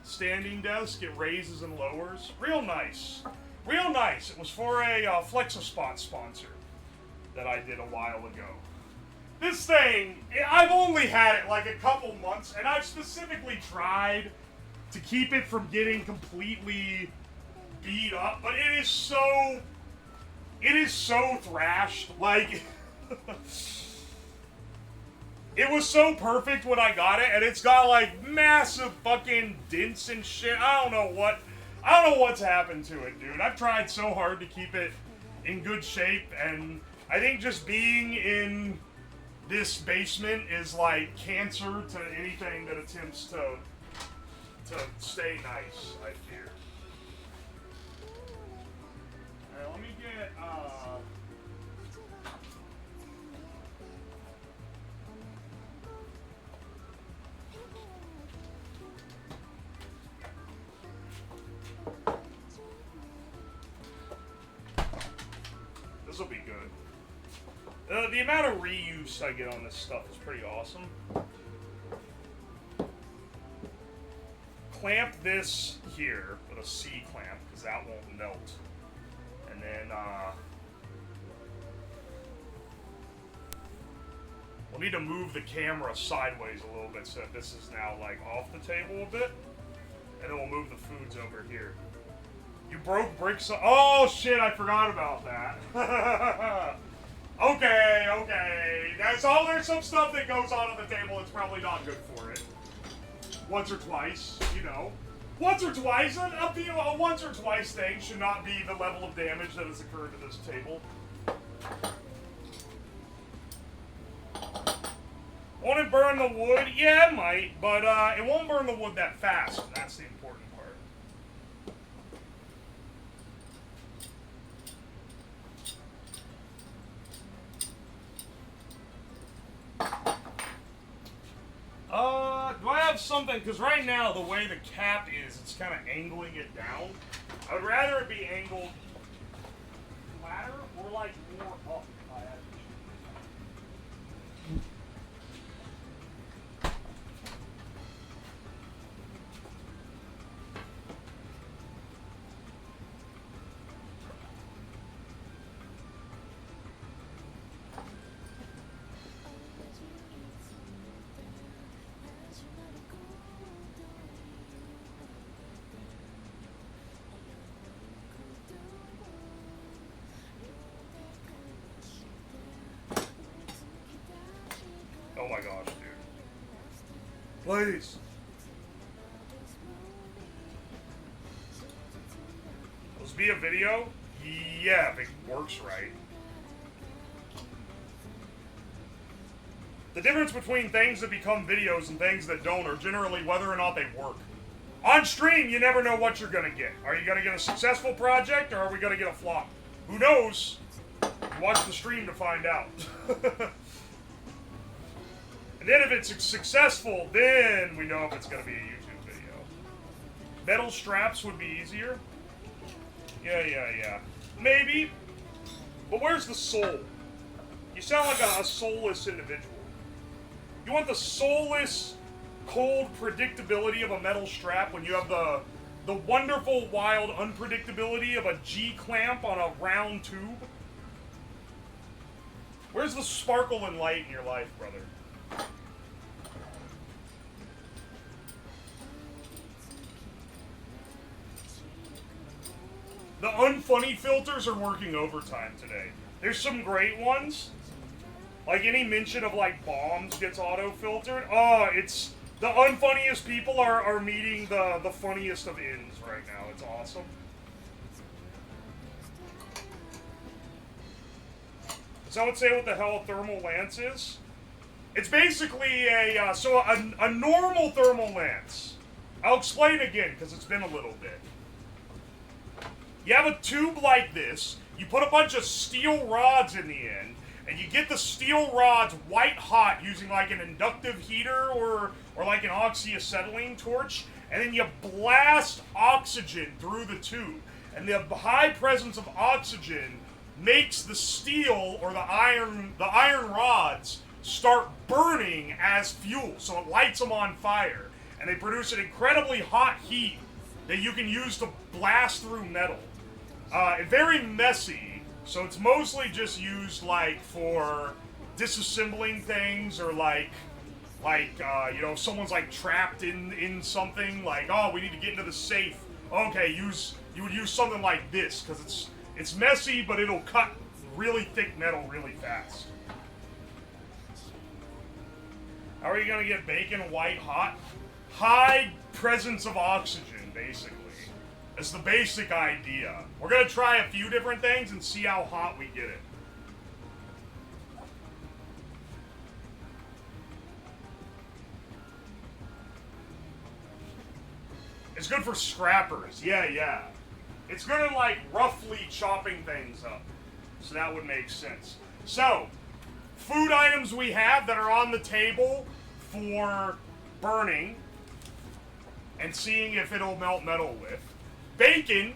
standing desk. It raises and lowers. Real nice. Real nice. It was for a FlexiSpot sponsor that I did a while ago. This thing, I've only had it like a couple months, and I've specifically tried to keep it from getting completely beat up, but it is so thrashed. Like, it was so perfect when I got it, and it's got like massive fucking dents and shit. I don't know what's happened to it, dude. I've tried so hard to keep it in good shape, and I think just being in this basement is like cancer to anything that attempts to stay nice, I fear. Alright, let me get this will be good. The amount of reuse I get on this stuff is pretty awesome. Clamp this here with a C clamp, because that won't melt. And then, we'll need to move the camera sideways a little bit so that this is now, like, off the table a bit. And then we'll move the foods over here. You broke bricks. Oh, shit, I forgot about that. Okay. That's all. There's some stuff that goes on the table that's probably not good for it. Once or twice, you know. Once or twice. A once or twice thing should not be the level of damage that has occurred to this table. Won't it burn the wood? Yeah, it might, but it won't burn the wood that fast. That's the important part. Do I have something? Because right now, the way the cap is, it's kind of angling it down. I would rather it be angled flatter or like more up. If I had to choose. Oh my gosh, dude. Please. Will this be a video? Yeah, if it works right. The difference between things that become videos and things that don't are generally whether or not they work. On stream, you never know what you're gonna get. Are you gonna get a successful project, or are we gonna get a flop? Who knows? Watch the stream to find out. And then if it's successful, then we know if it's going to be a YouTube video. Metal straps would be easier. Yeah. Maybe. But where's the soul? You sound like a soulless individual. You want the soulless, cold predictability of a metal strap when you have the wonderful, wild unpredictability of a G-clamp on a round tube? Where's the sparkle and light in your life, brother? The unfunny filters are working overtime today. There's some great ones. Like any mention of like bombs gets auto-filtered. Oh, it's the unfunniest people are meeting the funniest of ends right now. It's awesome. So I would say what the hell a thermal lance is. It's basically a normal thermal lance. I'll explain again because it's been a little bit. You have a tube like this, you put a bunch of steel rods in the end, and you get the steel rods white hot using like an inductive heater or like an oxyacetylene torch, and then you blast oxygen through the tube. And the high presence of oxygen makes the steel or the iron rods start burning as fuel, so it lights them on fire. And they produce an incredibly hot heat that you can use to blast through metal. Very messy, so it's mostly just used like for disassembling things or like you know, if someone's like trapped in something, like, oh, we need to get into the safe. Okay, you would use something like this because it's messy, but it'll cut really thick metal really fast. How are you gonna get bacon white hot? High presence of oxygen, basically. It's the basic idea. We're gonna try a few different things and see how hot we get it. It's good for scrappers. Yeah. It's good at, like, roughly chopping things up. So that would make sense. So, food items we have that are on the table for burning and seeing if it'll melt metal with. Bacon.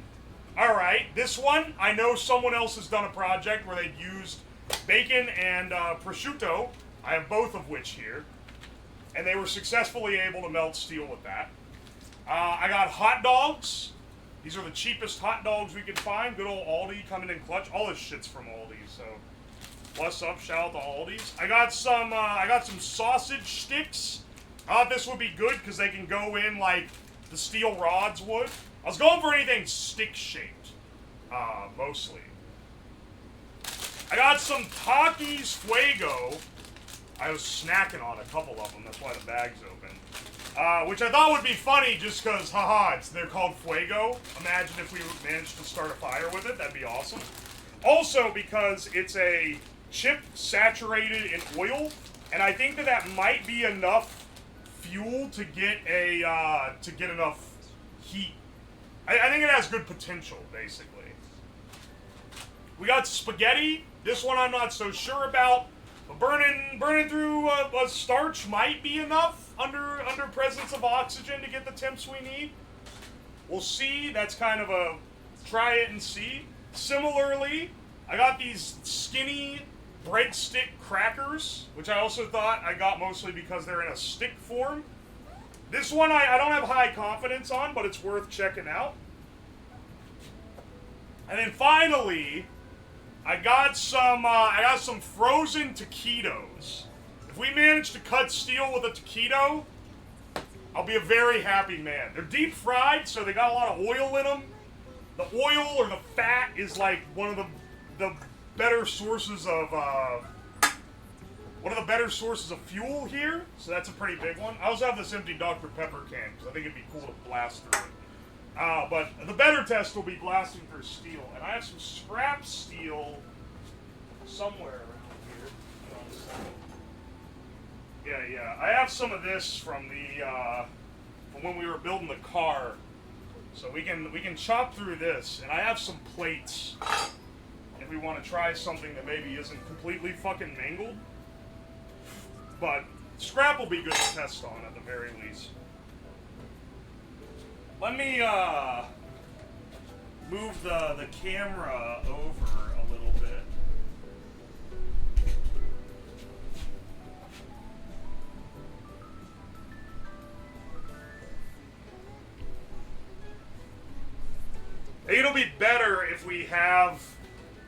Alright, this one, I know someone else has done a project where they've used bacon and prosciutto. I have both of which here. And they were successfully able to melt steel with that. I got hot dogs. These are the cheapest hot dogs we could find. Good old Aldi coming in clutch. All this shit's from Aldi, so what's up? Shout out to Aldi's. I got some sausage sticks. I thought this would be good because they can go in like the steel rods would. I was going for anything stick shaped, mostly. I got some Takis Fuego. I was snacking on a couple of them. That's why the bag's open. Which I thought would be funny just because, haha, they're called Fuego. Imagine if we managed to start a fire with it. That'd be awesome. Also because it's a chip saturated in oil, and I think that might be enough fuel to get enough heat. I think it has good potential, basically. We got spaghetti. This one I'm not so sure about. But burning through a starch might be enough under presence of oxygen to get the temps we need. We'll see. That's kind of a try it and see. Similarly, I got these skinny breadstick crackers, which I also thought I got mostly because they're in a stick form. This one I don't have high confidence on, but it's worth checking out. And then finally, I got some frozen taquitos. If we manage to cut steel with a taquito, I'll be a very happy man. They're deep fried, so they got a lot of oil in them. The oil or the fat is like one of the better sources of fuel here. So that's a pretty big one. I also have this empty Dr. Pepper can because I think it'd be cool to blast through it. But the better test will be blasting through steel. And I have some scrap steel somewhere around here. Yeah. I have some of this from from when we were building the car. So we can chop through this. And I have some plates if we want to try something that maybe isn't completely fucking mangled. But scrap will be good to test on at the very least. Let me move the camera over a little bit. It'll be better if we have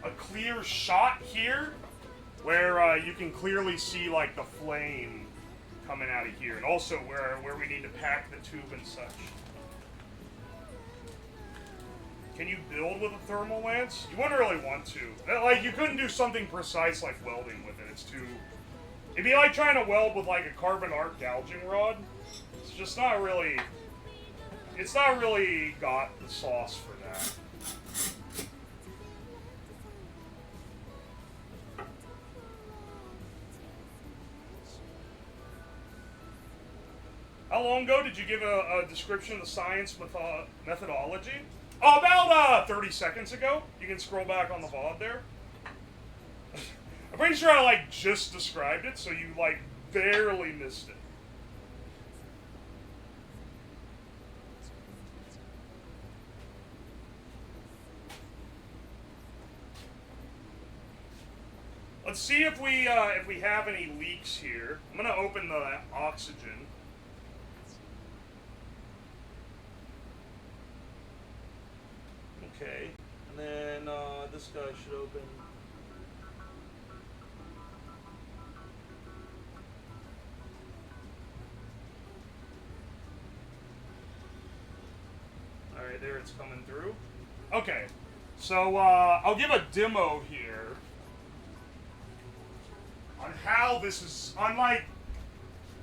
a clear shot here where you can clearly see like the flame coming out of here, and also where we need to pack the tube and such. Can you build with a thermal lance? You wouldn't really want to. Like, you couldn't do something precise like welding with it. It's too... It'd be like trying to weld with, like, a carbon arc gouging rod. It's just not really... It's not really got the sauce for that. How long ago did you give a description of the science methodology? Oh, about 30 seconds ago. You can scroll back on the VOD there. I'm pretty sure I, like, just described it, so you, like, barely missed it. Let's see if we have any leaks here. I'm gonna open the oxygen. Okay, and then this guy should open. Alright, there it's coming through. Okay, so I'll give a demo here on how this is, on like,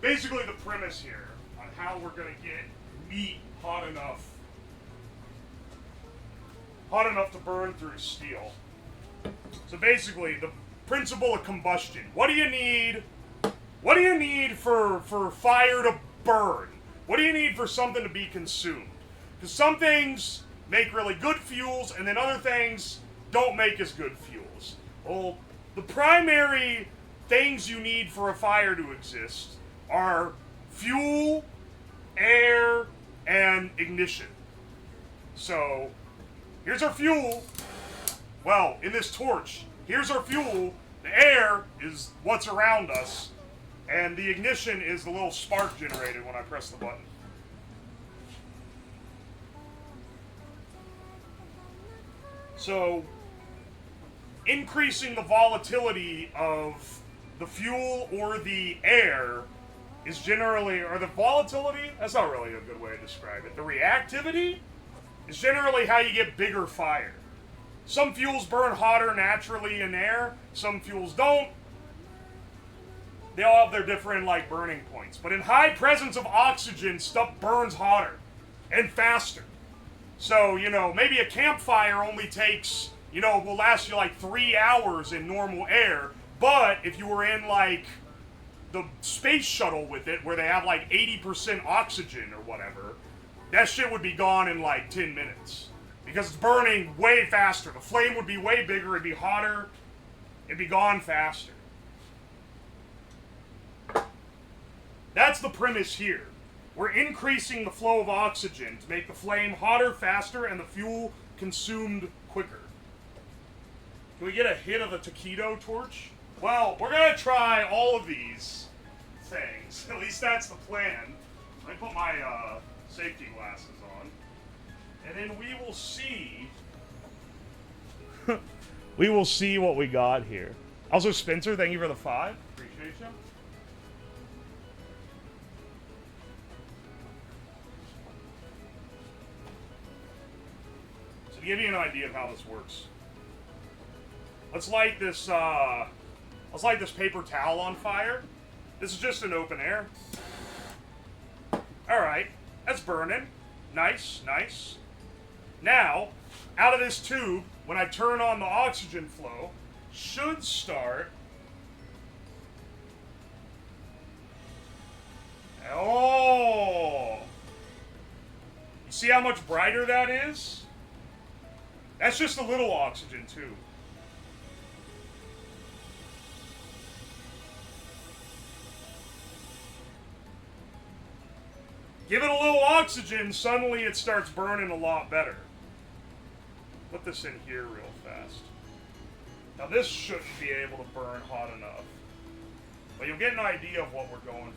basically the premise here, on how we're gonna get meat hot enough hot enough to burn through steel. So basically, the principle of combustion. What do you need? What do you need for fire to burn? What do you need for something to be consumed? Because some things make really good fuels, and then other things don't make as good fuels. Well, the primary things you need for a fire to exist are fuel, air, and ignition. So, here's our fuel. Well, in this torch, here's our fuel. The air is what's around us, and the ignition is the little spark generated when I press the button. So, increasing the volatility of the fuel or the air is generally, or the volatility, that's not really a good way to describe it. The reactivity is generally how you get bigger fire. Some fuels burn hotter naturally in air, some fuels don't. They all have their different, like, burning points. But in high presence of oxygen, stuff burns hotter and faster. So, you know, maybe a campfire only takes, you know, will last you like 3 hours in normal air. But if you were in, like, the space shuttle with it, where they have like 80% oxygen or whatever, that shit would be gone in like 10 minutes. Because it's burning way faster. The flame would be way bigger, it'd be hotter, it'd be gone faster. That's the premise here. We're increasing the flow of oxygen to make the flame hotter, faster, and the fuel consumed quicker. Can we get a hit of the taquito torch? Well, we're gonna try all of these things. At least that's the plan. Let me put my safety glasses on. And then we will see... we will see what we got here. Also, Spencer, thank you for the 5. Appreciate you. So to give you an idea of how this works, let's light this paper towel on fire. This is just an open air. Alright, that's burning. Nice, nice. Now, out of this tube, when I turn on the oxygen flow, should start... Oh! You see how much brighter that is? That's just a little oxygen, too. Give it a little oxygen, suddenly it starts burning a lot better. Put this in here real fast. Now this shouldn't be able to burn hot enough. But you'll get an idea of what we're going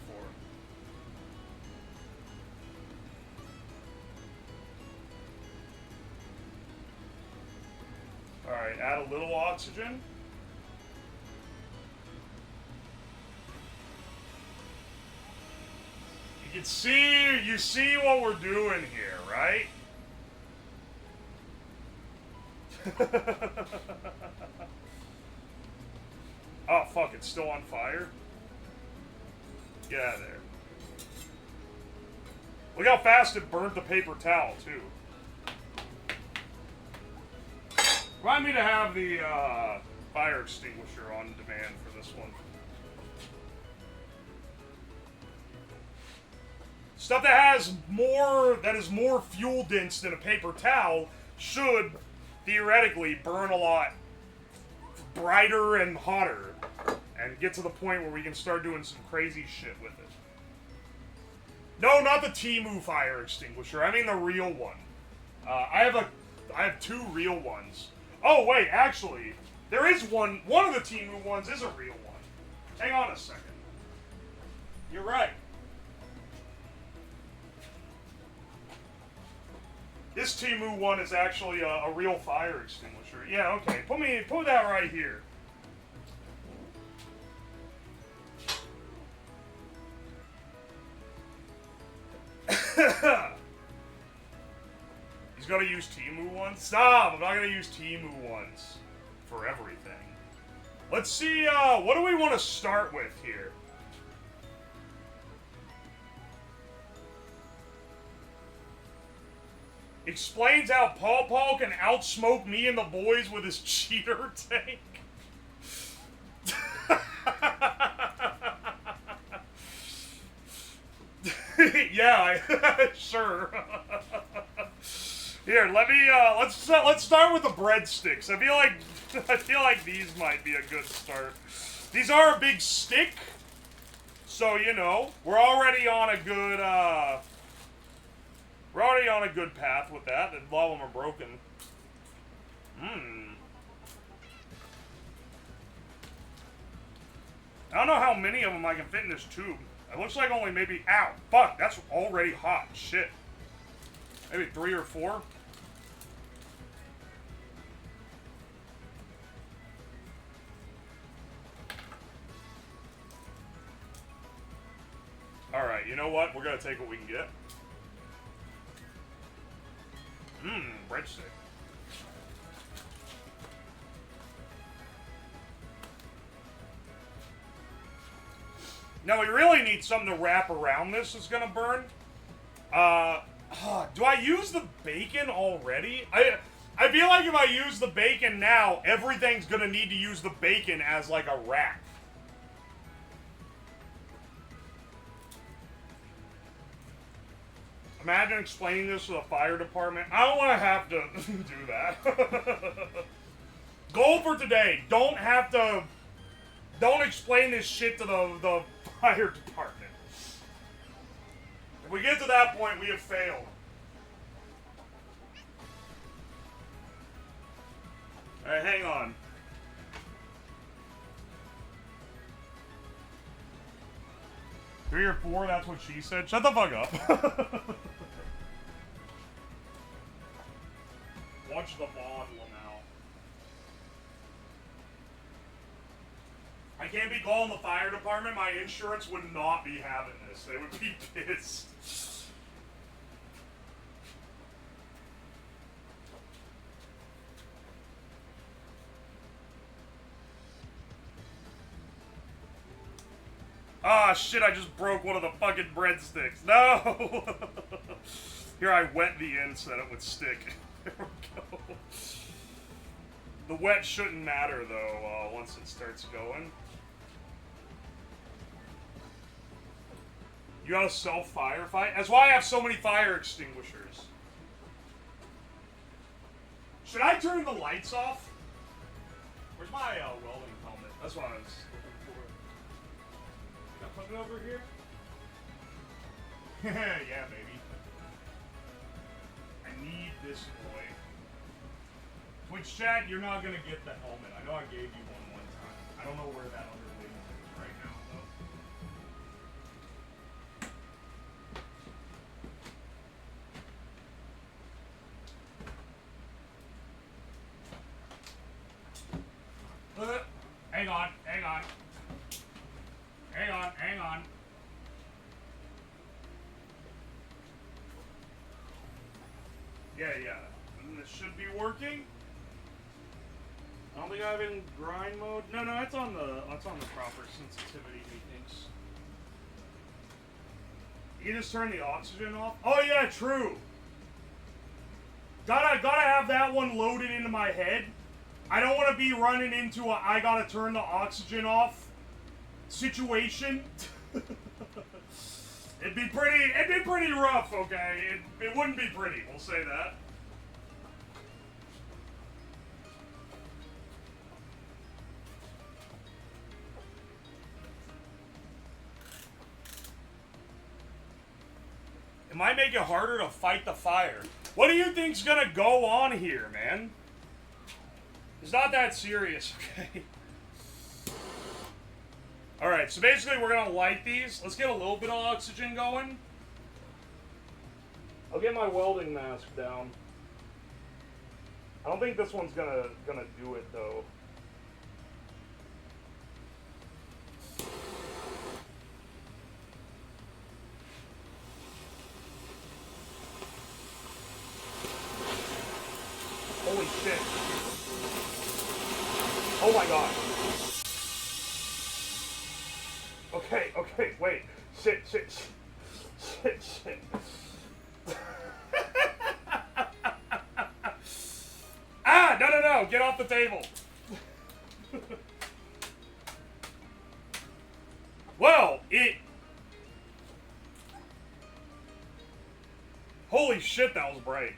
for. Alright, add a little oxygen. You see what we're doing here, right? Oh, fuck, it's still on fire? Get out of there. Look how fast it burnt the paper towel, too. Remind me to have the fire extinguisher on demand for this one. Stuff that is more fuel dense than a paper towel should theoretically burn a lot brighter and hotter and get to the point where we can start doing some crazy shit with it. No, not the Temu fire extinguisher. I mean the real one. I have 2 real ones. Oh wait, actually, there is one. One of the Temu ones is a real one. Hang on a second. You're right. This Temu one is actually a real fire extinguisher. Yeah, okay. Put that right here. He's gonna use Temu ones? Stop! I'm not gonna use Temu ones for everything. Let's see, what do we want to start with here? Explains how Paw Paw can outsmoke me and the boys with his cheater tank. Yeah, sure. Here, let me let's start with the breadsticks. I feel like these might be a good start. These are a big stick, so you know we're already on a good path with that. A lot of them are broken. I don't know how many of them I can fit in this tube. It looks like only maybe... Ow! Fuck! That's already hot. Shit. Maybe 3 or 4? Alright, you know what? We're gonna take what we can get. Breadstick. Now we really need something to wrap around this that's gonna burn. Do I use the bacon already? I feel like if I use the bacon now, everything's gonna need to use the bacon as like a wrap. Imagine explaining this to the fire department. I don't want to have to do that. Goal for today. Don't explain this shit to the fire department. If we get to that point, we have failed. Alright, hang on. Three or 4, that's what she said. Shut the fuck up. Watch the bond now. I can't be calling the fire department. My insurance would not be having this. They would be pissed. Ah, shit, I just broke one of the fucking breadsticks. No! Here, I wet the end so that it would stick. There we go. The wet shouldn't matter, though, once it starts going. You gotta self-firefight? That's why I have so many fire extinguishers. Should I turn the lights off? Where's my welding helmet? That's what I was looking for. Can I put it over here? Yeah, baby. I need this boy. Twitch chat, you're not gonna get the helmet. I know I gave you one time. I don't know where that other link is right now, though. Hang on, hang on. Hang on, hang on. Yeah. And this should be working. I don't think I have it in grind mode. No, it's on the proper sensitivity, methinks. You just turn the oxygen off? Oh yeah, true. Gotta have that one loaded into my head. I don't want to be running into a I gotta turn the oxygen off situation. It'd be pretty rough, okay? It wouldn't be pretty, we'll say that. It might make it harder to fight the fire. What do you think's gonna go on here, man? It's not that serious, okay? Alright, so basically we're gonna light these. Let's get a little bit of oxygen going. I'll get my welding mask down. I don't think this one's gonna do it though. Holy shit. Oh my god. Okay, wait. Shit. no, get off the table. Well, holy shit, that was bright.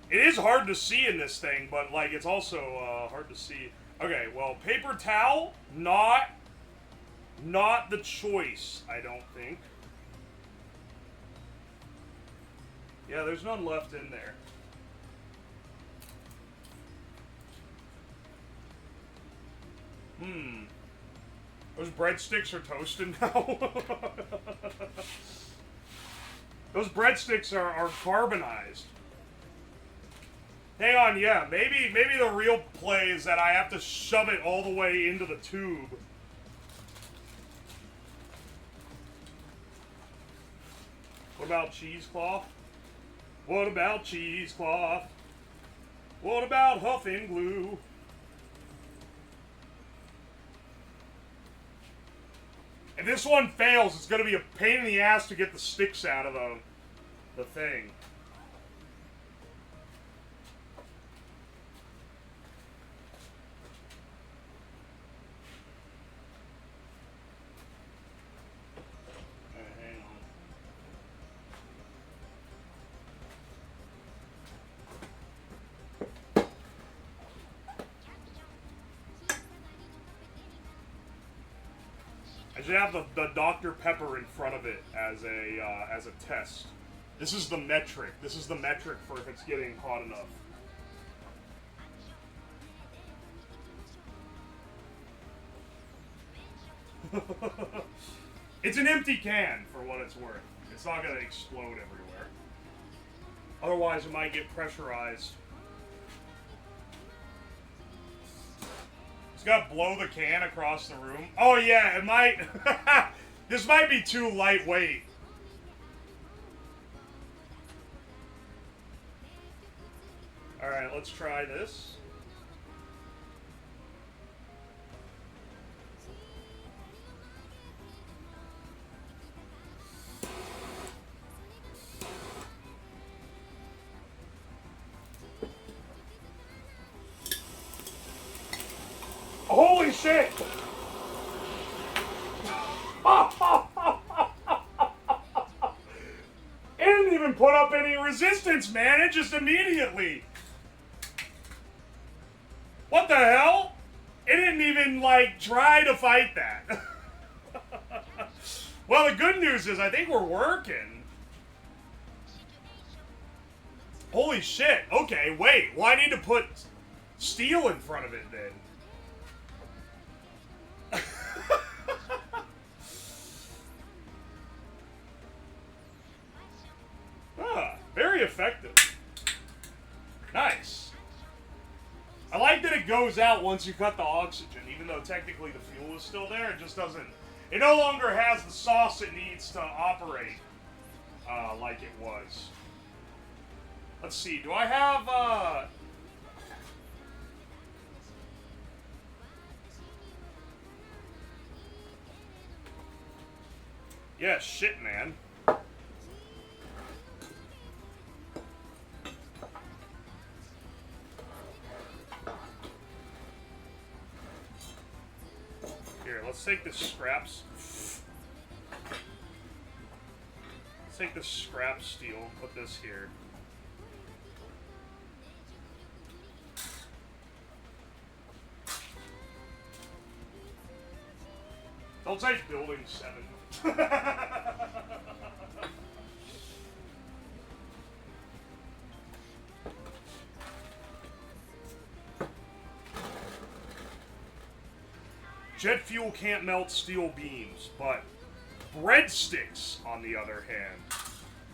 It is hard to see in this thing, but, like, it's also hard to see. Okay, well, paper towel, not the choice, I don't think. Yeah, there's none left in there. Those breadsticks are toasted now. Those breadsticks are carbonized. Hang on, yeah, maybe the real play is that I have to shove it all the way into the tube. What about cheesecloth? What about cheesecloth? What about huffing glue? If this one fails, it's going to be a pain in the ass to get the sticks out of the thing. Hang on. I should have the Dr. Pepper in front of it as a test. This is the metric. This is the metric for if it's getting hot enough. It's an empty can, for what it's worth. It's not going to explode everywhere. Otherwise, it might get pressurized. It's got to blow the can across the room. Oh, yeah, it might. This might be too lightweight. Alright, let's try this. Holy shit! It didn't even put up any resistance, man. It just immediately. What the hell? It didn't even, like, try to fight that. Well, the good news is I think we're working. Holy shit. Okay, wait. Well, I need to put steel in front of it then. Very effective. Nice. I like that it goes out once you cut the oxygen, even though technically the fuel is still there. It just doesn't. It no longer has the sauce it needs to operate like it was. Let's see. Do I have yeah, shit, man. Here, let's take the scraps. Let's take the scrap steel, put this here. Don't say building 7. Jet fuel can't melt steel beams, but breadsticks, on the other hand,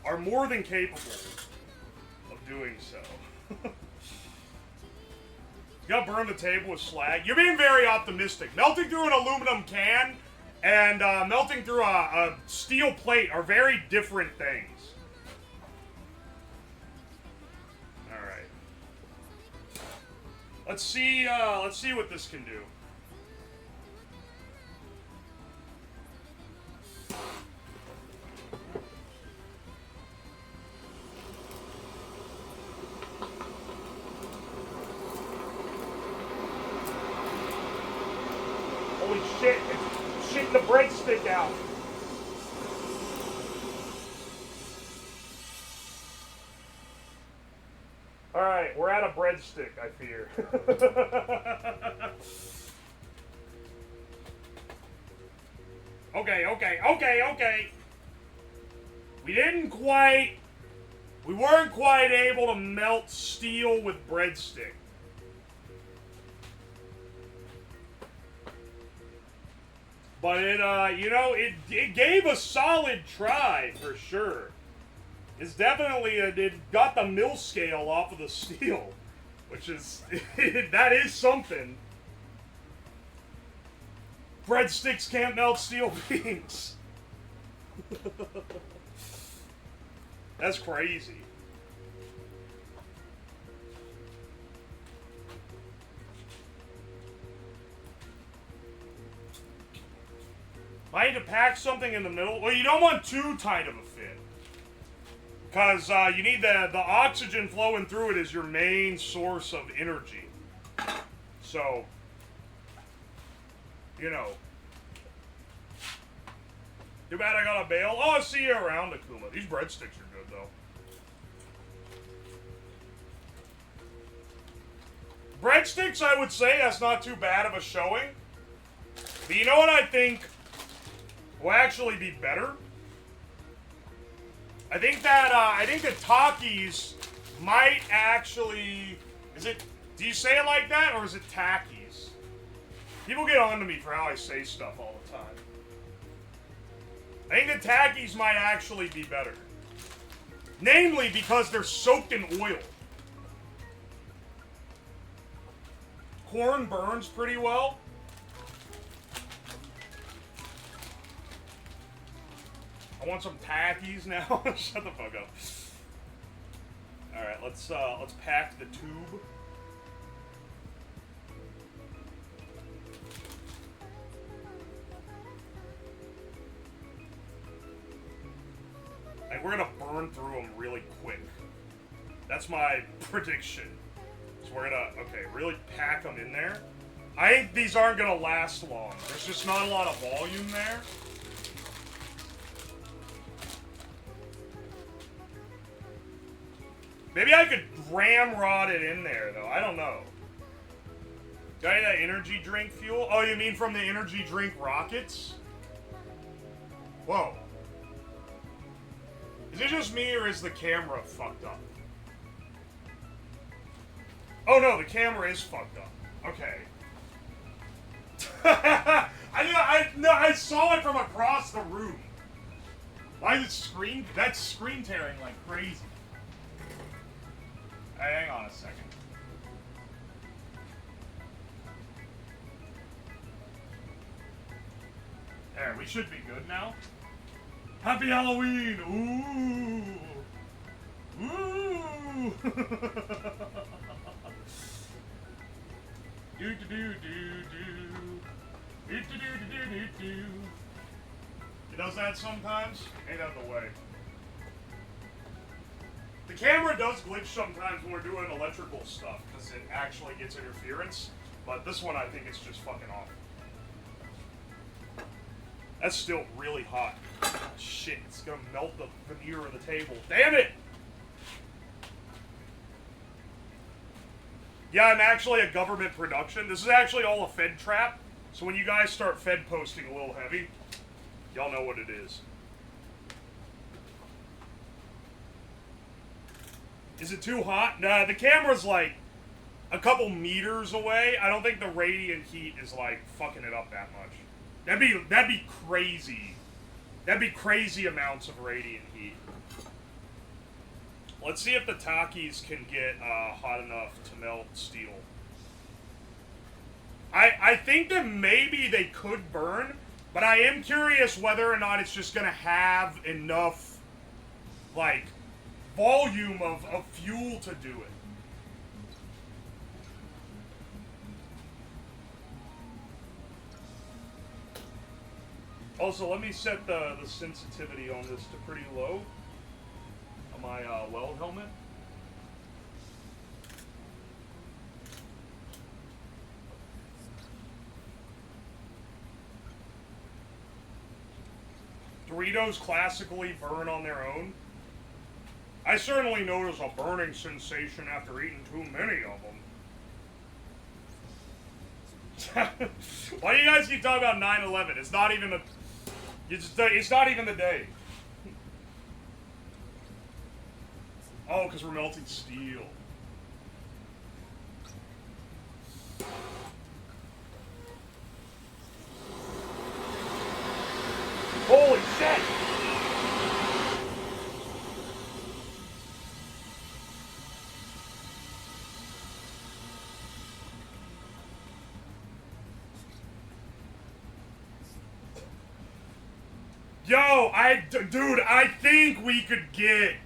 are more than capable of doing so. You gotta burn the table with slag. You're being very optimistic. Melting through an aluminum can and melting through a steel plate are very different things. All right. Let's see what this can do. Holy shit, it's shitting the breadstick out. Alright, we're out of breadstick, I fear. Okay. We weren't quite able to melt steel with breadstick. But it gave a solid try for sure. It's definitely, it got the mill scale off of the steel, which is, that is something. Breadsticks can't melt steel beams. That's crazy. I need to pack something in the middle. Well, you don't want too tight of a fit. Because you need the oxygen flowing through it is your main source of energy. So, you know. Too bad I got a bail. Oh, I'll see you around, Akuma. These breadsticks are good, though. Breadsticks, I would say, that's not too bad of a showing. But you know what I think will actually be better? I think the Takis might actually... do you say it like that, or is it Takis? People get on to me for how I say stuff all the time. I think the Takis might actually be better. Namely, because they're soaked in oil. Corn burns pretty well. I want some Takis now. Shut the fuck up. Alright, let's pack the tube. And we're gonna burn through them really quick. That's my prediction. So we're gonna, really pack them in there. I think these aren't gonna last long. There's just not a lot of volume there. Maybe I could ramrod it in there, though. I don't know. Got any of that energy drink fuel? Oh, you mean from the energy drink rockets? Whoa. Is it just me, or is the camera fucked up? Oh, no, the camera is fucked up. Okay. I saw it from across the room. Why is it screen? That's screen tearing like crazy. Hey, hang on a second. There, we should be good now. Happy Halloween! Ooh! Ooh! Do do do do do. Do do do do do do. It does that sometimes. Ain't that the way? The camera does glitch sometimes when we're doing electrical stuff because it actually gets interference, but this one I think it's just fucking off. That's still really hot. Shit, it's gonna melt the veneer of the table. Damn it! Yeah, I'm actually a government production. This is actually all a Fed trap, so when you guys start Fed posting a little heavy, y'all know what it is. Is it too hot? Nah, the camera's like a couple meters away. I don't think the radiant heat is like fucking it up that much. That'd be crazy. That'd be crazy amounts of radiant heat. Let's see if the Takis can get hot enough to melt steel. I think that maybe they could burn, but I am curious whether or not it's just gonna have enough, like, volume of fuel to do it. Also, let me set the sensitivity on this to pretty low on my weld helmet. Doritos classically burn on their own? I certainly notice a burning sensation after eating too many of them. Why do you guys keep talking about 9/11? It's not even it's not even the day. Oh, because we're melting steel. Holy shit! Yo, dude, I think we could get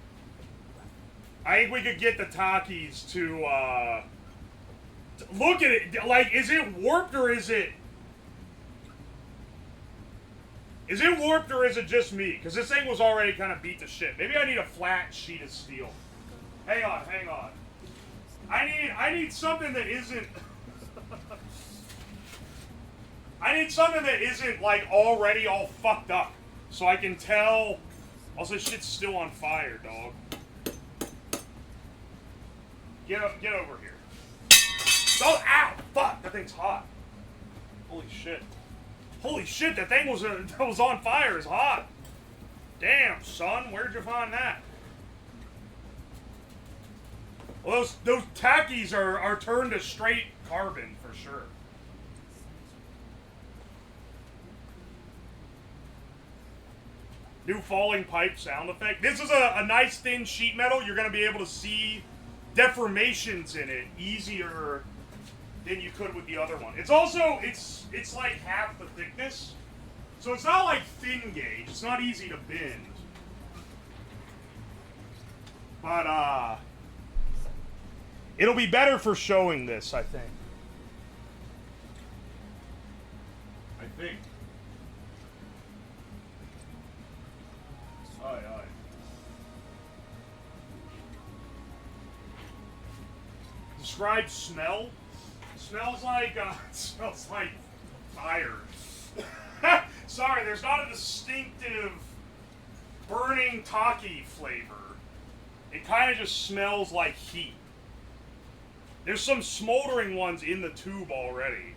the Takis to look at it. Like, is it warped or is it warped or is it just me? Because this thing was already kind of beat to shit. Maybe I need a flat sheet of steel. Hang on. I need something that isn't. I need something that isn't like already all fucked up, so I can tell. Also, shit's still on fire, dog. Get over here. Oh, ow! Fuck, that thing's hot. Holy shit. Holy shit, that thing that was on fire is hot. Damn, son, where'd you find that? Well, those Takis are turned to straight carbon for sure. New falling pipe sound effect. This is a nice thin sheet metal. You're going to be able to see deformations in it easier than you could with the other one. It's also, it's like half the thickness. So it's not like thin gauge. It's not easy to bend. But, it'll be better for showing this, I think. Aye. Describe smell. Smells like fire. Sorry, there's not a distinctive burning Taki flavor. It kind of just smells like heat. There's some smoldering ones in the tube already.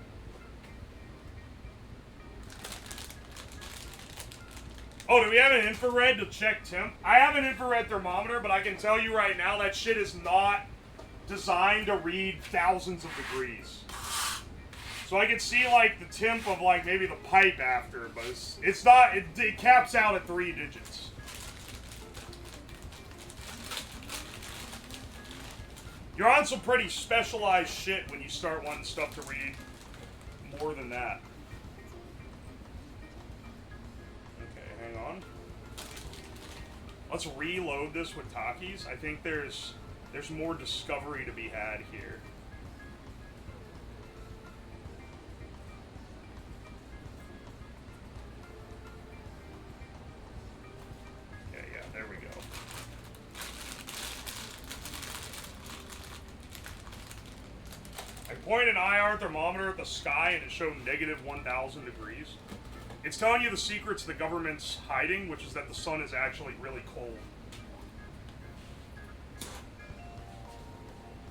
Oh, do we have an infrared to check temp? I have an infrared thermometer, but I can tell you right now that shit is not designed to read thousands of degrees. So I can see like the temp of like maybe the pipe after, but it's not, it caps out at 3 digits. You're on some pretty specialized shit when you start wanting stuff to read more than that. Okay, hang on. Let's reload this with Takis. I think there's more discovery to be had here. Okay, yeah, there we go. I point an IR thermometer at the sky and it showed negative 1,000 degrees. It's telling you the secrets the government's hiding, which is that the sun is actually really cold.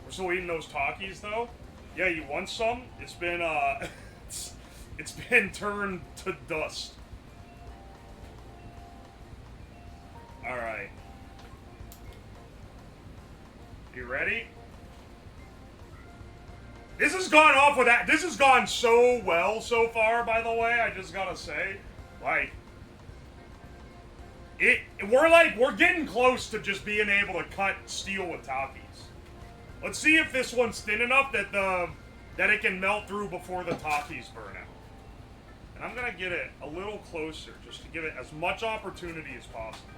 We're still eating those Takis though? Yeah, you want some? It's been it's been turned to dust. Alright. You ready? This has gone off with that. This has gone so well so far, by the way, I just gotta say. Like, we're getting close to just being able to cut steel with Takis. Let's see if this one's thin enough that it can melt through before the Takis burn out. And I'm gonna get it a little closer just to give it as much opportunity as possible.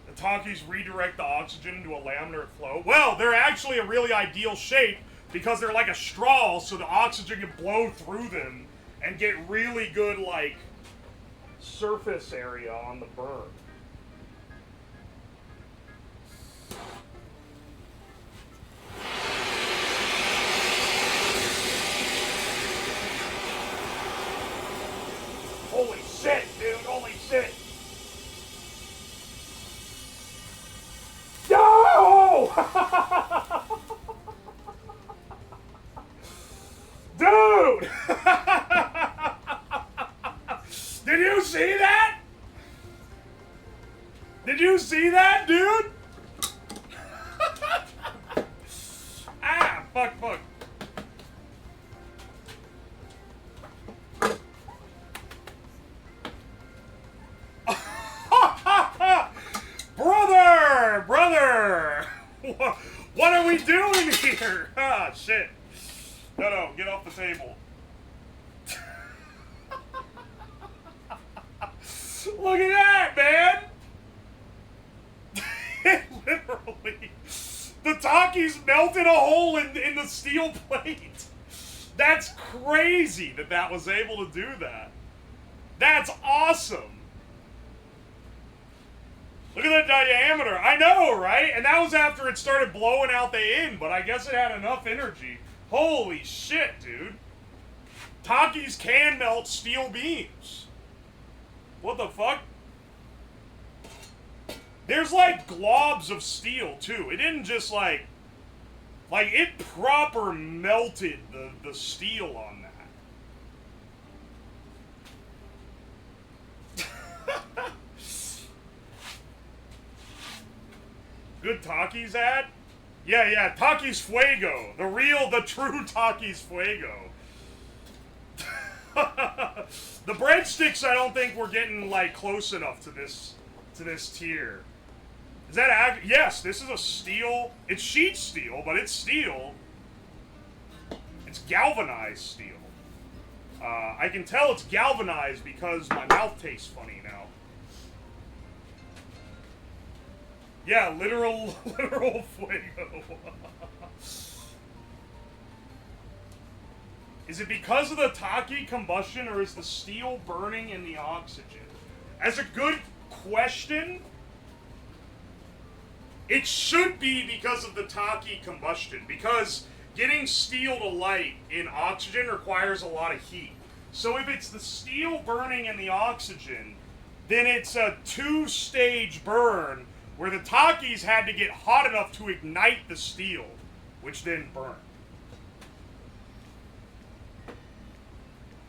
The Takis redirect the oxygen into a laminar flow. Well, they're actually a really ideal shape because they're like a straw, so the oxygen can blow through them and get really good, like, surface area on the burn. Dude! Did you see that? Did you see that, dude? Ah, fuck. Brother! What are we doing here? Ah, shit. No, get off the table. Look at that, man! Literally, the Takis melted a hole in the steel plate. That's crazy that was able to do that. That's awesome. Look at the diameter. I know, right? And that was after it started blowing out the end, but I guess it had enough energy. Holy shit, dude. Takis can melt steel beams. What the fuck? There's like globs of steel too. It didn't just like it proper melted the steel on that. Good Takis ad? Yeah, Takis Fuego. The true Takis Fuego. The breadsticks, I don't think we're getting like close enough to this tier. Is that yes, this is a steel. It's sheet steel, but it's steel. It's galvanized steel. I can tell it's galvanized because my mouth tastes funny now. Yeah, literal fuego. Is it because of the Taki combustion, or is the steel burning in the oxygen? As a good question, it should be because of the Taki combustion, because getting steel to light in oxygen requires a lot of heat. So if it's the steel burning in the oxygen, then it's a two-stage burn where the Takis had to get hot enough to ignite the steel, which then burned.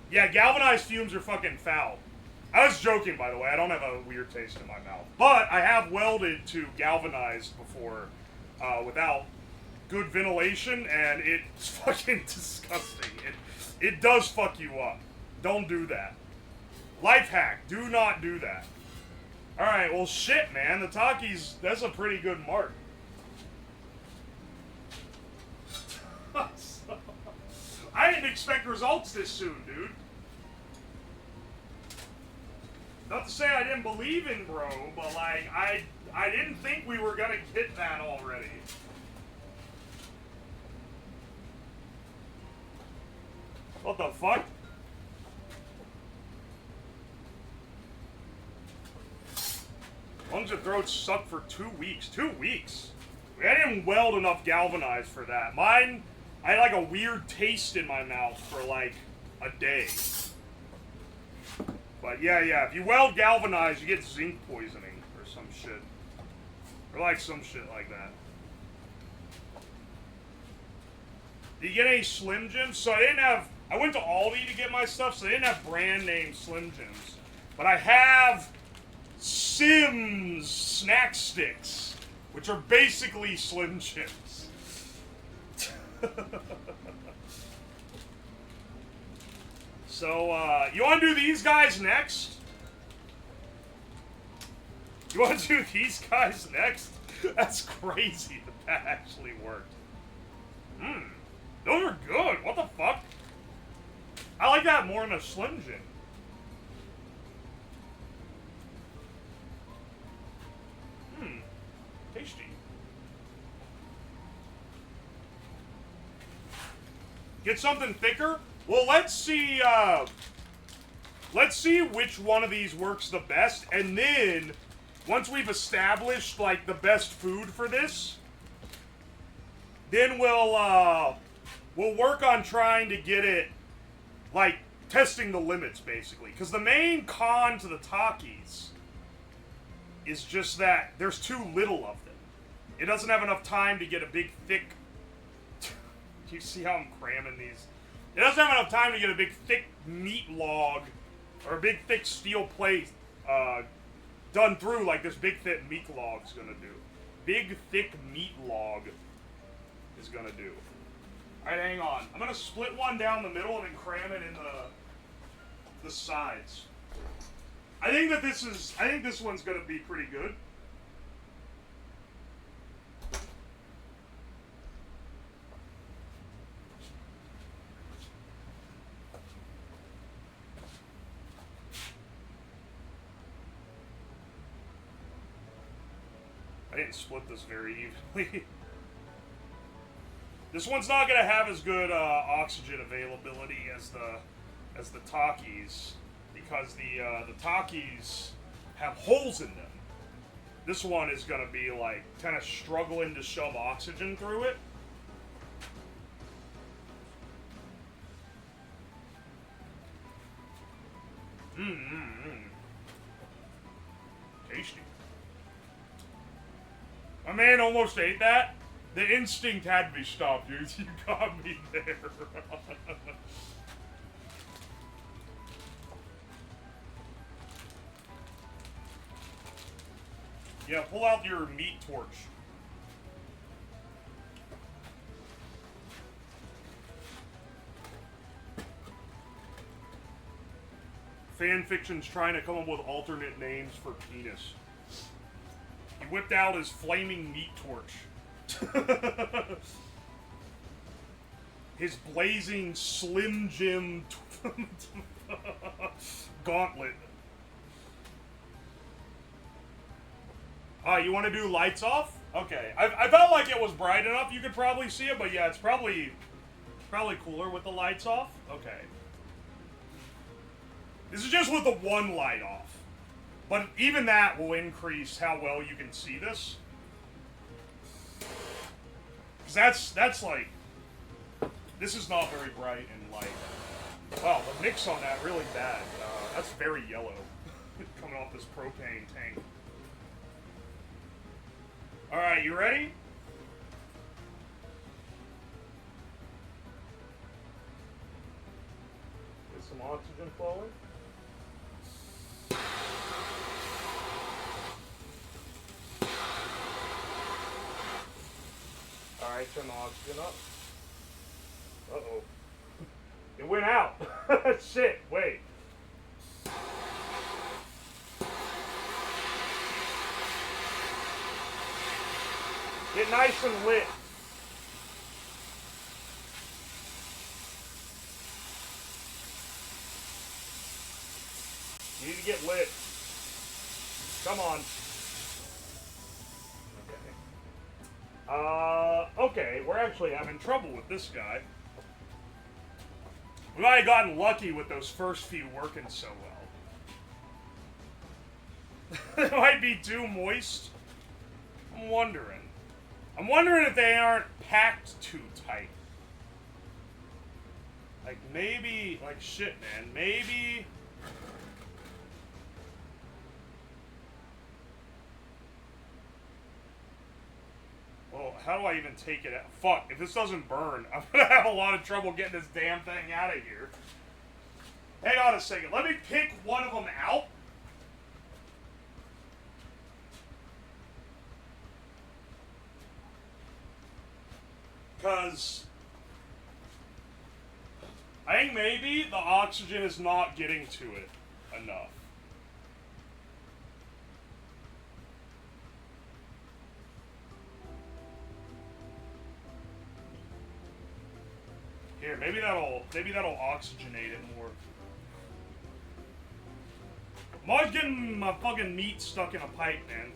Yeah, galvanized fumes are fucking foul. I was joking, by the way. I don't have a weird taste in my mouth. But I have welded to galvanized before without good ventilation, and it's fucking disgusting. It does fuck you up. Don't do that. Life hack. Do not do that. Alright, well shit, man. The Takis, that's a pretty good mark. I didn't expect results this soon, dude. Not to say I didn't believe in bro, but like, I didn't think we were gonna get that already. What the fuck? Lungs and throats suck for 2 weeks. 2 weeks? I didn't weld enough galvanized for that. Mine, I had like a weird taste in my mouth for like a day. But yeah, if you weld galvanized, you get zinc poisoning or some shit. Or like some shit like that. Did you get any Slim Jims? So I went to Aldi to get my stuff, so they didn't have brand name Slim Jims. But I have Sims snack sticks, which are basically Slim Jims. So, you want to do these guys next? You want to do these guys next? That's crazy that actually worked. Those are good. What the fuck? I like that more than a Slim Jim. Tasty. Get something thicker? Well, let's see which one of these works the best, and then once we've established like the best food for this, then we'll work on trying to get it like testing the limits basically, because the main con to the Takis is just that there's too little of them. It doesn't have enough time to get a big, thick... Do you see how I'm cramming these? It doesn't have enough time to get a big, thick meat log, or a big, thick steel plate, done through like this big, thick meat log's gonna do. Big, thick meat log is gonna do. Alright, hang on. I'm gonna split one down the middle and then cram it in the sides. I think this one's gonna be pretty good. I didn't split this very evenly. This one's not gonna have as good oxygen availability as the Takis, because the Takis have holes in them. This one is gonna be like kind of struggling to shove oxygen through it. Tasty. My man almost ate that. The instinct had to be stopped, dude. You got me there. Yeah, pull out your meat torch. Fanfiction's trying to come up with alternate names for penis. He whipped out his flaming meat torch. His blazing Slim Jim gauntlet. You want to do lights off? Okay. I felt like it was bright enough you could probably see it, but yeah, it's probably cooler with the lights off. Okay. This is just with the one light off. But even that will increase how well you can see this. Because that's like... This is not very bright and light. Wow, the mix on that really bad. That's very yellow. Coming off this propane tank. Alright, you ready? Get some oxygen flowing. Alright, turn the oxygen up. Uh-oh. It went out. Shit, wait. Get nice and lit. You need to get lit. Come on. Okay, we're actually having trouble with this guy. We might have gotten lucky with those first few working so well. It might be too moist. I'm wondering if they aren't packed too tight. Like maybe, like shit, man, maybe... Well, how do I even take it out? Fuck, if this doesn't burn, I'm gonna have a lot of trouble getting this damn thing out of here. Hang on a second, let me pick one of them out. Because I think maybe the oxygen is not getting to it enough. Here, maybe that'll oxygenate it more. I'm always getting my fucking meat stuck in a pipe, man.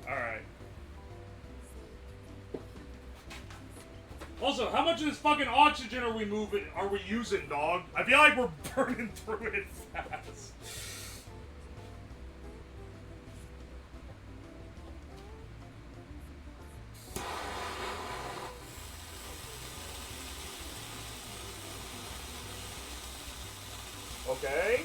Alright. Also, how much of this fucking oxygen are we using, dog? I feel like we're burning through it fast. Okay.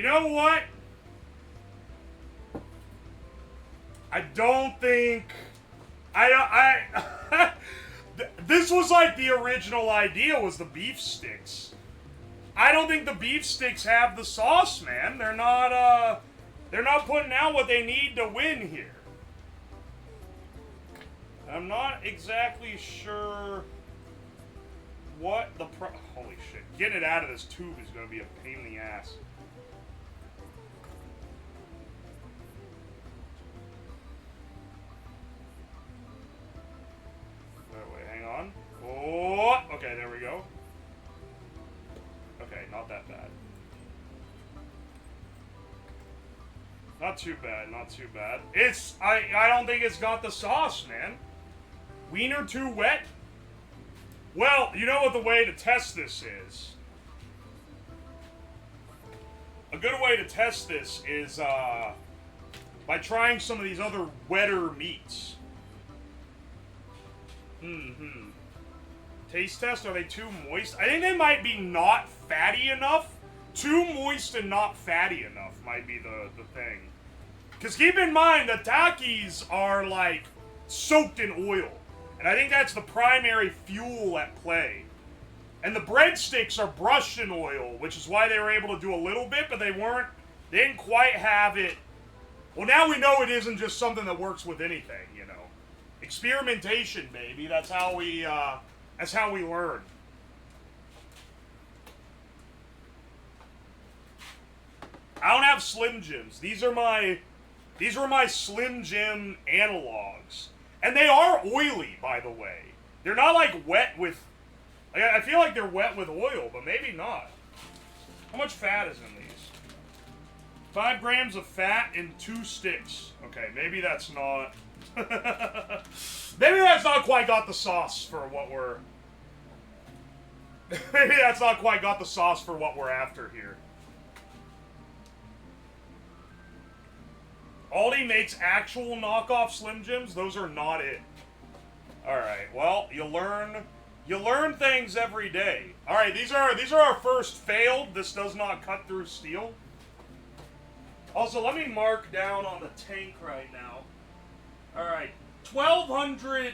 You know what? I don't think... This was like the original idea, was the beef sticks. I don't think the beef sticks have the sauce, man. They're not putting out what they need to win here. I'm not exactly sure what the holy shit. Getting it out of this tube is going to be a pain in the ass. Wait, hang on. Oh, okay, there we go. Okay, not that bad. Not too bad, not too bad. I don't think it's got the sauce, man. Wiener too wet? Well, you know what the way to test this is? A good way to test this is by trying some of these other wetter meats. Taste test, are they too moist? I think they might be not fatty enough. Too moist and not fatty enough might be the thing. Because keep in mind, the Takis are like soaked in oil. And I think that's the primary fuel at play. And the breadsticks are brushed in oil, which is why they were able to do a little bit, but they didn't quite have it. Well, now we know it isn't just something that works with anything, you know. Experimentation, baby. That's how we learn. I don't have Slim Jims. These were my Slim Jim analogs. And they are oily, by the way. They're not like wet with... I feel like they're wet with oil, but maybe not. How much fat is in these? 5 grams of fat in 2 sticks. Okay, maybe that's not... maybe that's not quite got the sauce for what we're... maybe that's not quite got the sauce for what we're after here. Aldi makes actual knockoff Slim Jims. Those are not it. Alright, well, you learn things every day. Alright, these are our first failed. This does not cut through steel. Also, let me mark down on the tank right now. Alright, 1,200...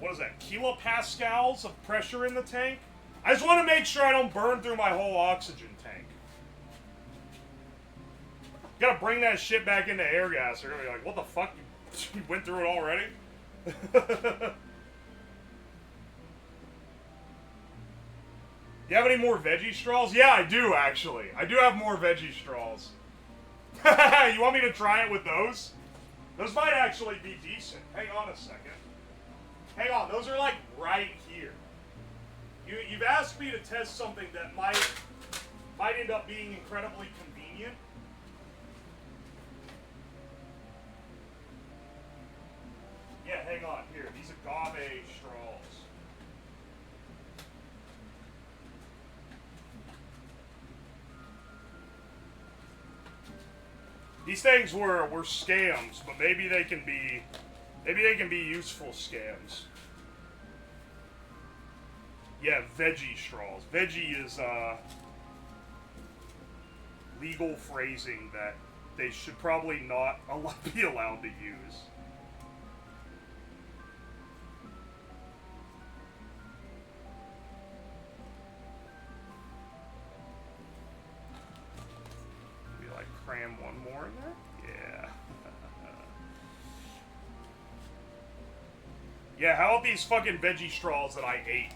what is that? Kilopascals of pressure in the tank? I just want to make sure I don't burn through my whole oxygen tank. Gotta bring that shit back into air gas. They're gonna be like, what the fuck? You went through it already? Do you have any more veggie straws? Yeah, I do, actually. I do have more veggie straws. You want me to try it with those? Those might actually be decent. Hang on a second. Hang on, those are like right here. You've asked me to test something that might end up being incredibly convenient. Yeah, hang on. Here, these agave straws. These things were scams, but maybe they can be useful scams. Yeah, veggie straws. Veggie is legal phrasing that they should probably not be allowed to use. Cram one more in there? Yeah. Yeah, how about these fucking veggie straws that I ate?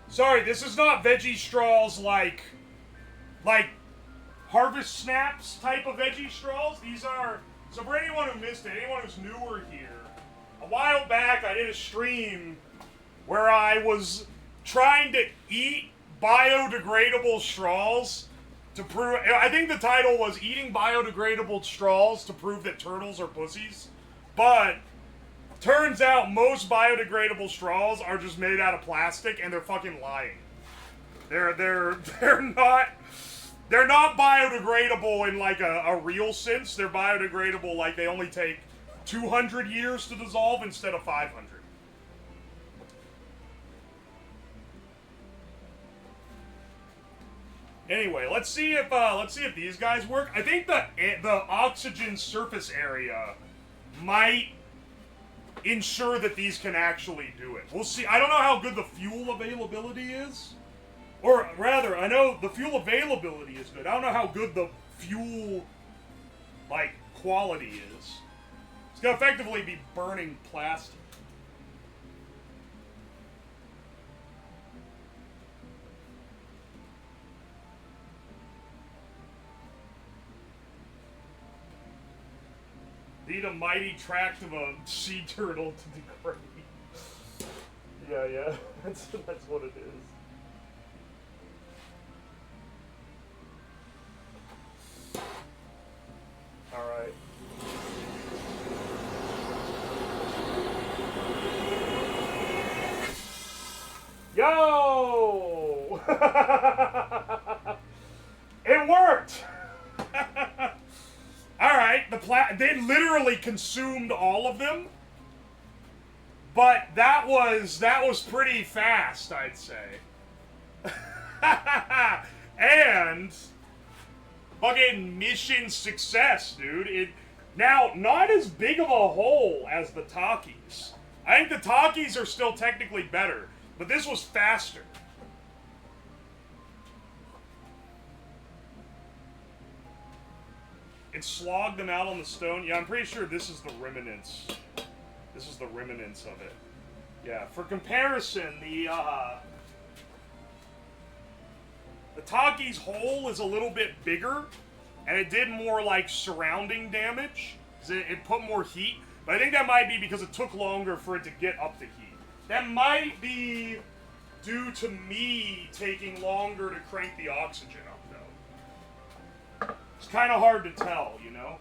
Sorry, this is not veggie straws like Harvest Snaps type of veggie straws. These are, so for anyone who missed it, anyone who's newer here, a while back I did a stream where I was trying to eat biodegradable straws to prove... I think the title was Eating Biodegradable Straws to Prove That Turtles Are Pussies. But turns out most biodegradable straws are just made out of plastic and they're fucking lying. They're not biodegradable in like a real sense. They're biodegradable like they only take 200 years to dissolve instead of 500. Anyway, let's see if these guys work. I think the oxygen surface area might ensure that these can actually do it. We'll see. I don't know how good the fuel availability is. Or rather, I know the fuel availability is good. I don't know how good the fuel, like, quality is. It's gonna effectively be burning plastic. Need a mighty tract of a sea turtle to degrade. Yeah, that's what it is. All right. Yo! It worked. All right, they literally consumed all of them, but that was pretty fast, I'd say. And fucking mission success, dude. Now not as big of a hole as the Takis. I think the Takis are still technically better, but this was faster. It slogged them out on the stone. Yeah, I'm pretty sure this is the remnants. This is the remnants of it. Yeah, for comparison, the Taki's hole is a little bit bigger, and it did more, like, surrounding damage. It put more heat, but I think that might be because it took longer for it to get up to heat. That might be due to me taking longer to crank the oxygen up, though. It's kind of hard to tell, you know?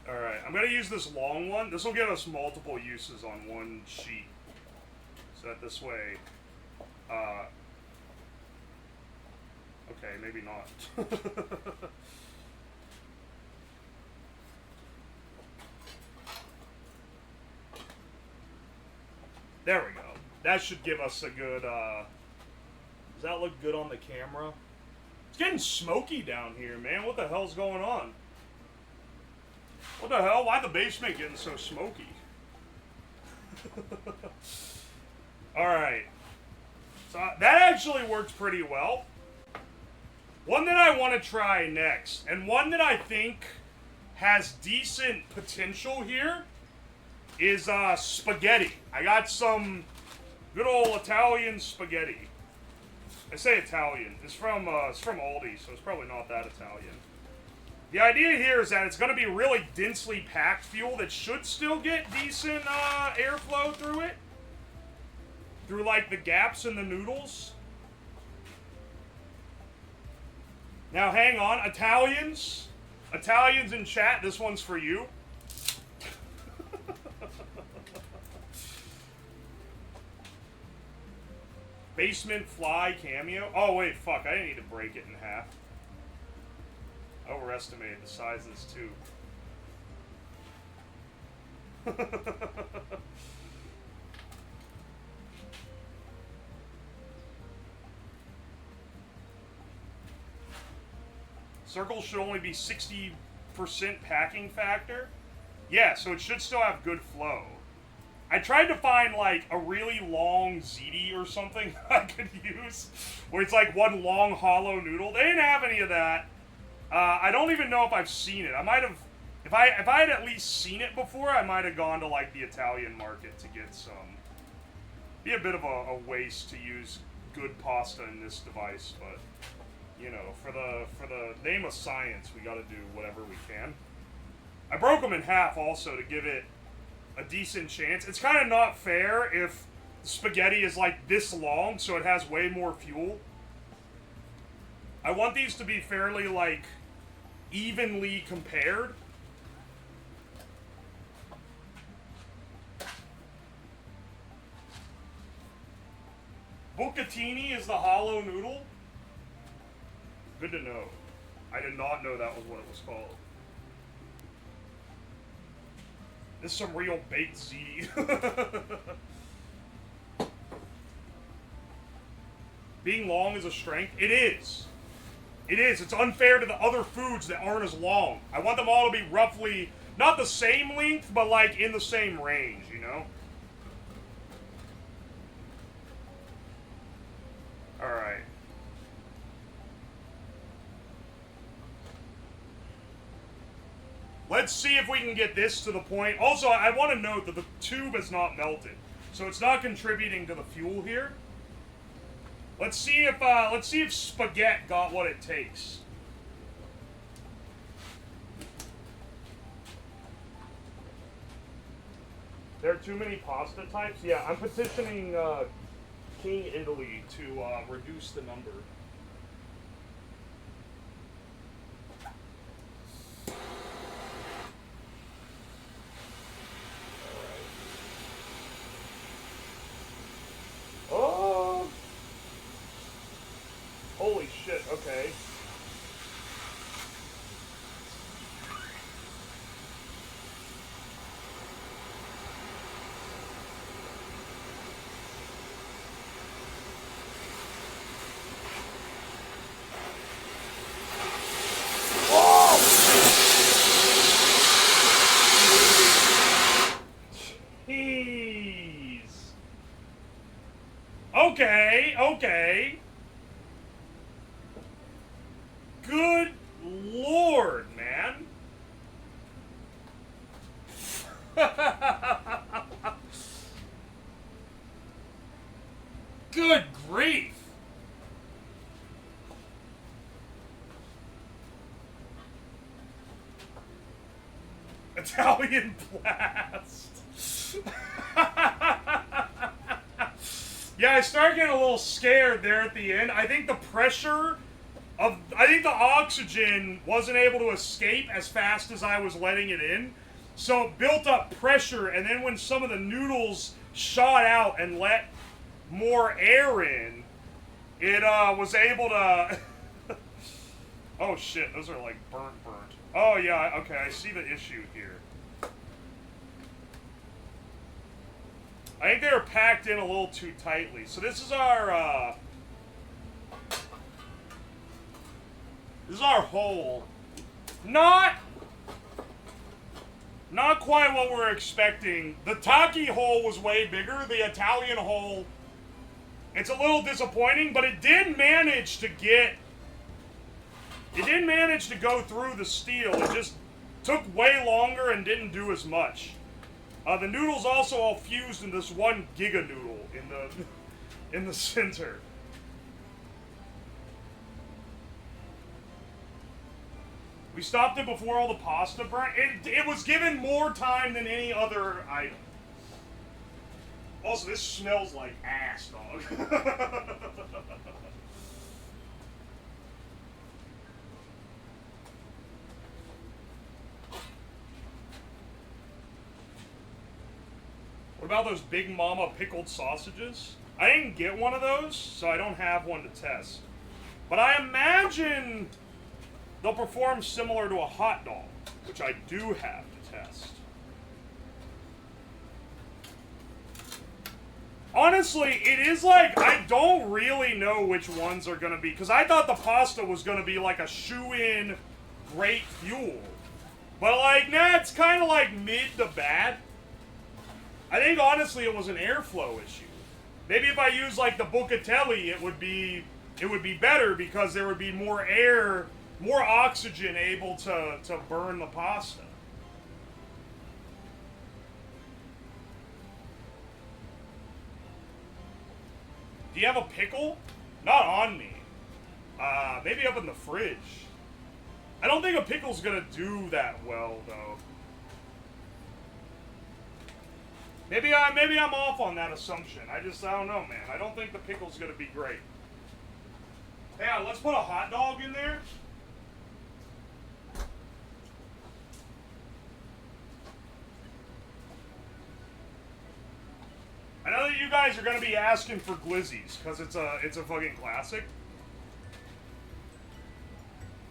Alright, I'm going to use this long one. This will give us multiple uses on one sheet. So that this way... okay, maybe not. There we go. That should give us a good, does that look good on the camera? It's getting smoky down here, man. What the hell's going on? What the hell? Why the basement getting so smoky? Alright. So that actually works pretty well. One that I want to try next, and one that I think has decent potential here, is spaghetti. I got some good old Italian spaghetti. I say Italian. It's from Aldi, so it's probably not that Italian. The idea here is that it's going to be really densely packed fuel that should still get decent airflow through it. Through, like, the gaps in the noodles. Now, hang on. Italians in chat, this one's for you. Basement fly cameo. Oh, wait, fuck. I didn't need to break it in half. I overestimated the size of this tube. Circle should only be 60% packing factor. Yeah, so it should still have good flow. I tried to find, like, a really long ziti or something I could use, where it's like one long hollow noodle. They didn't have any of that. I don't even know if I've seen it. I might have, if I had at least seen it before, I might have gone to, like, the Italian market to get some. Be a bit of a waste to use good pasta in this device, but, you know, for the name of science, we gotta do whatever we can. I broke them in half also to give it a decent chance. It's kind of not fair if the spaghetti is like this long, so it has way more fuel. I want these to be fairly, like, evenly compared. Bucatini is the hollow noodle? Good to know. I did not know that was what it was called. This is some real baked ziti. Being long is a strength? It is. It is. It's unfair to the other foods that aren't as long. I want them all to be roughly, not the same length, but like in the same range, you know? Alright. Let's see if we can get this to the point. Also, I want to note that the tube is not melted, so it's not contributing to the fuel here. Let's see if spaghetti got what it takes. There are too many pasta types? Yeah, I'm petitioning King Italy to reduce the number. Oh! Holy shit, okay. Jeez. Okay, okay. Good lord, man. Good grief. Italian blast. Yeah, I started getting a little scared there at the end. I think the pressure I think the oxygen wasn't able to escape as fast as I was letting it in. So it built up pressure, and then when some of the noodles shot out and let more air in, it was able to... Oh shit, those are like burnt. Oh yeah, okay, I see the issue here. I think they were packed in a little too tightly. So this is our hole. Not quite what we're expecting. The Taki hole was way bigger. The Italian hole, it's a little disappointing, but it did manage to go through the steel. It just took way longer and didn't do as much. The noodles also all fused in this one giga noodle in the center. We stopped it before all the pasta burnt. It was given more time than any other item. Also, this smells like ass, dog. What about those Big Mama pickled sausages? I didn't get one of those, so I don't have one to test. But I imagine they'll perform similar to a hot dog, which I do have to test. Honestly, it is like, I don't really know which ones are going to be, because I thought the pasta was going to be like a shoe-in great fuel. But like, nah, it's kind of like mid to bad. I think honestly it was an airflow issue. Maybe if I use like the Bucatelli, it would be better because there would be more air, more oxygen able to burn the pasta. Do you have a pickle? Not on me. Maybe up in the fridge. I don't think a pickle's gonna do that well though. Maybe I'm off on that assumption. I don't know, man. I don't think the pickle's gonna be great. Yeah, let's put a hot dog in there. I know that you guys are gonna be asking for glizzies because it's a fucking classic.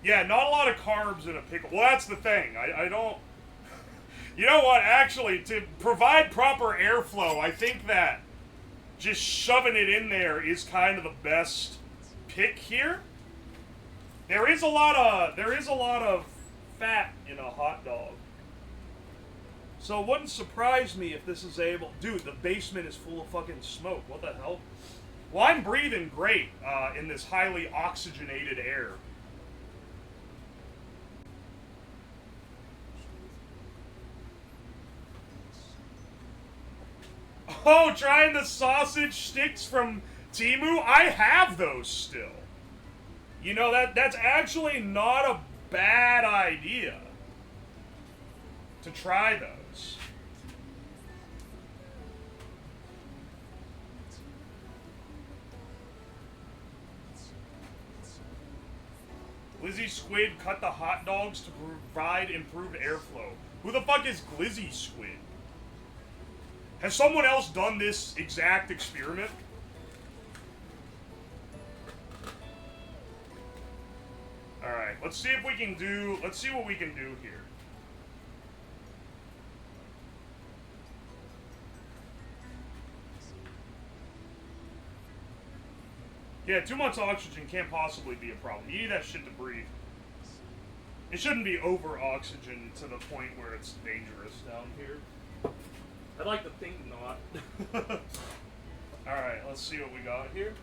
Yeah, not a lot of carbs in a pickle. Well, that's the thing. I don't. You know what? Actually, to provide proper airflow, I think that just shoving it in there is kind of the best pick here. There is a lot of fat in a hot dog. So it wouldn't surprise me if this is able... Dude, the basement is full of fucking smoke. What the hell? Well, I'm breathing great in this highly oxygenated air. Oh, trying the sausage sticks from Temu? I have those still. You know, that's actually not a bad idea to try those. Glizzy Squid cut the hot dogs to provide improved airflow. Who the fuck is Glizzy Squid? Has someone else done this exact experiment? Alright, let's see if we can do... Let's see what we can do here. Yeah, too much oxygen can't possibly be a problem. You need that shit to breathe. It shouldn't be over-oxygen to the point where it's dangerous down here. I'd like to think not. Alright, let's see what we got here.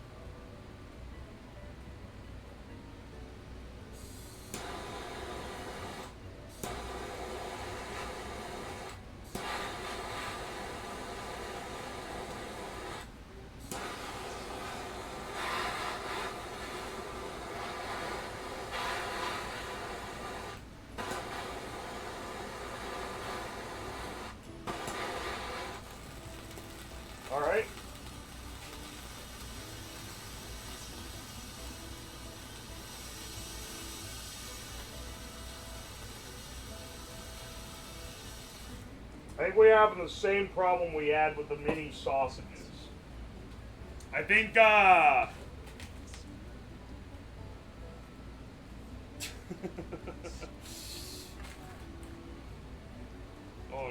Alright. I think we're having the same problem we had with the mini sausages. I think, oh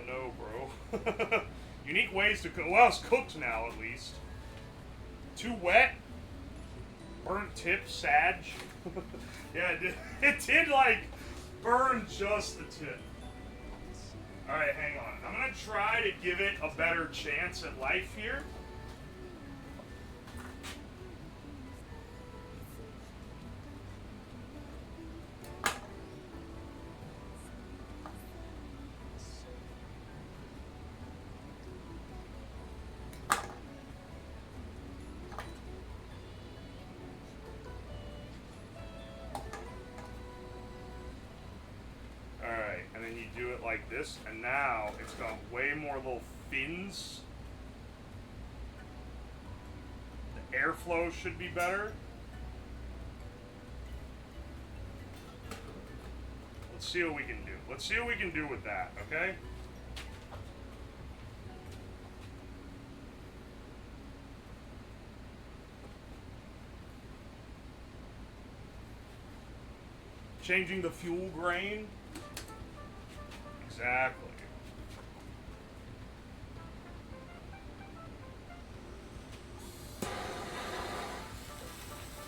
no, bro. Unique ways to cook. Well, it's cooked now, at least. Too wet. Burnt tip, Sag. Yeah, it did, like, burn just the tip. Alright, hang on. I'm gonna try to give it a better chance at life here. And then you do it like this, and now it's got way more little fins. The airflow should be better. Let's see what we can do. Let's see what we can do with that, okay? Changing the fuel grain. Exactly.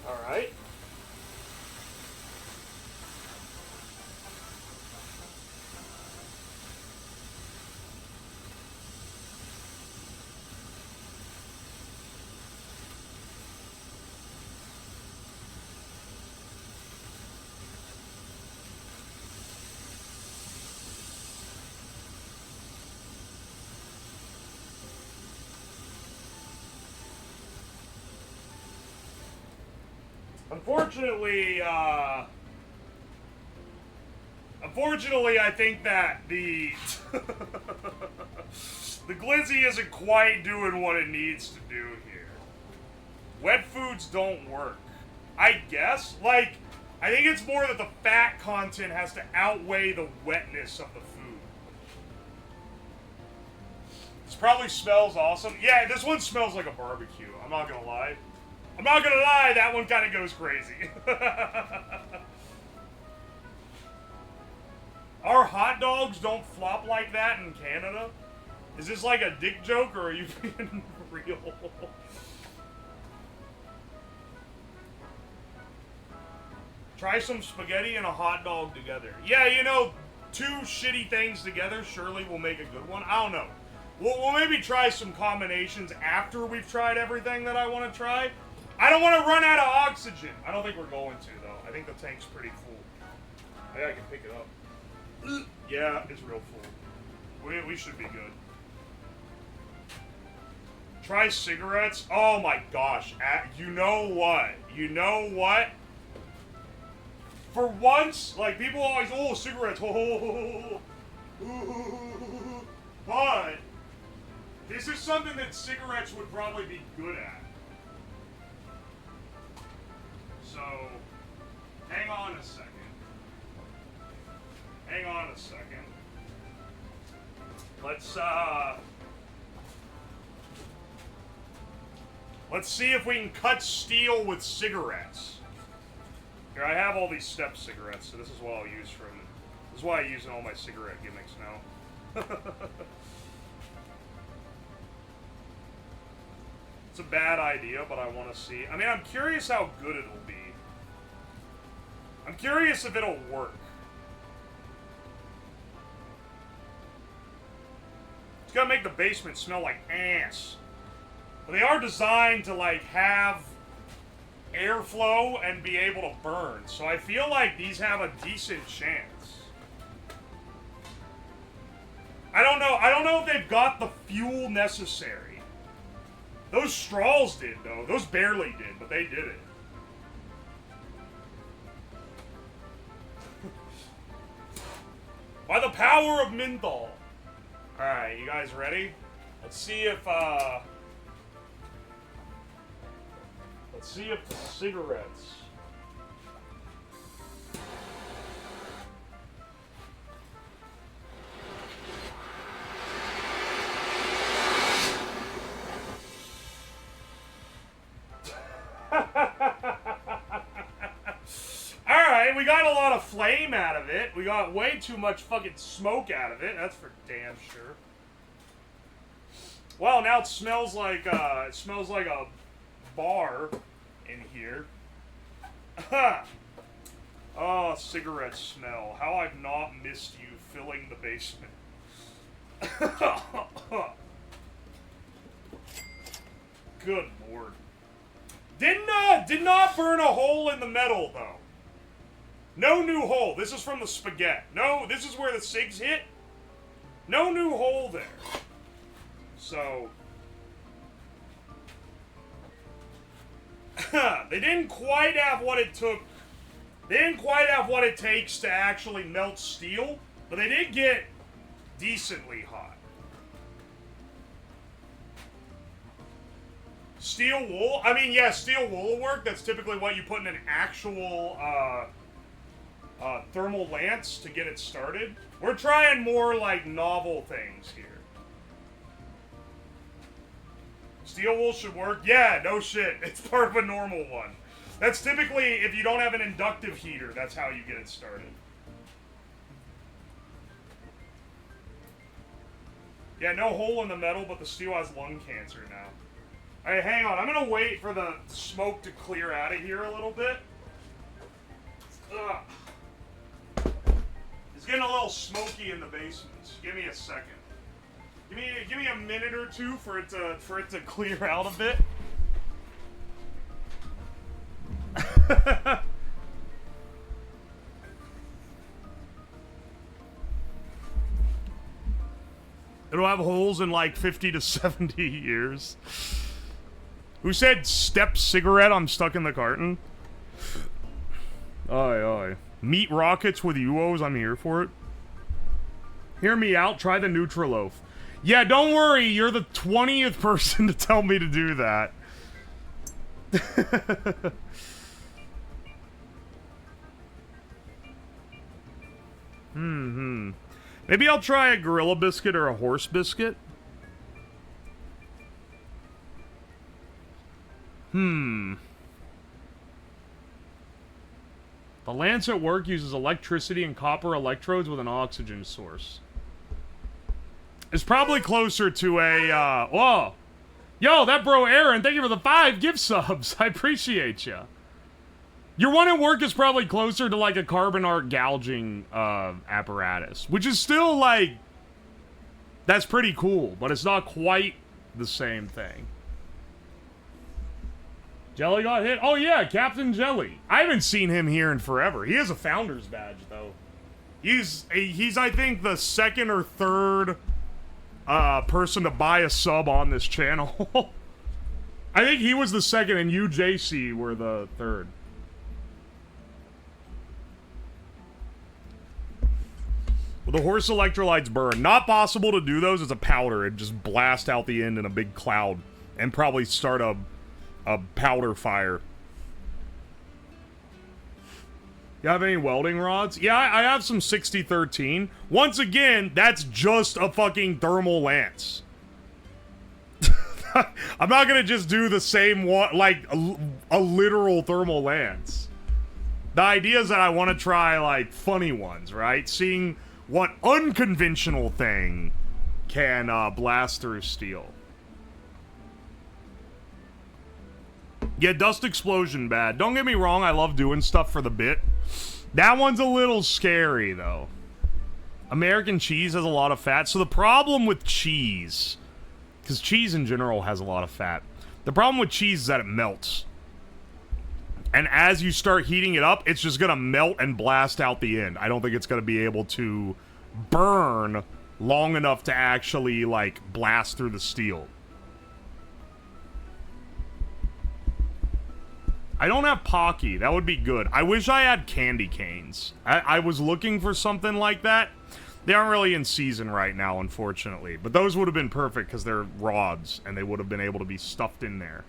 All right. Unfortunately, I think that the the glizzy isn't quite doing what it needs to do here. Wet foods don't work. I guess, like, I think it's more that the fat content has to outweigh the wetness of the food. This probably smells awesome. Yeah, this one smells like a barbecue. I'm not gonna lie. I'm not gonna lie, that one kind of goes crazy. Our hot dogs don't flop like that in Canada? Is this like a dick joke, or are you being real? Try some spaghetti and a hot dog together. Yeah, you know, two shitty things together surely will make a good one. I don't know. We'll maybe try some combinations after we've tried everything that I want to try. I don't want to run out of oxygen. I don't think we're going to, though. I think the tank's pretty full. Maybe I can pick it up. Yeah, it's real full. We should be good. Try cigarettes. Oh my gosh. You know what? You know what? For once, like, people always, oh, cigarettes. But this is something that cigarettes would probably be good at. So, hang on a second. Hang on a second. Let's see if we can cut steel with cigarettes. Here, I have all these step cigarettes, so this is what I'll use for them. This is why I use in all my cigarette gimmicks now. It's a bad idea, but I want to see. I mean, I'm curious how good it'll be. I'm curious if it'll work. It's gonna make the basement smell like ass. But they are designed to, like, have airflow and be able to burn. So I feel like these have a decent chance. I don't know if they've got the fuel necessary. Those straws did, though. Those barely did, but they did it. By the power of menthol. Alright, you guys ready? Let's see if the cigarettes. Alright, we got a lot of flame out of it. We got way too much fucking smoke out of it. That's for damn sure. Well, now it smells like a bar in here. Oh, cigarette smell. How I've not missed you filling the basement. Good lord. Did not burn a hole in the metal, though. No new hole. This is from the spaghetti. No, this is where the cigs hit. No new hole there. So... they didn't quite have what it took. They didn't quite have what it takes to actually melt steel, but they did get decently hot. Steel wool? I mean, yeah, steel wool will work. That's typically what you put in an actual thermal lance to get it started. We're trying more, like, novel things here. Steel wool should work? Yeah, no shit. It's part of a normal one. That's typically, if you don't have an inductive heater, that's how you get it started. Yeah, no hole in the metal, but the steel has lung cancer now. Alright, hang on. I'm gonna wait for the smoke to clear out of here a little bit. Ugh. It's getting a little smoky in the basement. Just give me a second. Give me a minute or two for it to clear out a bit. It'll have holes in like 50 to 70 years. Who said step cigarette? I'm stuck in the carton. Aye, aye. Meat rockets with UOs, I'm here for it. Hear me out, try the Nutriloaf. Yeah, don't worry, you're the 20th person to tell me to do that. Maybe I'll try a gorilla biscuit or a horse biscuit. The lance at work uses electricity and copper electrodes with an oxygen source. It's probably closer to a, whoa! Yo, that bro Aaron, thank you for the 5 gift subs. I appreciate you. Your one at work is probably closer to like a carbon arc gouging apparatus, which is still like, that's pretty cool, but it's not quite the same thing. Jelly got hit? Oh yeah, Captain Jelly. I haven't seen him here in forever. He has a founder's badge though. He's I think the second or third person to buy a sub on this channel. I think he was the second and you, JC, were the third. Will the horse electrolytes burn? Not possible to do those as a powder. It'd just blast out the end in a big cloud and probably start a powder fire. You have any welding rods? Yeah, I have some 6013. Once again, that's just a fucking thermal lance. I'm not gonna just do the same one, like a literal thermal lance. The idea is that I want to try like funny ones, right? Seeing what unconventional thing can blast through steel. Yeah, dust explosion bad. Don't get me wrong, I love doing stuff for the bit. That one's a little scary, though. American cheese has a lot of fat. So the problem with cheese, because cheese in general has a lot of fat, the problem with cheese is that it melts. And as you start heating it up, it's just going to melt and blast out the end. I don't think it's going to be able to burn long enough to actually, like, blast through the steel. I don't have Pocky. That would be good. I wish I had candy canes. I was looking for something like that. They aren't really in season right now, unfortunately. But those would have been perfect because they're rods, and they would have been able to be stuffed in there.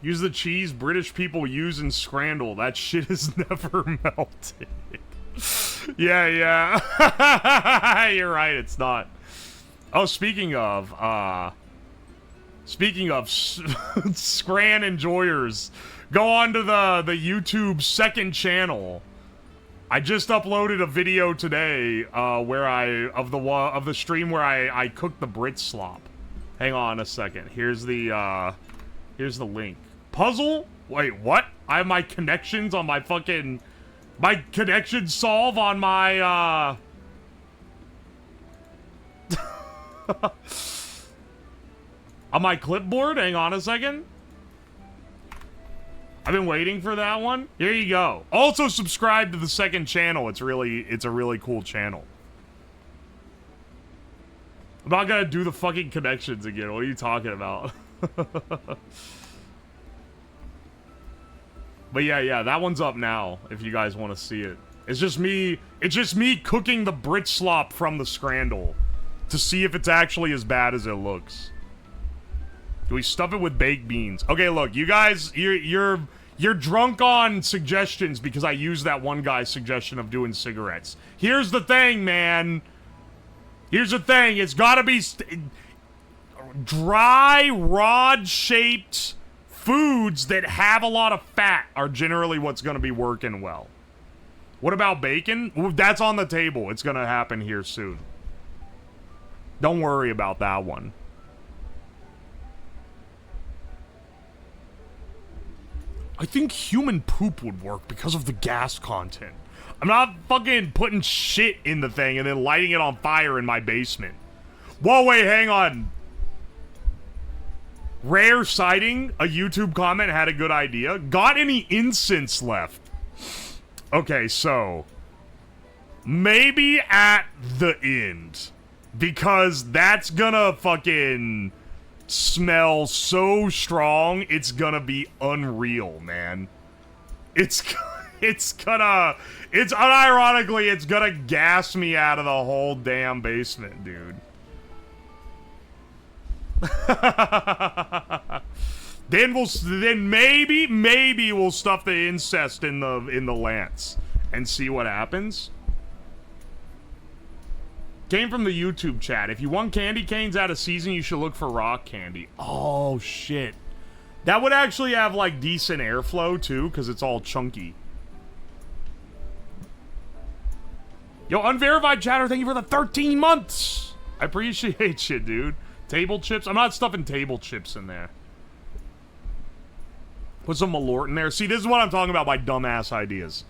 Use the cheese British people use in Scrandle. That shit is never melted. Yeah. You're right, it's not. Oh, speaking of Scran enjoyers, go on to the YouTube second channel. I just uploaded a video today where of the stream where I cooked the Brit slop. Hang on a second. Here's the link. Puzzle? Wait, what? I have my connections on my fucking connection solve on my, on my clipboard? Hang on a second. I've been waiting for that one. Here you go. Also subscribe to the second channel. It's a really cool channel. I'm not gonna do the fucking connections again. What are you talking about? But yeah, that one's up now, if you guys want to see it. It's just me cooking the Brit slop from the Scrandle to see if it's actually as bad as it looks. Do we stuff it with baked beans? Okay, look, you guys, you're drunk on suggestions because I used that one guy's suggestion of doing cigarettes. Here's the thing, man. Here's the thing. It's gotta be dry, rod-shaped foods that have a lot of fat are generally what's going to be working well. What about bacon? Ooh, that's on the table. It's going to happen here soon. Don't worry about that one. I think human poop would work because of the gas content. I'm not fucking putting shit in the thing and then lighting it on fire in my basement. Whoa, wait, hang on. Rare sighting, a YouTube comment had a good idea. Got any incense left? Okay, so maybe at the end, because that's gonna fucking smell so strong, it's gonna be unreal, man. Unironically, it's gonna gas me out of the whole damn basement, dude. then maybe we'll stuff the incest in the lance and see what happens. Came from the YouTube chat. If you want candy canes out of season, you should look for rock candy. Oh, shit. That would actually have, like, decent airflow, too, because it's all chunky. Yo, unverified chatter, thank you for the 13 months. I appreciate you, dude. Table chips? I'm not stuffing table chips in there. Put some Malort in there. See, this is what I'm talking about by dumbass ideas.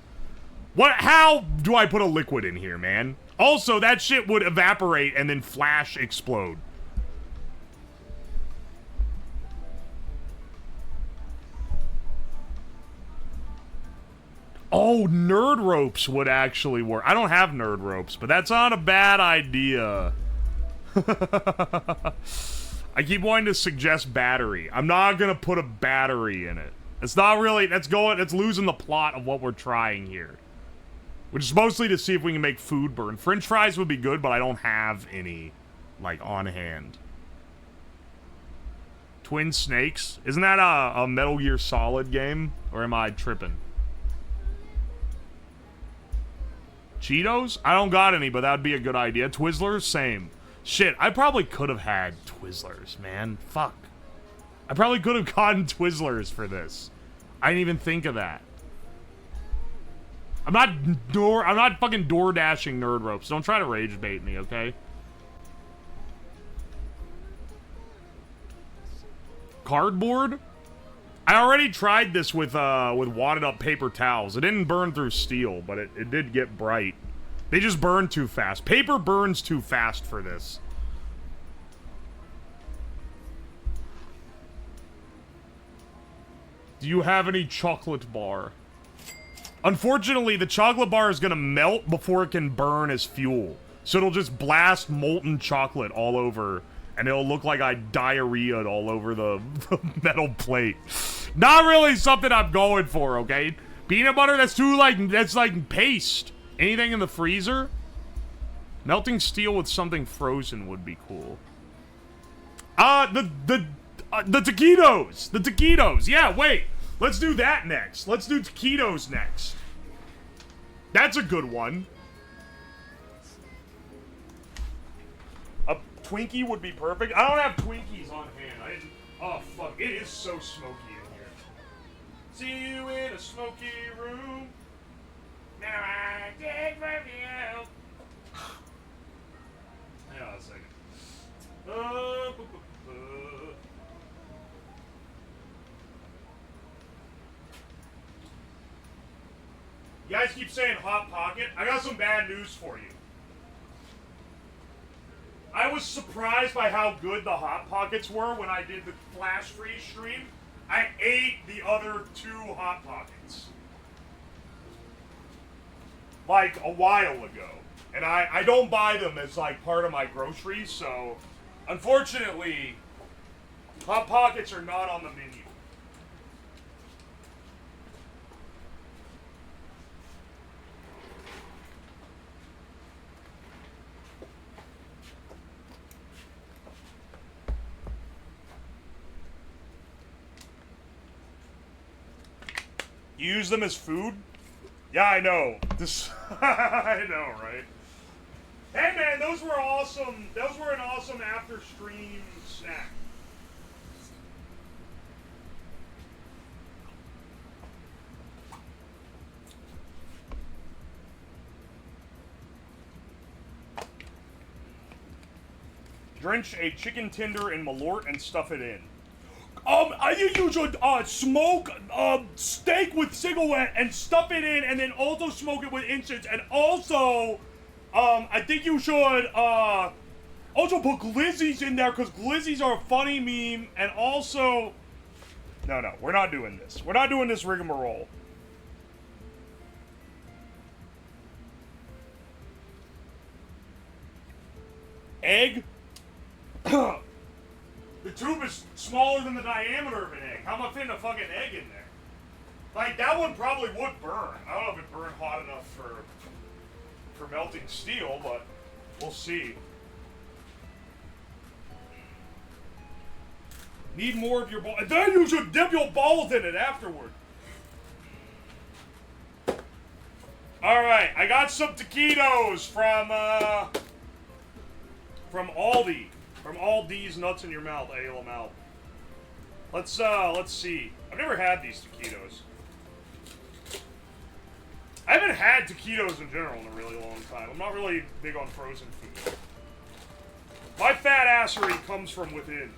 How do I put a liquid in here, man? Also, that shit would evaporate and then flash explode. Oh, nerd ropes would actually work. I don't have nerd ropes, but that's not a bad idea. I keep wanting to suggest battery. I'm not gonna put a battery in it. It's not really, that's losing the plot of what we're trying here. Which is mostly to see if we can make food burn. French fries would be good, but I don't have any, like, on hand. Twin Snakes? Isn't that a Metal Gear Solid game? Or am I tripping? Cheetos? I don't got any, but that would be a good idea. Twizzlers? Same. Shit, I probably could have had Twizzlers, man. Fuck. I probably could have gotten Twizzlers for this. I didn't even think of that. I'm not fucking door dashing nerd ropes. Don't try to rage bait me, okay? Cardboard? I already tried this with wadded up paper towels. It didn't burn through steel, but it did get bright. They just burn too fast. Paper burns too fast for this. Do you have any chocolate bar? Unfortunately, the chocolate bar is gonna melt before it can burn as fuel. So it'll just blast molten chocolate all over, and it'll look like I diarrheaed all over the metal plate. Not really something I'm going for, okay? Peanut butter, that's like paste. Anything in the freezer? Melting steel with something frozen would be cool. The taquitos! The taquitos! Yeah, wait! Let's do that next. Let's do taquitos next. That's a good one. A Twinkie would be perfect. I don't have Twinkies on hand. Oh, fuck. It is so smoky in here. See you in a smoky room. Now I take from you. Hang on a second. You guys keep saying Hot Pocket. I got some bad news for you. I was surprised by how good the Hot Pockets were when I did the Flash Freeze stream. I ate the other 2 Hot Pockets. Like, a while ago. And I don't buy them as, like, part of my groceries, so... Unfortunately, Hot Pockets are not on the menu. You use them as food? Yeah, I know. This I know, right? Hey man, those were awesome. Those were an awesome after stream snack. Drench a chicken tender in Malort and stuff it in. I think you should smoke steak with cigarette and stuff it in, and then also smoke it with incense, and also I think you should also put glizzies in there, because glizzies are a funny meme, and also no, we're not doing this. We're not doing this rigmarole. Egg. The tube is smaller than the diameter of an egg. How am I fitting a fucking egg in there? Like, that one probably would burn. I don't know if it burned hot enough for melting steel, but we'll see. Need more of your ball. And then you should dip your balls in it afterward. Alright, I got some taquitos from From Aldi. From Aldi's Nuts in Your Mouth. Ale them out. Let's see. I've never had these taquitos. I haven't had taquitos in general in a really long time. I'm not really big on frozen food. My fat assery comes from within.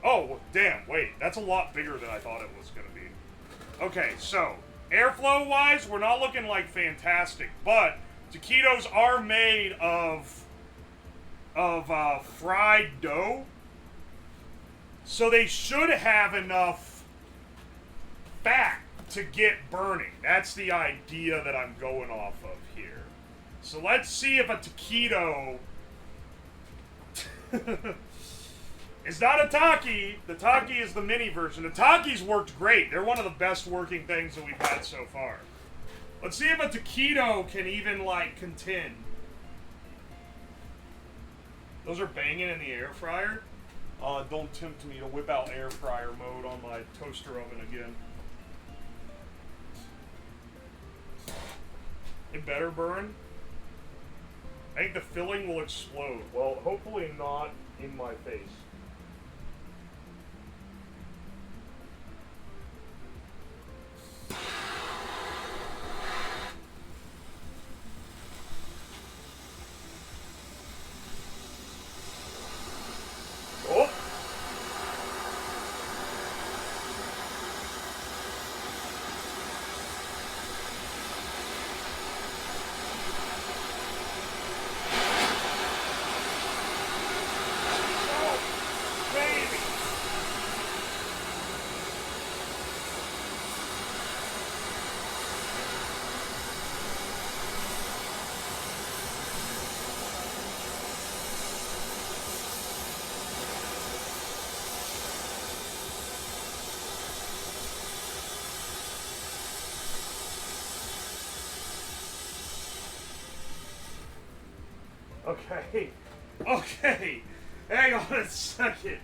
Oh, damn, wait. That's a lot bigger than I thought it was going to be. Okay, so, airflow-wise, we're not looking like fantastic, but taquitos are made of fried dough, so they should have enough fat to get burning. That's the idea that I'm going off of here. So let's see if a taquito... It's not a Taki. The Taki is the mini version. The Takis worked great. They're one of the best working things that we've had so far. Let's see if a taquito can even, like, contend. Those are banging in the air fryer. Don't tempt me to whip out air fryer mode on my toaster oven again. It better burn. I think the filling will explode. Well, hopefully not in my face. Oh! Okay. Okay. Hang on a second.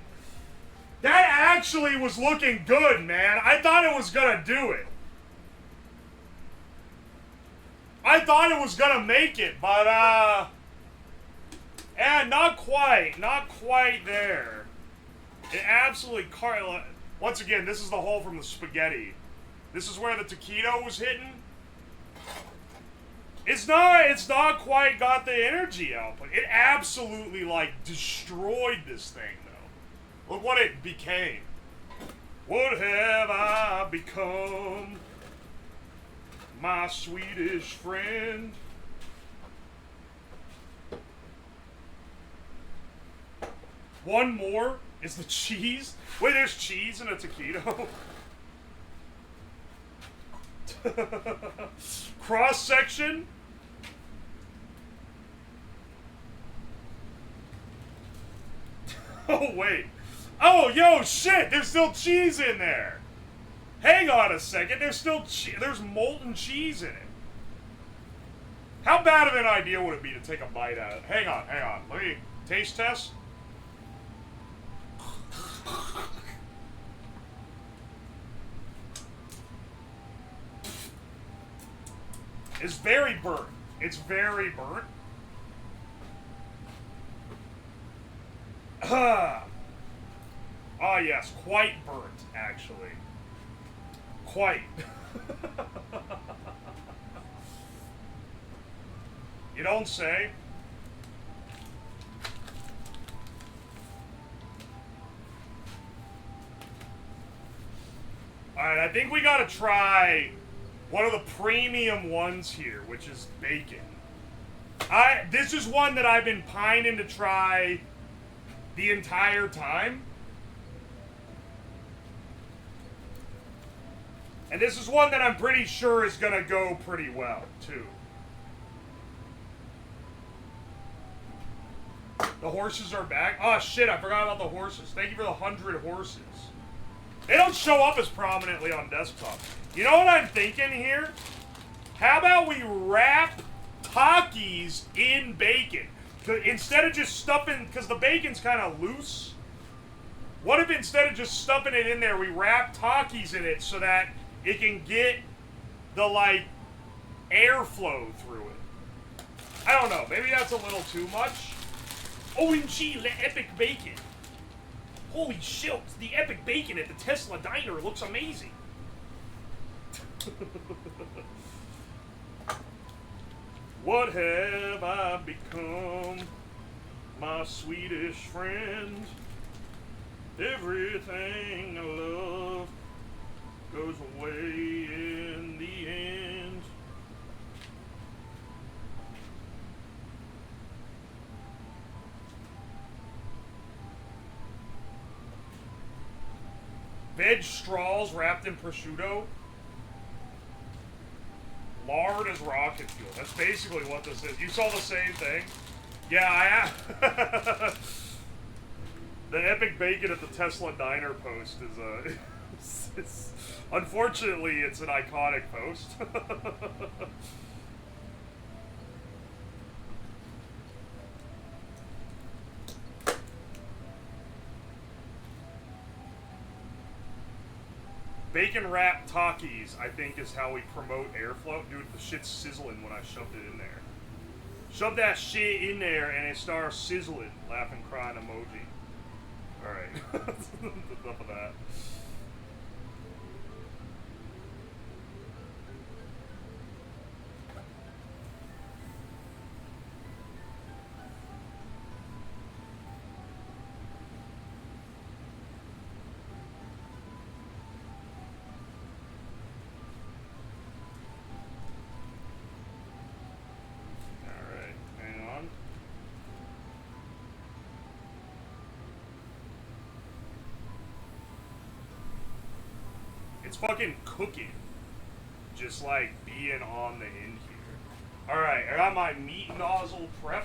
That actually was looking good, man. I thought it was gonna do it. I thought it was gonna make it, but, and not quite. Not quite there. It absolutely once again, this is the hole from the spaghetti. This is where the taquito was hitting. It's not quite got the energy output. It absolutely, like, destroyed this thing, though. Look what it became. What have I become? My Swedish friend. One more is the cheese. Wait, there's cheese in a taquito? Cross section. Oh, wait. Oh, yo, shit, there's still cheese in there. Hang on a second, there's molten cheese in it. How bad of an idea would it be to take a bite out of it? Hang on. Let me taste test. It's very burnt. It's very burnt. Ah, yes, quite burnt, actually. Quite. You don't say? Alright, I think we gotta try one of the premium ones here, which is bacon. This is one that I've been pining to try the entire time. And this is one that I'm pretty sure is gonna go pretty well, too. The horses are back. Oh, shit, I forgot about the horses. Thank you for the 100 horses. They don't show up as prominently on desktop. You know what I'm thinking here? How about we wrap Takis in bacon? Instead of just stuffing, because the bacon's kind of loose. What if instead of just stuffing it in there, we wrap Takis in it so that it can get the, like, airflow through it? I don't know. Maybe that's a little too much. OMG, the epic bacon. Holy shit, the epic bacon at the Tesla diner looks amazing. What have I become, my Swedish friend? Everything I love goes away in the end. Veg straws wrapped in prosciutto. Lard is rocket fuel. That's basically what this is. You saw the same thing? Yeah, I have. The epic bacon at the Tesla diner post is it's, unfortunately, it's an iconic post. Bacon wrap Takis, I think, is how we promote airflow. Dude, the shit's sizzling when I shoved it in there. Shove that shit in there and it starts sizzling. Laughing, crying emoji. Alright. Enough of that. It's fucking cooking. Just like being on the end here. Alright, I got my meat nozzle prepped.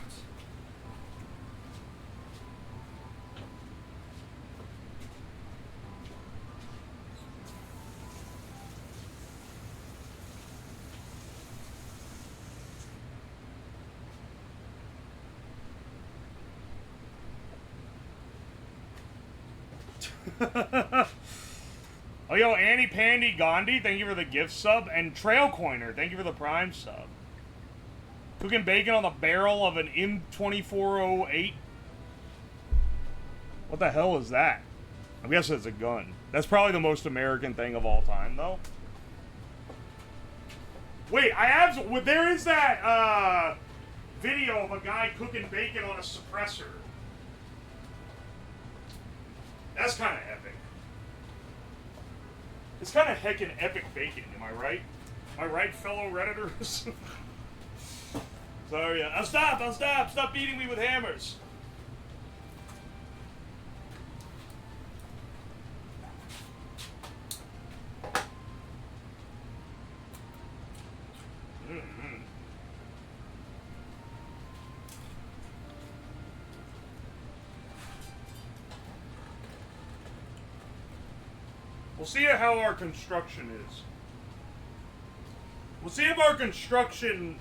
Oh, yo, Annie Pandy Gandhi, thank you for the gift sub. And Trail Coiner, thank you for the Prime sub. Cooking bacon on the barrel of an M2408. What the hell is that? I guess it's a gun. That's probably the most American thing of all time, though. Wait, I have... There is that, video of a guy cooking bacon on a suppressor. That's kind of epic. It's kind of heckin' epic bacon, am I right? Am I right, fellow Redditors? Sorry, I'll stop! Stop beating me with hammers! We'll see how our construction is. We'll see if our construction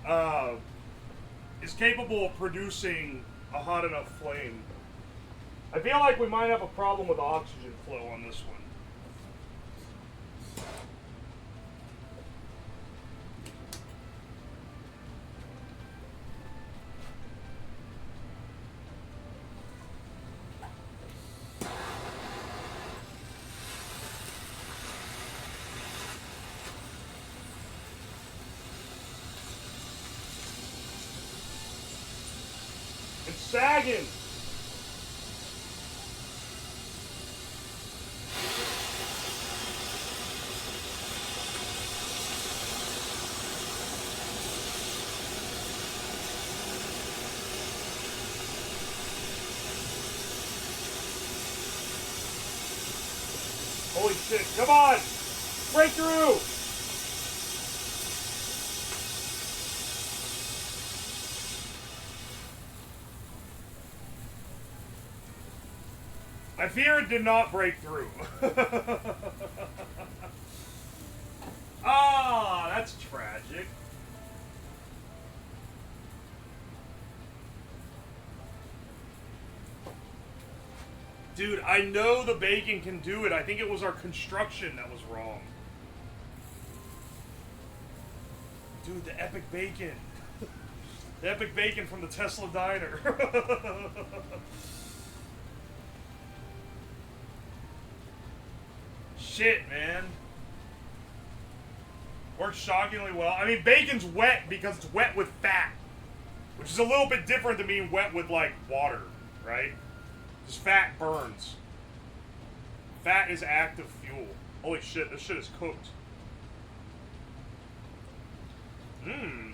is capable of producing a hot enough flame. I feel like we might have a problem with oxygen flow on this one. Sagging. Holy shit, come on! Break through! I fear it did not break through. Ah, that's tragic. Dude, I know the bacon can do it. I think it was our construction that was wrong. Dude, the epic bacon. The epic bacon from the Tesla diner. Shit, man. Works shockingly well. I mean, bacon's wet because it's wet with fat, which is a little bit different than being wet with, like, water, right? Because fat burns. Fat is active fuel. Holy shit, this shit is cooked. Mmm.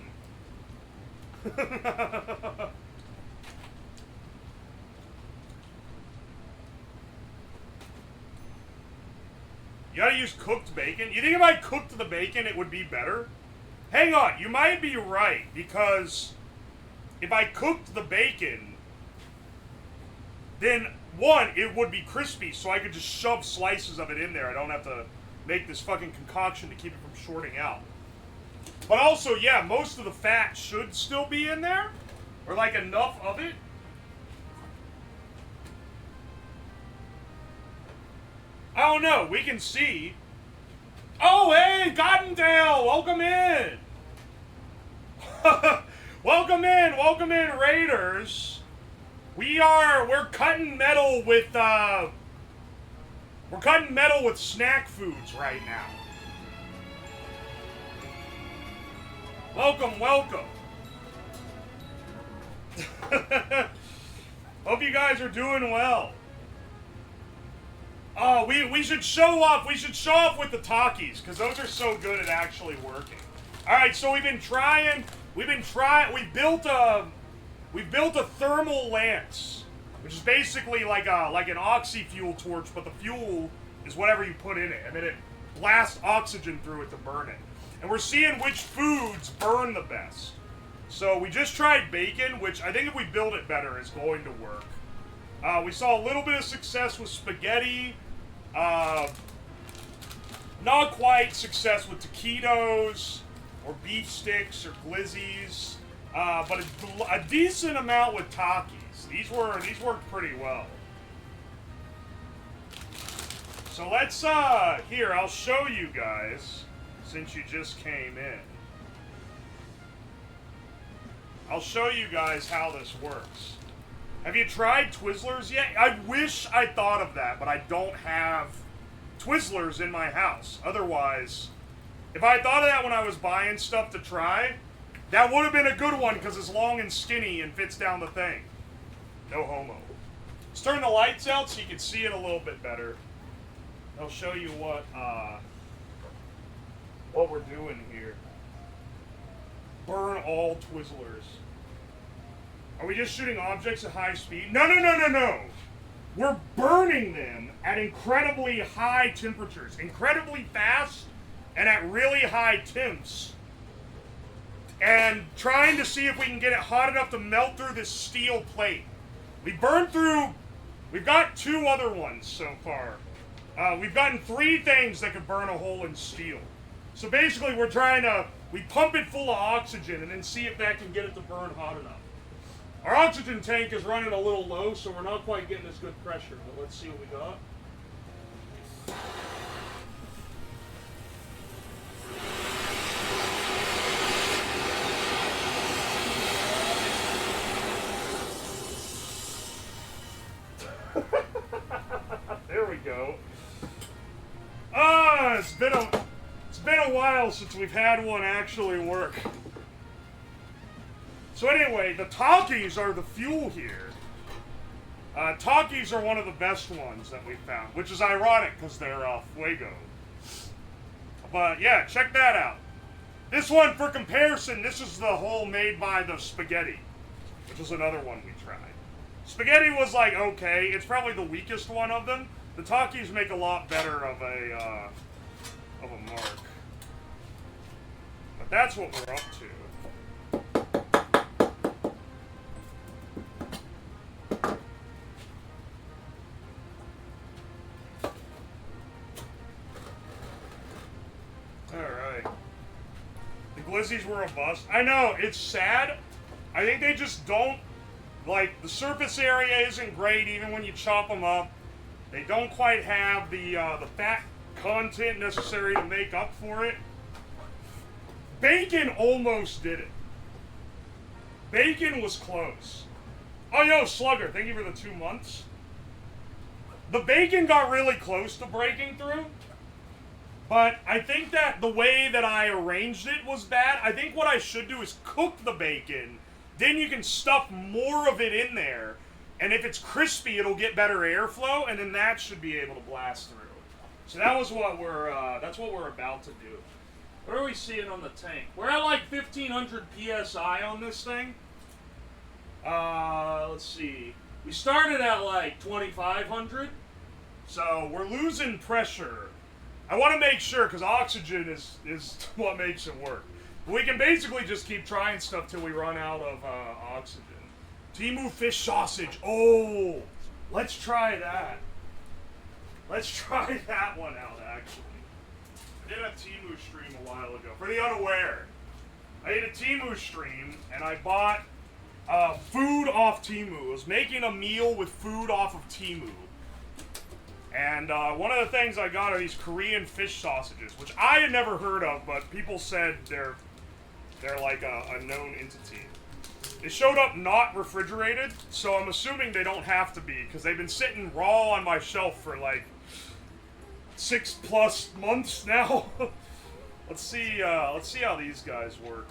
You gotta use cooked bacon? You think if I cooked the bacon, it would be better? Hang on, you might be right, because if I cooked the bacon, then, one, it would be crispy, so I could just shove slices of it in there. I don't have to make this fucking concoction to keep it from shorting out. But also, yeah, most of the fat should still be in there, or like enough of it. I don't know, we can see. Oh, hey, Gottendale, welcome in. welcome in, Raiders. We're cutting metal with, snack foods right now. Welcome. Hope you guys are doing well. Oh, we should show off with the Takis, because those are so good at actually working. Alright, so we built a thermal lance, which is basically like an oxy fuel torch, but the fuel is whatever you put in it, and then it blasts oxygen through it to burn it. And we're seeing which foods burn the best. So we just tried bacon, which I think if we build it better is going to work. We saw a little bit of success with spaghetti. Not quite success with taquitos, or beef sticks, or glizzies. But a decent amount with Takis. These worked pretty well. So let's, here, I'll show you guys, since you just came in. I'll show you guys how this works. Have you tried Twizzlers yet? I wish I thought of that, but I don't have Twizzlers in my house. Otherwise, if I thought of that when I was buying stuff to try, that would have been a good one because it's long and skinny and fits down the thing. No homo. Let's turn the lights out so you can see it a little bit better. I'll show you what we're doing here. Burn all Twizzlers. Are we just shooting objects at high speed? No. We're burning them at incredibly high temperatures. Incredibly fast and at really high temps. And trying to see if we can get it hot enough to melt through this steel plate. We've got 2 other ones so far. We've gotten 3 things that could burn a hole in steel. So basically we pump it full of oxygen and then see if that can get it to burn hot enough. Our oxygen tank is running a little low, so we're not quite getting as good pressure, but let's see what we got. There we go. It's been a while since we've had one actually work. So anyway, the Takis are the fuel here. Takis are one of the best ones that we found, which is ironic because they're Fuego. But yeah, check that out. This one, for comparison, this is the hole made by the spaghetti, which is another one we tried. Spaghetti was like, okay, it's probably the weakest one of them. The Takis make a lot better of a mark. But that's what we're up to. Alright. The glizzies were a bust. I know, it's sad. I think they just don't, like, the surface area isn't great even when you chop them up. They don't quite have the fat content necessary to make up for it. Bacon almost did it. Bacon was close. Oh, yo, Slugger, thank you for the 2 months. The bacon got really close to breaking through. But I think that the way that I arranged it was bad. I think what I should do is cook the bacon. Then you can stuff more of it in there. And if it's crispy, it'll get better airflow. And then that should be able to blast through. So that was what that's what we're about to do. What are we seeing on the tank? We're at like 1500 PSI on this thing. Let's see. We started at like 2500. So we're losing pressure. I want to make sure, because oxygen is what makes it work. We can basically just keep trying stuff till we run out of oxygen. Temu fish sausage. Oh, let's try that. Let's try that one out, actually. I did a Temu stream a while ago. For the unaware, I did a Temu stream, and I bought food off Temu. I was making a meal with food off of Temu. And one of the things I got are these Korean fish sausages, which I had never heard of, but people said they're like a known entity. They showed up not refrigerated, so I'm assuming they don't have to be, because they've been sitting raw on my shelf for like 6+ months now. Let's see how these guys work.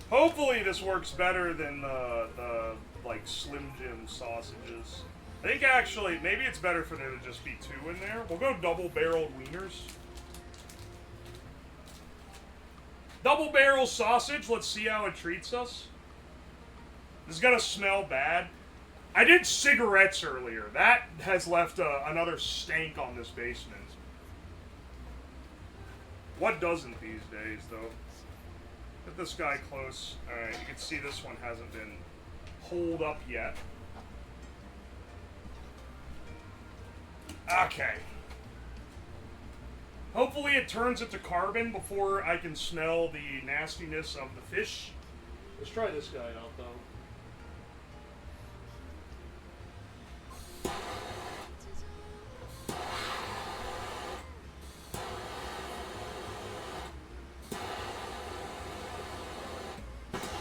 Hopefully this works better than the like Slim Jim sausages. I think actually maybe it's better for there to just be 2 in there. We'll go double barreled wieners. Double barrel sausage, let's see how it treats us. This is gonna smell bad. I did cigarettes earlier. That has left another stank on this basement. What doesn't these days, though? Get this guy close. Alright, you can see this one hasn't been holed up yet. Okay. Hopefully it turns it to carbon before I can smell the nastiness of the fish. Let's try this guy out, though.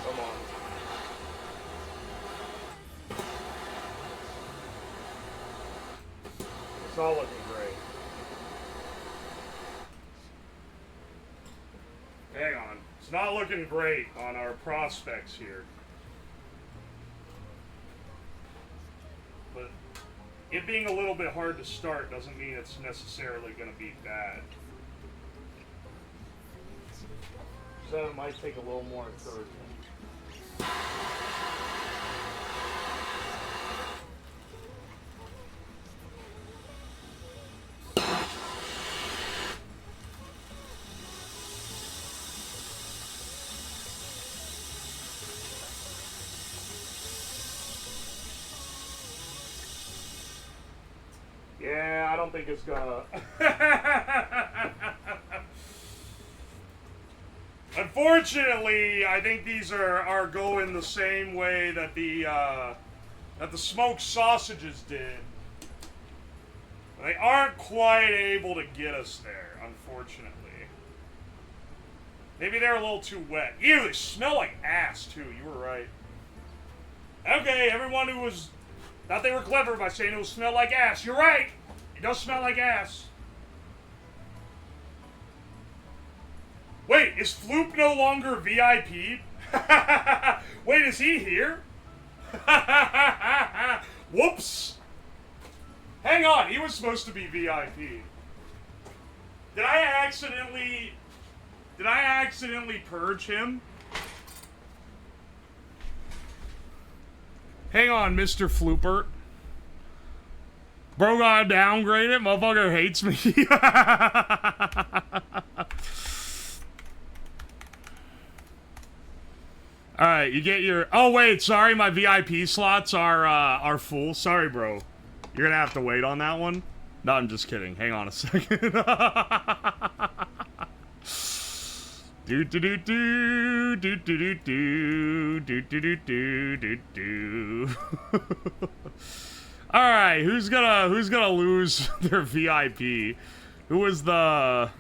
Come on. It's all looking great. Hang on. It's not looking great on our prospects here. But it being a little bit hard to start doesn't mean it's necessarily going to be bad. So it might take a little more encouragement. Yeah, I don't think it's gonna. Unfortunately, I think these are going the same way that the smoked sausages did. They aren't quite able to get us there, unfortunately. Maybe they're a little too wet. Ew, they smell like ass too. You were right. Okay, everyone who thought they were clever by saying it will smell like ass. You're right. It does smell like ass. Wait, is Floop no longer VIP? Wait, is he here? Whoops. Hang on, he was supposed to be VIP. Did I accidentally purge him? Hang on, Mr. Floopert. Bro got downgraded. Motherfucker hates me. Alright, you get your... Oh, wait, sorry, my VIP slots are full. Sorry, bro. You're gonna have to wait on that one. No, I'm just kidding. Hang on a second. Do do do do do do do do do do do do. All right, who's gonna lose their VIP? Who was the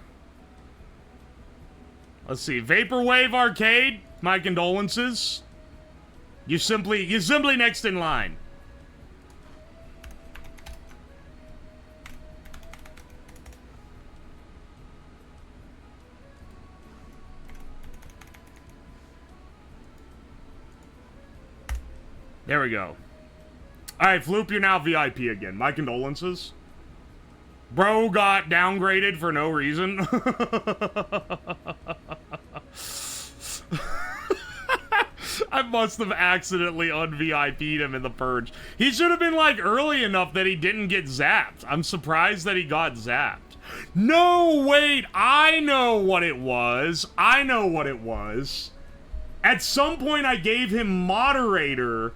Let's see. Vaporwave Arcade, my condolences. You're simply next in line. There we go. Alright, Floop, you're now VIP again. My condolences. Bro got downgraded for no reason. I must have accidentally un-VIP'd him in the purge. He should have been, like, early enough that he didn't get zapped. I'm surprised that he got zapped. No, wait, I know what it was. I know what it was. At some point, I gave him moderator,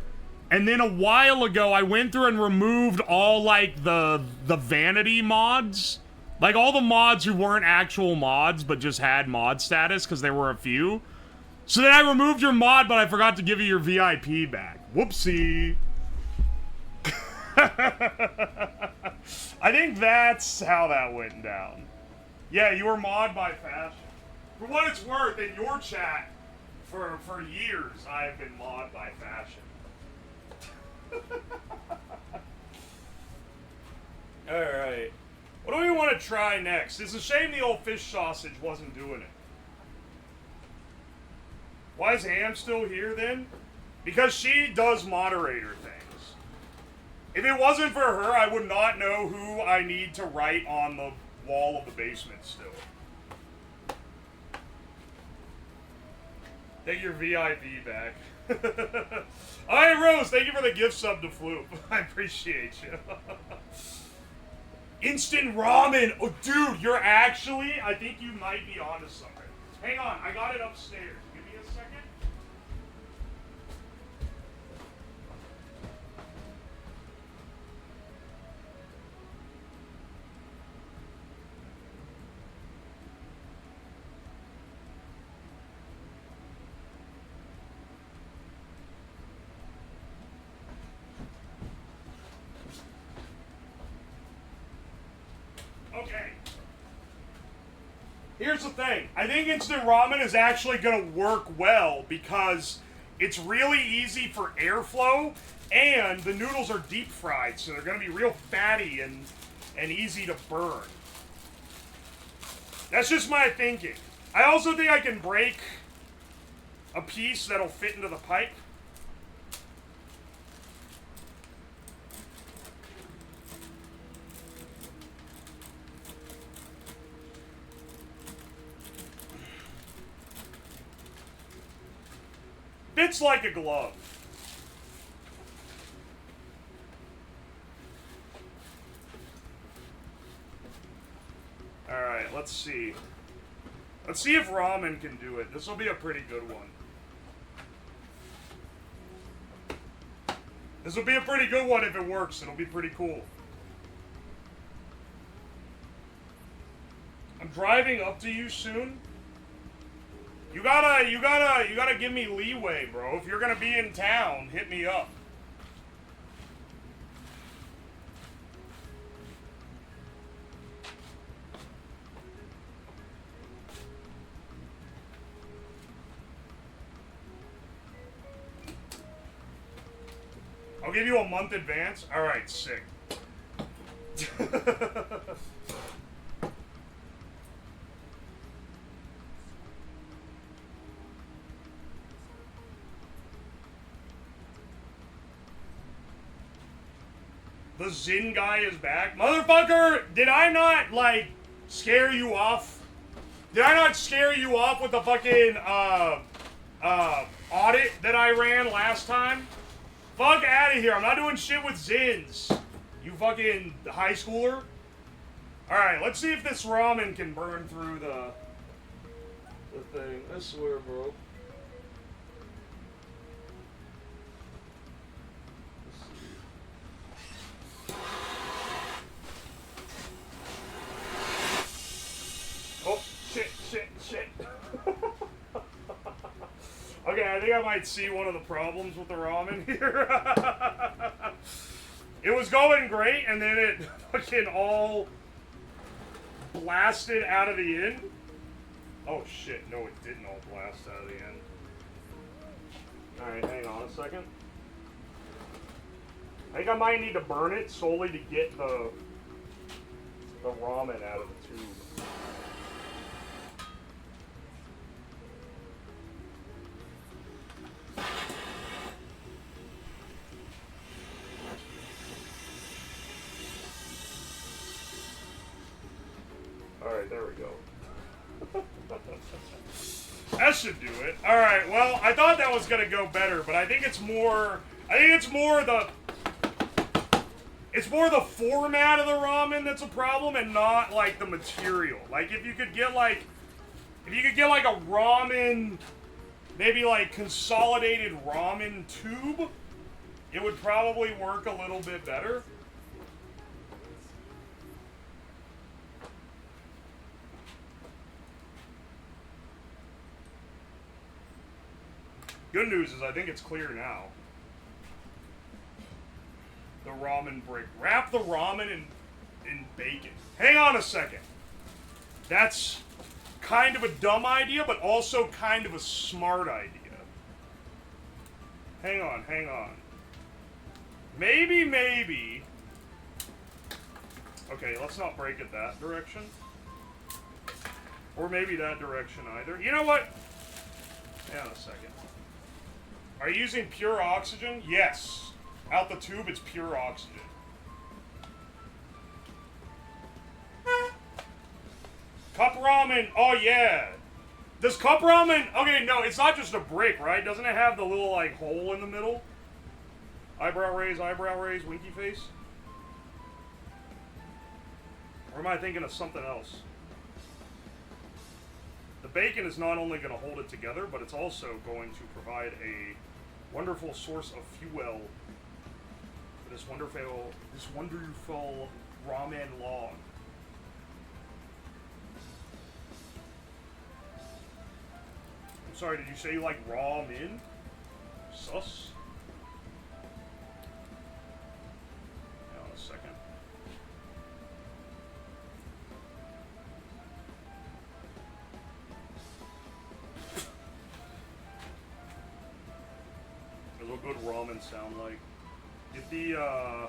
and then a while ago, I went through and removed all, like, the vanity mods. Like, all the mods who weren't actual mods, but just had mod status, because there were a few. So then I removed your mod, but I forgot to give you your VIP back. Whoopsie. I think that's how that went down. Yeah, you were mod by fashion. For what it's worth, in your chat, for years, I have been mod by fashion. Alright. What do we want to try next? It's a shame the old fish sausage wasn't doing it. Why is Ham still here then? Because she does moderator things. If it wasn't for her, I would not know who I need to write on the wall of the basement still. Take your VIP back. Alright, Rose, thank you for the gift sub to Floop. I appreciate you. Instant ramen! Oh, dude, you're actually... I think you might be onto something. Hang on, I got it upstairs. Give me a second. Okay. Here's the thing. I think instant ramen is actually going to work well because it's really easy for airflow and the noodles are deep fried, so they're going to be real fatty and easy to burn. That's just my thinking. I also think I can break a piece that'll fit into the pipe. Fits like a glove. Alright, let's see. Let's see if ramen can do it. This will be a pretty good one. This will be a pretty good one if it works. It'll be pretty cool. I'm driving up to you soon. You gotta give me leeway, bro. If you're gonna be in town, hit me up. I'll give you a month advance. All right, sick. The Zin guy is back. Motherfucker, did I not, like, scare you off? Did I not scare you off with the fucking, audit that I ran last time? Fuck out of here. I'm not doing shit with Zins. You fucking high schooler. Alright, let's see if this ramen can burn through the thing. I swear, bro. Oh, shit. Okay, I think I might see one of the problems with the ramen here. It was going great, and then it fucking all blasted out of the inn. Oh shit, no it didn't all blast out of the end. Alright, hang on a second. I think I might need to burn it solely to get the ramen out of the tube. Alright, there we go. That should do it. Alright, well, I thought that was gonna go better, but I think it's more the format of the ramen that's a problem and not like the material. Like if you could get like a ramen, maybe like consolidated ramen tube, it would probably work a little bit better. Good news is I think it's clear now. The ramen brick. Wrap the ramen in bacon. Hang on a second. That's kind of a dumb idea, but also kind of a smart idea. Hang on, hang on. Maybe. Okay, let's not break it that direction. Or maybe that direction either. You know what? Hang on a second. Are you using pure oxygen? Yes. Out the tube, it's pure oxygen. Cup ramen, oh yeah. Does cup ramen, okay, no, it's not just a brick, right? Doesn't it have the little, like, hole in the middle? Eyebrow raise, winky face? Or am I thinking of something else? The bacon is not only going to hold it together, but it's also going to provide a wonderful source of fuel for this wonderful ramen log. I'm sorry, did you say you like raw min? Sus. Hang on a second. What good ramen sound like? Get the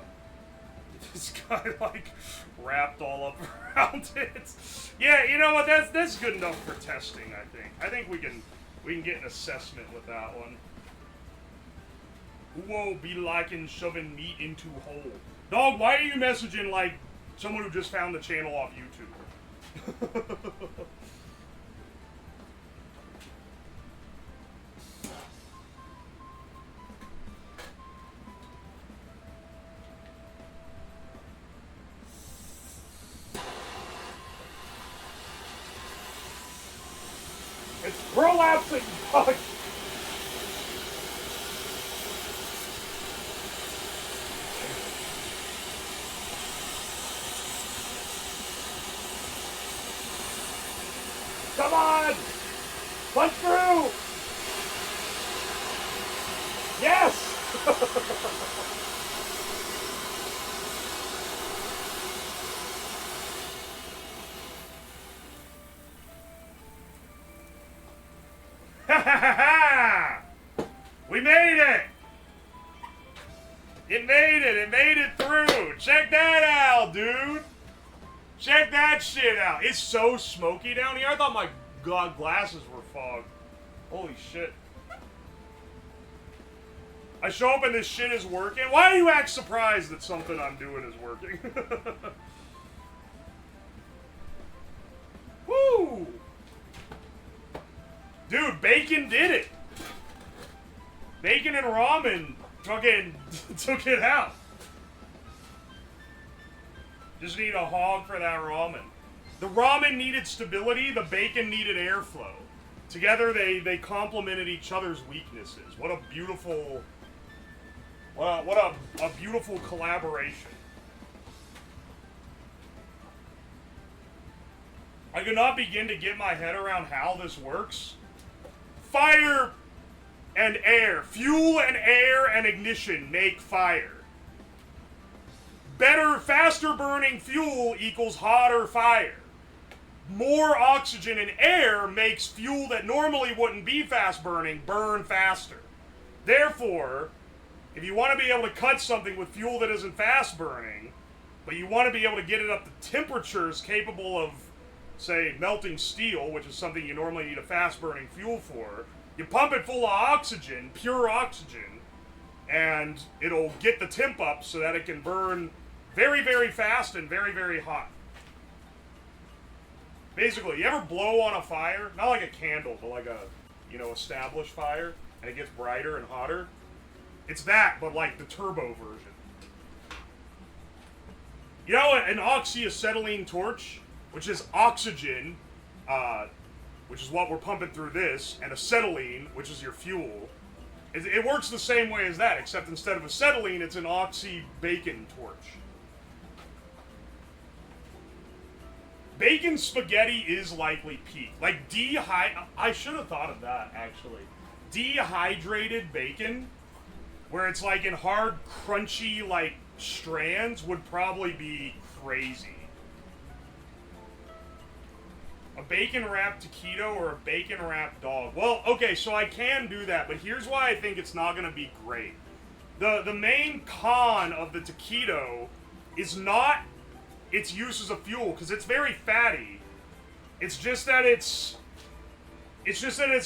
this guy like wrapped all up around it. Yeah, you know what? That's good enough for testing. I think we can get an assessment with that one. Whoa, be liking shoving meat into hole. Dog, why are you messaging like someone who just found the channel off YouTube? It's prolapsing! Fuck! Come on! Punch through! Yes! We made it! It made it! It made it through! Check that out, dude! Check that shit out! It's so smoky down here. I thought my glasses were fogged. Holy shit. I show up and this shit is working. Why do you act surprised that something I'm doing is working? Woo! Dude, bacon did it! Bacon and ramen fucking took it out. Just need a hog for that ramen. The ramen needed stability, the bacon needed airflow. Together they complemented each other's weaknesses. What a beautiful... what a beautiful collaboration. I could not begin to get my head around how this works. Fire and air. Fuel and air and ignition make fire. Better, faster burning fuel equals hotter fire. more oxygen in air makes fuel that normally wouldn't be fast burning burn faster. Therefore, if you want to be able to cut something with fuel that isn't fast burning, but you want to be able to get it up to temperatures capable of, say, melting steel, which is something you normally need a fast burning fuel for, you pump it full of oxygen, pure oxygen, and it'll get the temp up so that it can burn very, very fast and very, very hot. Basically, you ever blow on a fire? Not like a candle, but like a, established fire, and it gets brighter and hotter? It's that, but like the turbo version. You know, an oxyacetylene torch, which is oxygen, which is what we're pumping through this, and acetylene, which is your fuel. It works the same way as that, except instead of acetylene, it's an oxy-bacon torch. Bacon spaghetti is likely peak. Like, I should have thought of that, actually. Dehydrated bacon, where it's like in hard, crunchy, like, strands, would probably be crazy. A bacon-wrapped taquito or a bacon-wrapped dog? Well, okay, so I can do that, but here's why I think it's not going to be great. The main con of the taquito is not its use as a fuel, because it's very fatty. It's just that it's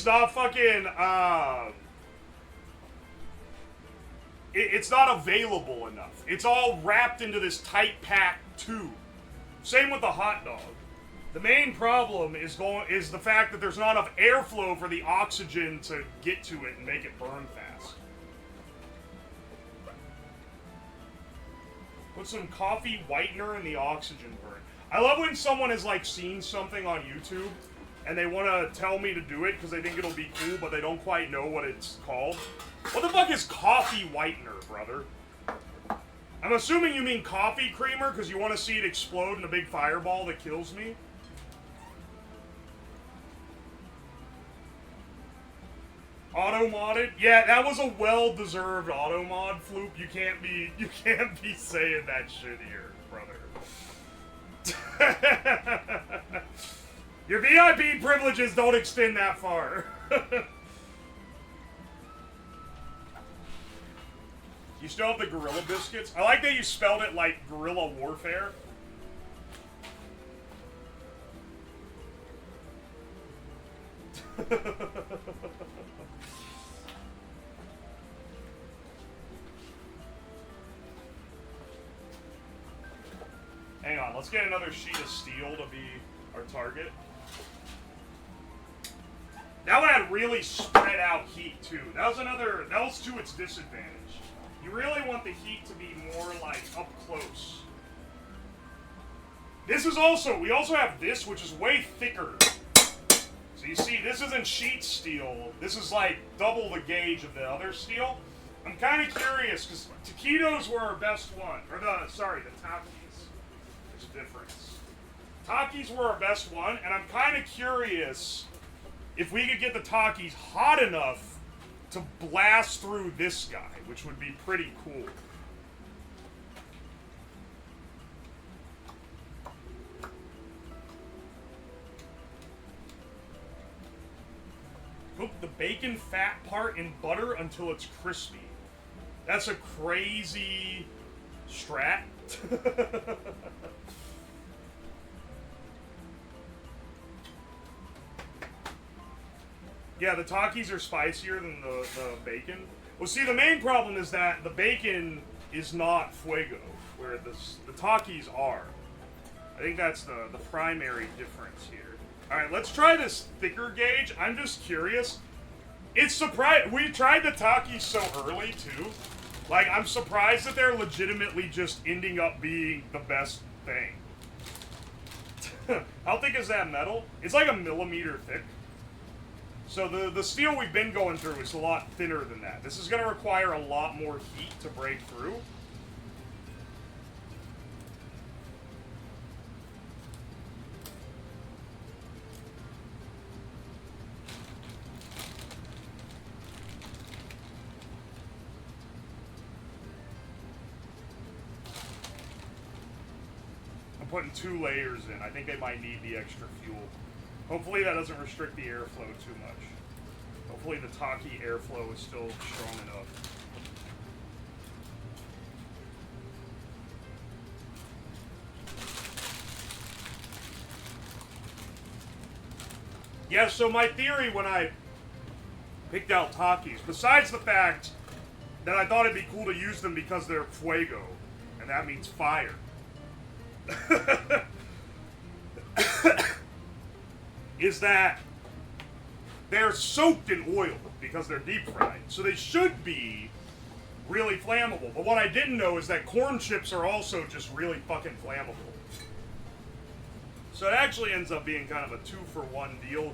not fucking, it's not available enough. It's all wrapped into this tight packed tube. Same with the hot dog. The main problem is the fact that there's not enough airflow for the oxygen to get to it and make it burn fast. Put some coffee whitener in the oxygen burn. I love when someone has like seen something on YouTube and they want to tell me to do it because they think it'll be cool, but they don't quite know what it's called. What the fuck is coffee whitener, brother? I'm assuming you mean coffee creamer because you want to see it explode in a big fireball that kills me. Auto-modded? Yeah, that was a well-deserved auto-mod, Floop. You can't be saying that shit here, brother. Your VIP privileges don't extend that far. You still have the Gorilla Biscuits? I like that you spelled it like guerrilla warfare. Hang on, let's get another sheet of steel to be our target. That one had really spread out heat too. That was to its disadvantage. You really want the heat to be more like up close. This is we also have this, which is way thicker. So you see, this isn't sheet steel. This is like double the gauge of the other steel. I'm kind of curious, because taquitos were our best one. Or the Takis. There's a difference. Takis were our best one, and I'm kind of curious if we could get the Takis hot enough to blast through this guy, which would be pretty cool. Cook the bacon fat part in butter until it's crispy. That's a crazy strat. Yeah, the Takis are spicier than the bacon. Well, see, the main problem is that the bacon is not fuego, where the Takis are. I think that's the primary difference here. Alright, let's try this thicker gauge. I'm just curious. It's surprised. We tried the Takis so early, too. Like, I'm surprised that they're legitimately just ending up being the best thing. How thick is that metal? It's like a millimeter thick. So the steel we've been going through is a lot thinner than that. This is going to require a lot more heat to break through. putting 2 layers in. I think they might need the extra fuel. Hopefully that doesn't restrict the airflow too much. Hopefully the Taki airflow is still strong enough. Yeah, so my theory when I picked out Takis, besides the fact that I thought it'd be cool to use them because they're fuego, and that means fire. Is that they're soaked in oil because they're deep fried. So they should be really flammable. But what I didn't know is that corn chips are also just really fucking flammable. So it actually ends up being kind of a 2-for-1 deal here.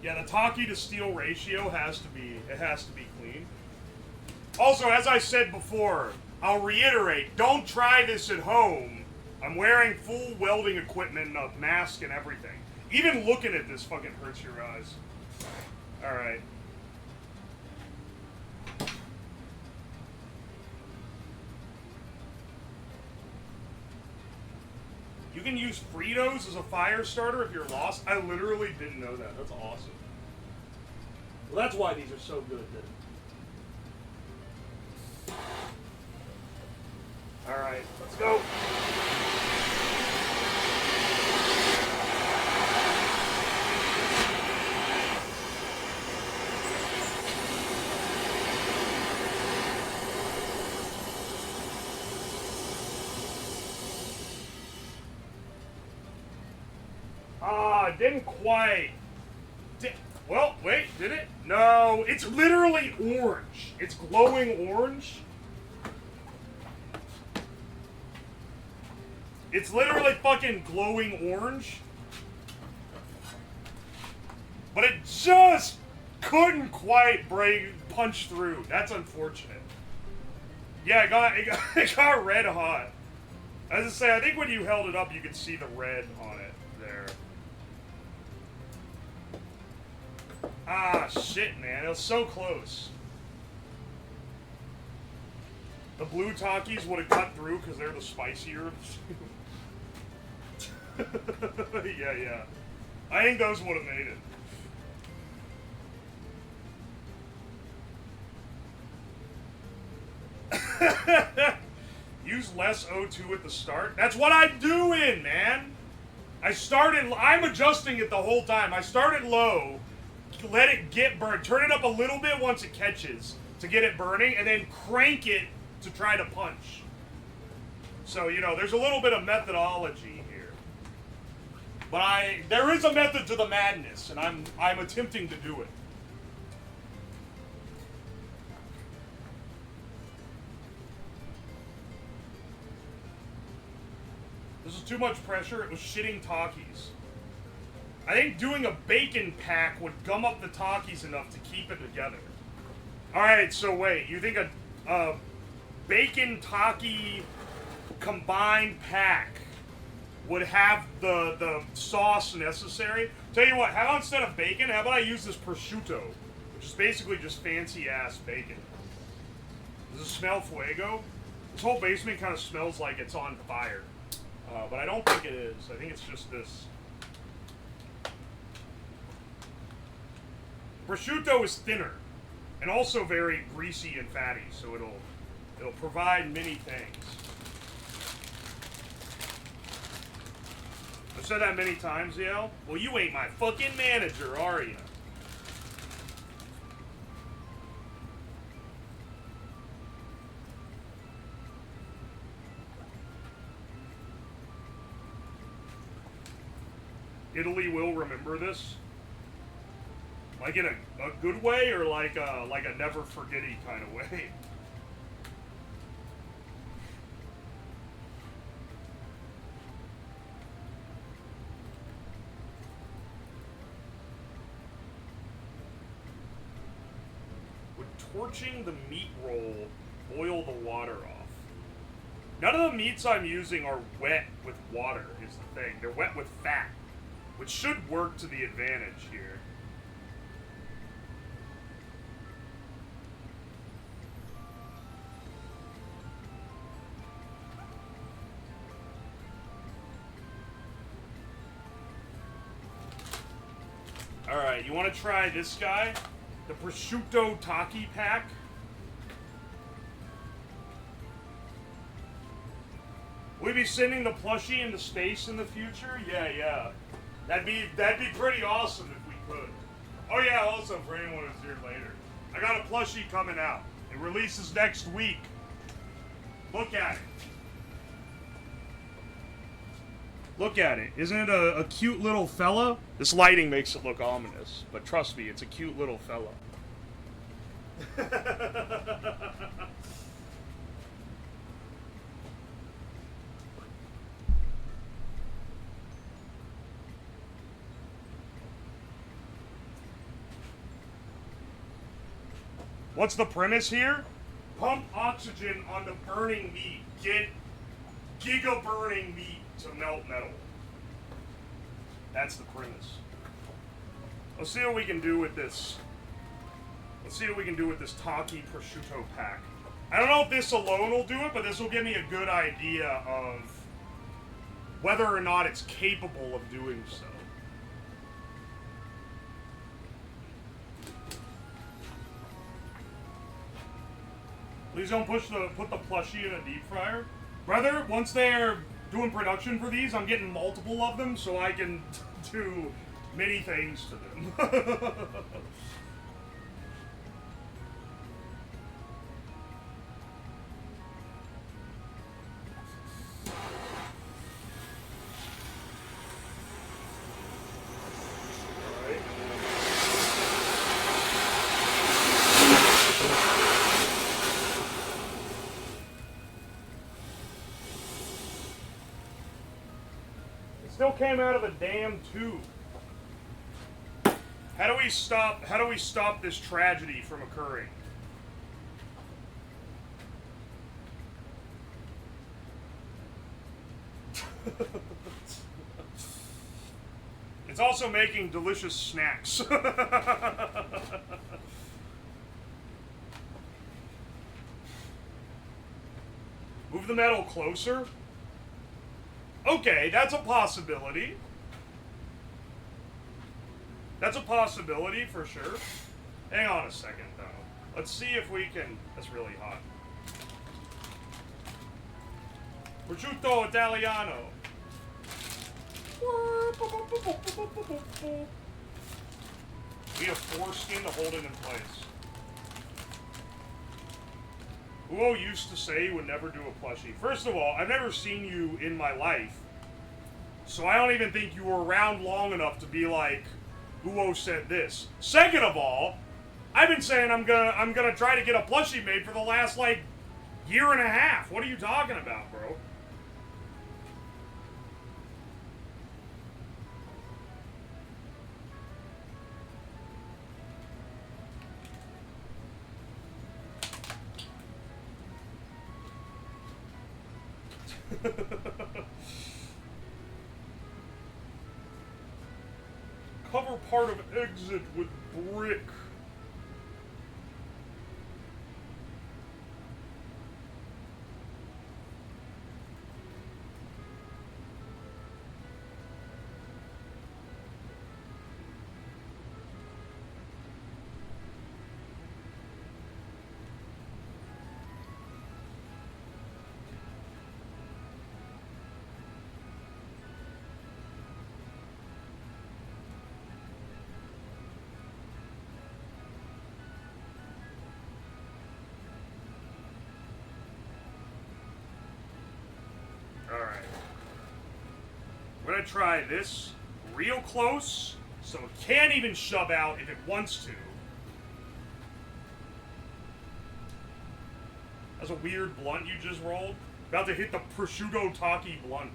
Yeah, the Taki to steel ratio has to be clean. Also, as I said before, I'll reiterate, don't try this at home. I'm wearing full welding equipment and a mask and everything. Even looking at this fucking hurts your eyes. Alright. You can use Fritos as a fire starter if you're lost. I literally didn't know that. That's awesome. Well, that's why these are so good then. Alright, let's go. Didn't quite. Well, wait, did it? No, it's literally orange. It's glowing orange. It's literally fucking glowing orange. But it just couldn't quite punch through. That's unfortunate. Yeah, it got red hot. As I say, I think when you held it up, you could see the red on it there. Ah, shit, man. It was so close. The blue Takis would have cut through because they're the spicier. Yeah. I think those would have made it. Use less O2 at the start. That's what I'm doing, man. I'm adjusting it the whole time. I started low, let it get burned, turn it up a little bit once it catches to get it burning, and then crank it to try to punch. So, you know, there's a little bit of methodology here. But there is a method to the madness, and I'm attempting to do it. This is too much pressure. It was shitting Takis. I think doing a bacon pack would gum up the Takis enough to keep it together. Alright, so wait. You think a bacon Taki combined pack would have the sauce necessary? Tell you what, how about instead of bacon, how about I use this prosciutto, which is basically just fancy-ass bacon. Does it smell fuego? This whole basement kind of smells like it's on fire. But I don't think it is. I think it's just this. Prosciutto is thinner, and also very greasy and fatty, so it'll provide many things. I've said that many times, Yale. Well, you ain't my fucking manager, are you? Italy will remember this? Like in a good way, or like a never forgetty kind of way? Would torching the meat roll boil the water off? None of the meats I'm using are wet with water, is the thing. They're wet with fat, which should work to the advantage here. Alright, you want to try this guy? The prosciutto taki pack? Will we be sending the plushie into space in the future? Yeah. That'd be pretty awesome if we could. Oh yeah, also for anyone who's here later, I got a plushie coming out. It releases next week. Look at it. Look at it. Isn't it a cute little fella? This lighting makes it look ominous, but trust me, it's a cute little fella. What's the premise here? Pump oxygen onto burning meat. Get giga-burning meat to melt metal. That's the premise. Let's see what we can do with this. Let's see what we can do with this Taki prosciutto pack. I don't know if this alone will do it, but this will give me a good idea of whether or not it's capable of doing so. Please don't put the plushie in a deep fryer. Brother, once they're doing production for these, I'm getting multiple of them so I can do many things to them. Still came out of the damn tube. How do we stop this tragedy from occurring? It's also making delicious snacks. Move the metal closer. Okay, that's a possibility. That's a possibility for sure. Hang on a second, though. Let's see if we can... That's really hot. Prosciutto Italiano. We have foreskin to hold it in place. Uwo used to say he would never do a plushie. First of all, I've never seen you in my life, so I don't even think you were around long enough to be like, Uwo said this. Second of all, I've been saying I'm gonna try to get a plushie made for the last like year and a half. What are you talking about, bro? Cover part of exit with brick. Alright. We're gonna try this real close, so it can't even shove out if it wants to. That's a weird blunt you just rolled. About to hit the prosciutto taki blunt.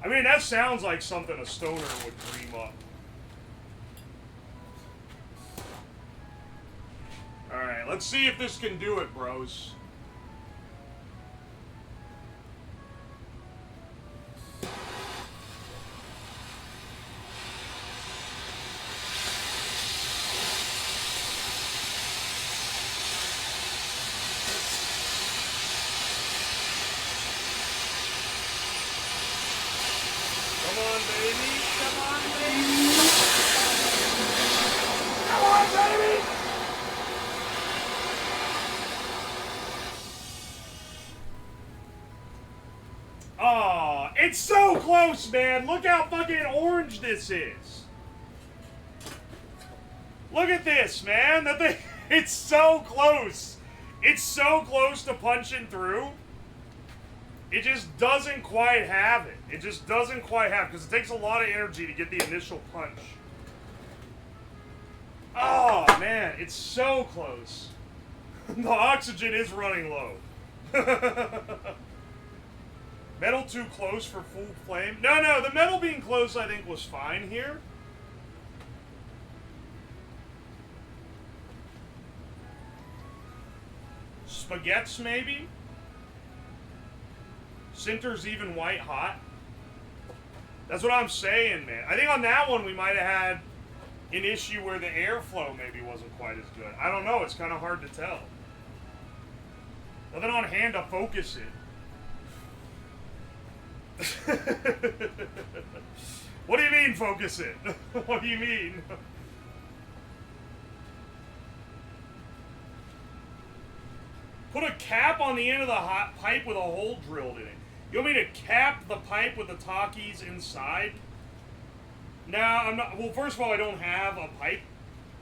I mean, that sounds like something a stoner would dream up. Alright, let's see if this can do it, bros. Come on, baby! Oh, it's so close, man. Look how fucking orange this is. Look at this, man. The thing, it's so close. It's so close to punching through. It just doesn't quite have it. It just doesn't quite have it because it takes a lot of energy to get the initial punch. Oh, man. It's so close. The oxygen is running low. Metal too close for full flame? No, the metal being close I think was fine here. Spaghettis maybe? Sinter's even white hot? That's what I'm saying, man. I think on that one we might have had an issue where the airflow maybe wasn't quite as good. I don't know, it's kind of hard to tell. Nothing on hand to focus it. What do you mean, focus it? What do you mean? Put a cap on the end of the hot pipe with a hole drilled in it. You want me to cap the pipe with the Takis inside? No, I'm not. Well, first of all, I don't have a pipe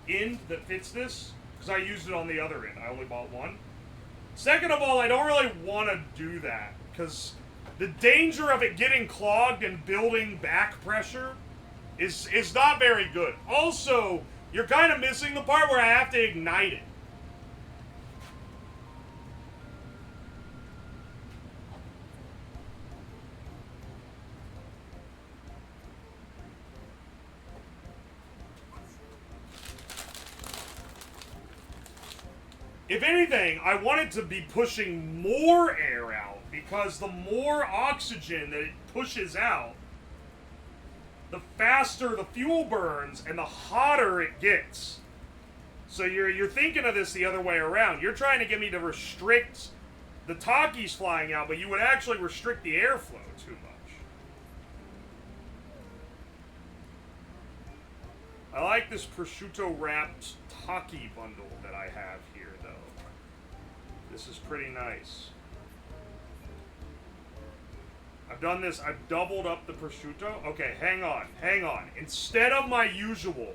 end that fits this because I used it on the other end. I only bought one. Second of all, I don't really want to do that because the danger of it getting clogged and building back pressure is not very good. Also, you're kind of missing the part where I have to ignite it. If anything, I want it to be pushing more air out because the more oxygen that it pushes out, the faster the fuel burns and the hotter it gets. So you're thinking of this the other way around. You're trying to get me to restrict the Takis flying out, but you would actually restrict the airflow too much. I like this prosciutto wrapped Taki bundle that I have here, though. This is pretty nice. I've done this. I've doubled up the prosciutto. Okay, hang on. Instead of my usual,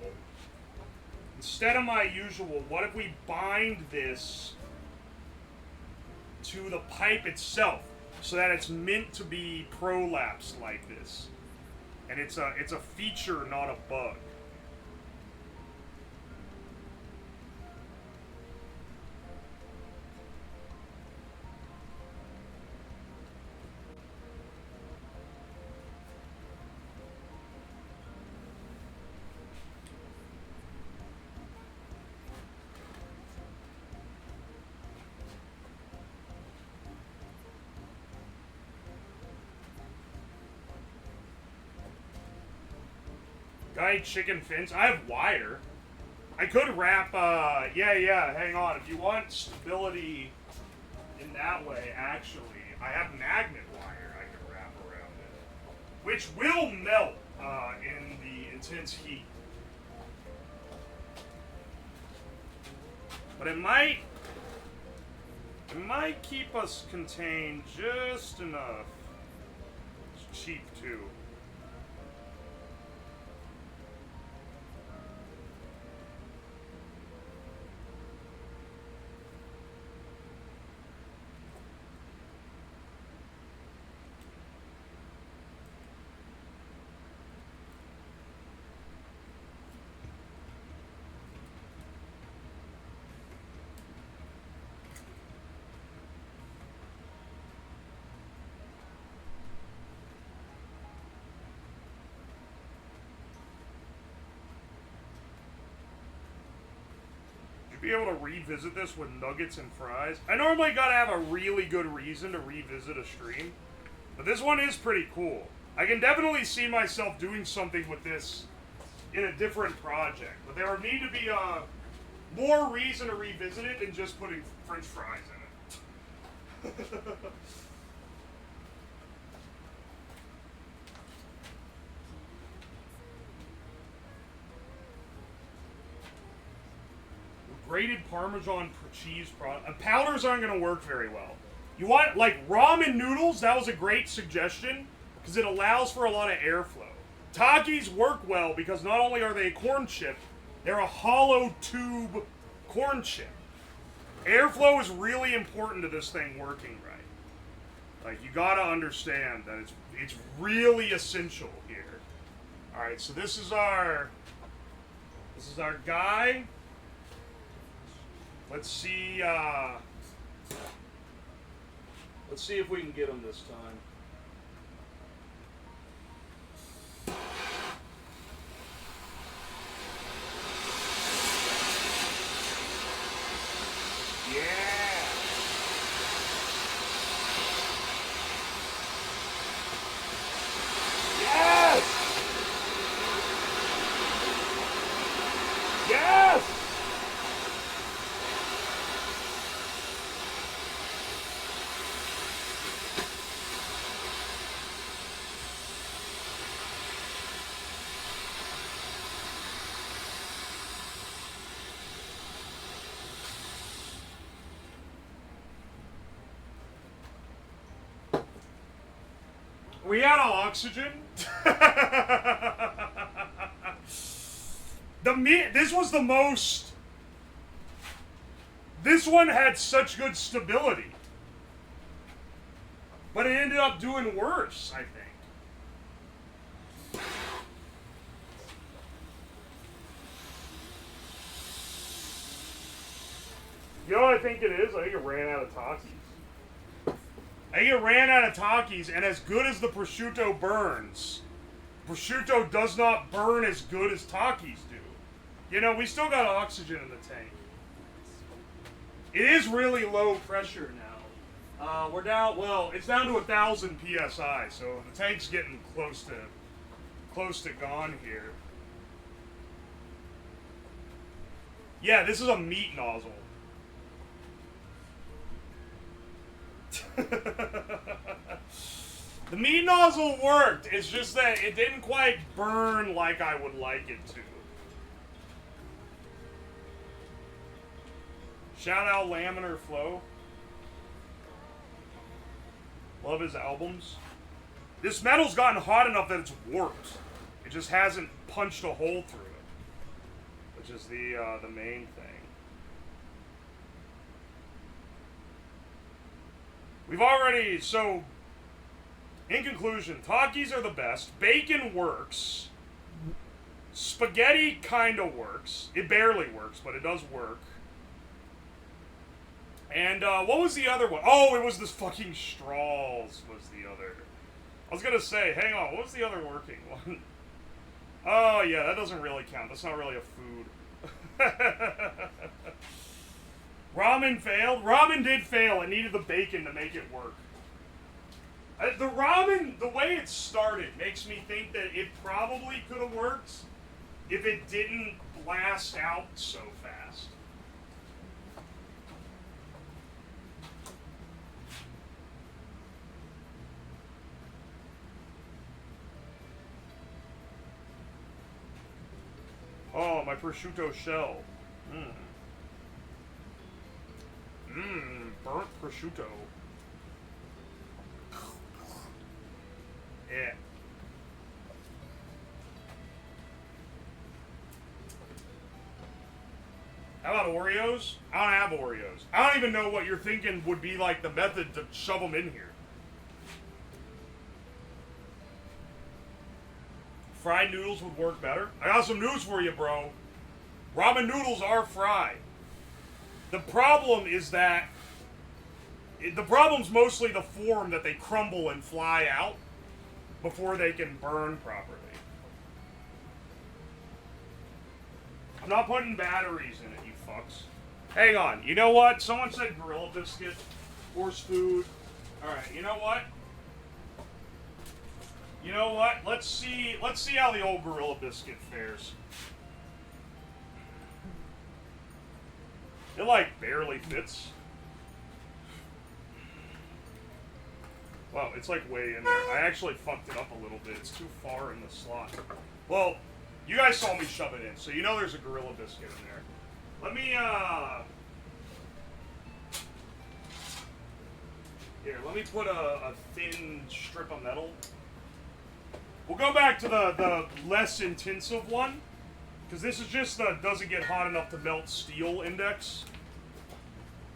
what if we bind this to the pipe itself so that it's meant to be prolapse like this? And it's a feature, not a bug. Guide chicken fins. I have wire. I could wrap, yeah, hang on. If you want stability in that way, actually, I have magnet wire I can wrap around it. Which will melt in the intense heat. But it might keep us contained just enough. It's cheap, too. Be able to revisit this with nuggets and fries. I normally gotta have a really good reason to revisit a stream, but this one is pretty cool. I can definitely see myself doing something with this in a different project, but there would need to be more reason to revisit it than just putting French fries in it. grated Parmesan cheese product. Powders aren't going to work very well. You want, like, ramen noodles? That was a great suggestion because it allows for a lot of airflow. Takis work well because not only are they a corn chip, they're a hollow tube corn chip. Airflow is really important to this thing working right. Like, you gotta understand that it's really essential here. All right, so this is our guy. Let's see if we can get him this time. Yeah. Yes. Yes. We out of oxygen. This was the most. This one had such good stability, but it ended up doing worse, I think. You know what I think it is? I think it ran out of Takis. I think it ran out of Takis, and as good as the prosciutto burns, prosciutto does not burn as good as Takis do. You know, we still got oxygen in the tank. It is really low pressure now. We're down, well, it's down to 1,000 PSI, so the tank's getting close to gone here. Yeah, this is a meat nozzle. The meat nozzle worked. It's just that it didn't quite burn like I would like it to. Shout out Laminar Flow. Love his albums. This metal's gotten hot enough that it's warped. It just hasn't punched a hole through it, which is the main thing. We've already, so, in conclusion, Takis are the best. Bacon works. Spaghetti kinda works. It barely works, but it does work. And, what was the other one? Oh, it was this fucking Strahls was the other. I was gonna say, hang on, what was the other working one? Oh, yeah, that doesn't really count. That's not really a food. Ramen failed? Ramen did fail. It needed the bacon to make it work. The ramen, the way it started, makes me think that it probably could have worked if it didn't blast out so fast. Oh, my prosciutto shell. Burnt prosciutto. Yeah. How about Oreos? I don't have Oreos. I don't even know what you're thinking would be like the method to shove them in here. Fried noodles would work better. I got some news for you, bro. Ramen noodles are fried. The problem is that the problem's mostly the form that they crumble and fly out before they can burn properly. I'm not putting batteries in it, you fucks. Hang on. You know what? Someone said Gorilla Biscuit, horse food. All right. You know what? You know what? Let's see how the old Gorilla Biscuit fares. It like barely fits. Wow, it's like way in there. I actually fucked it up a little bit. It's too far in the slot. Well, you guys saw me shove it in, so you know there's a Gorilla Biscuit in there. Let me, here, let me put a thin strip of metal. We'll go back to the less intensive one, because this is just the doesn't get hot enough to melt steel index.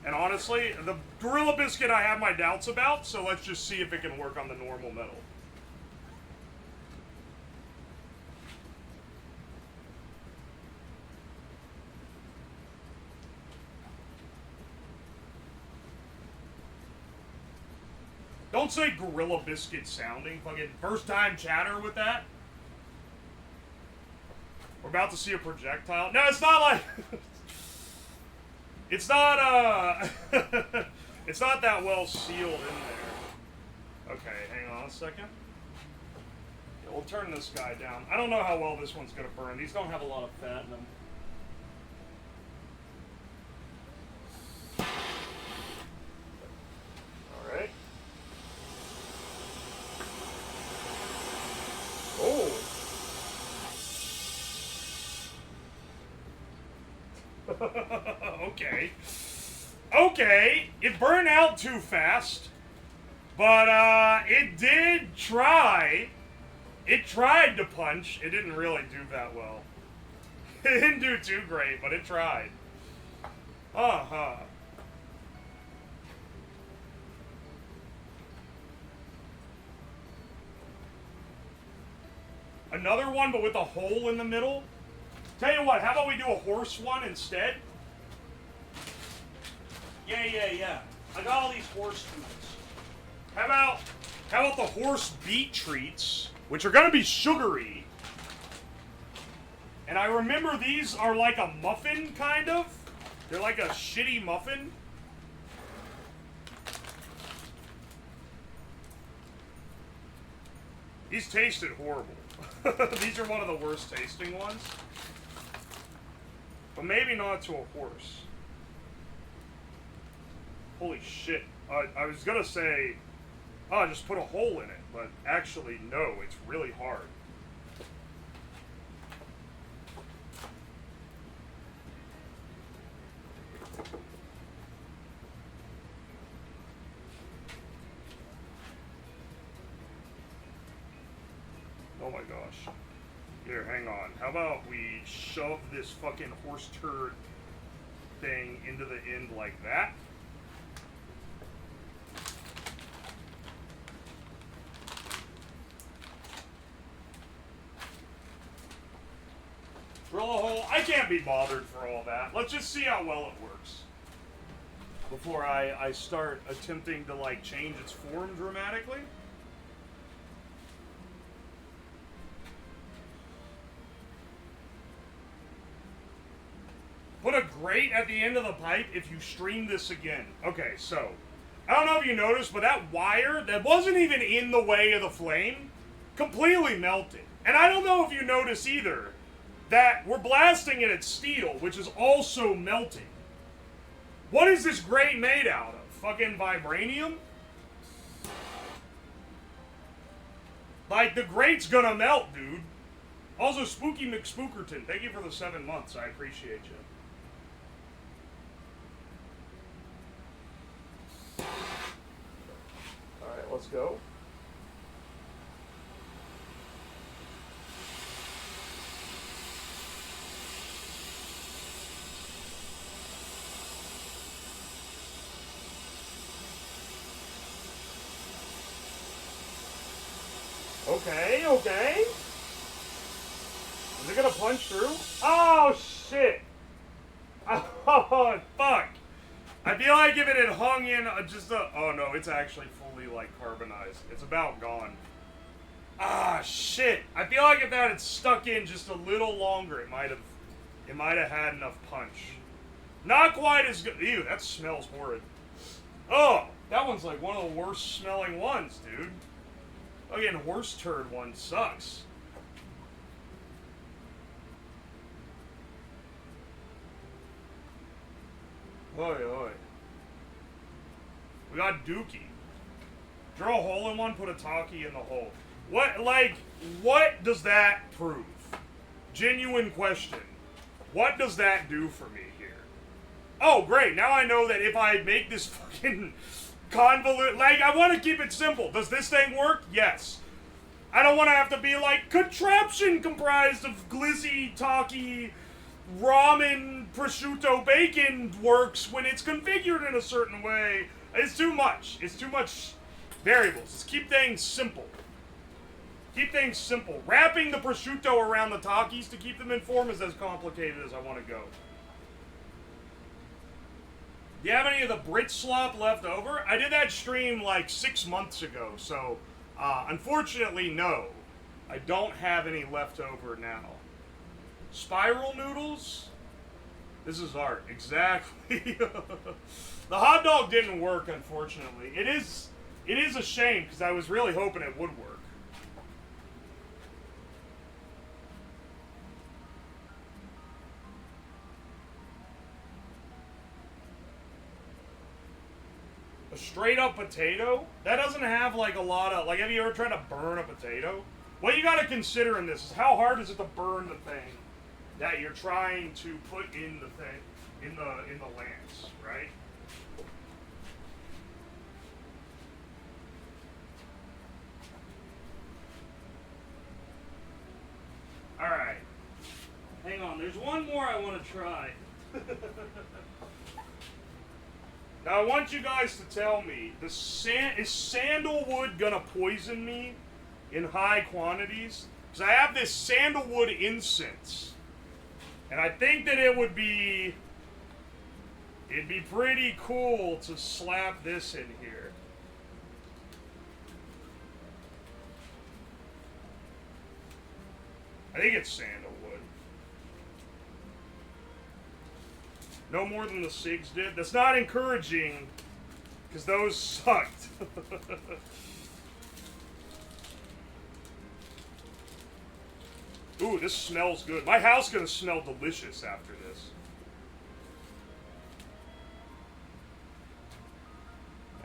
And honestly, the Gorilla Biscuit I have my doubts about, so let's just see if it can work on the normal metal. Don't say Gorilla Biscuit sounding. Fucking first time chatter with that. We're about to see a projectile. No, it's not like... it's not, it's not that well sealed in there. Okay, hang on a second. Yeah, we'll turn this guy down. I don't know how well this one's gonna burn. These don't have a lot of fat in them. Alright. Oh. Okay. Okay. It burned out too fast. But, it did try. It tried to punch. It didn't really do that well. It didn't do too great, but it tried. Uh-huh. Another one, but with a hole in the middle. Tell you what, how about we do a horse one instead? Yeah. I got all these horse foods. How about the horse beet treats, which are gonna be sugary. And I remember these are like a muffin, kind of. They're like a shitty muffin. These tasted horrible. These are one of the worst tasting ones. But maybe not to a horse. Holy shit. I was gonna say, oh, just put a hole in it. But actually, no, it's really hard. Oh my gosh. Here, hang on. How about we shove this fucking horse turd thing into the end like that? Drill a hole. I can't be bothered for all that. Let's just see how well it works before I start attempting to, like, change its form dramatically. Put a grate at the end of the pipe if you stream this again. Okay, so, I don't know if you noticed, but that wire that wasn't even in the way of the flame completely melted. And I don't know if you notice either that we're blasting it at steel, which is also melting. What is this grate made out of? Fucking vibranium? Like, the grate's gonna melt, dude. Also, Spooky McSpookerton, thank you for the 7 months. I appreciate you. Alright, let's go. Okay. Is it gonna punch through? Oh, shit! Oh, fuck! I feel like if it had hung in just a... Oh, no, it's actually fully, like, carbonized. It's about gone. Ah, shit! I feel like if that had stuck in just a little longer, it might have had enough punch. Not quite as good... Ew, that smells horrid. Oh! That one's, like, one of the worst smelling ones, dude. Again, horse turd one sucks. Oi. We got Dookie. Draw a hole in one, put a talkie in the hole. What does that prove? Genuine question. What does that do for me here? Oh, great. Now I know that if I make this fucking convolute, like, I want to keep it simple. Does this thing work? Yes. I don't want to have to be like, contraption comprised of glizzy, talkie, ramen, prosciutto, bacon works when it's configured in a certain way. It's too much. It's too much variables. Let's keep things simple. Keep things simple. Wrapping the prosciutto around the Takis to keep them in form is as complicated as I want to go. Do you have any of the Brit slop left over? I did that stream like 6 months ago, so unfortunately, no. I don't have any left over now. Spiral noodles? This is art, exactly. The hot dog didn't work, unfortunately. It is a shame, because I was really hoping it would work. A straight up potato? That doesn't have like a lot of, like, have you ever tried to burn a potato? What you gotta consider in this is how hard is it to burn the thing that you're trying to put in the thing, in the lance, right? Alright. Hang on, there's one more I want to try. Now I want you guys to tell me, is sandalwood gonna poison me in high quantities? Because I have this sandalwood incense. And I think that it'd be pretty cool to slap this in here. I think it's sandalwood. No more than the SIGs did. That's not encouraging, because those sucked. Ooh, this smells good. My house is gonna smell delicious after this.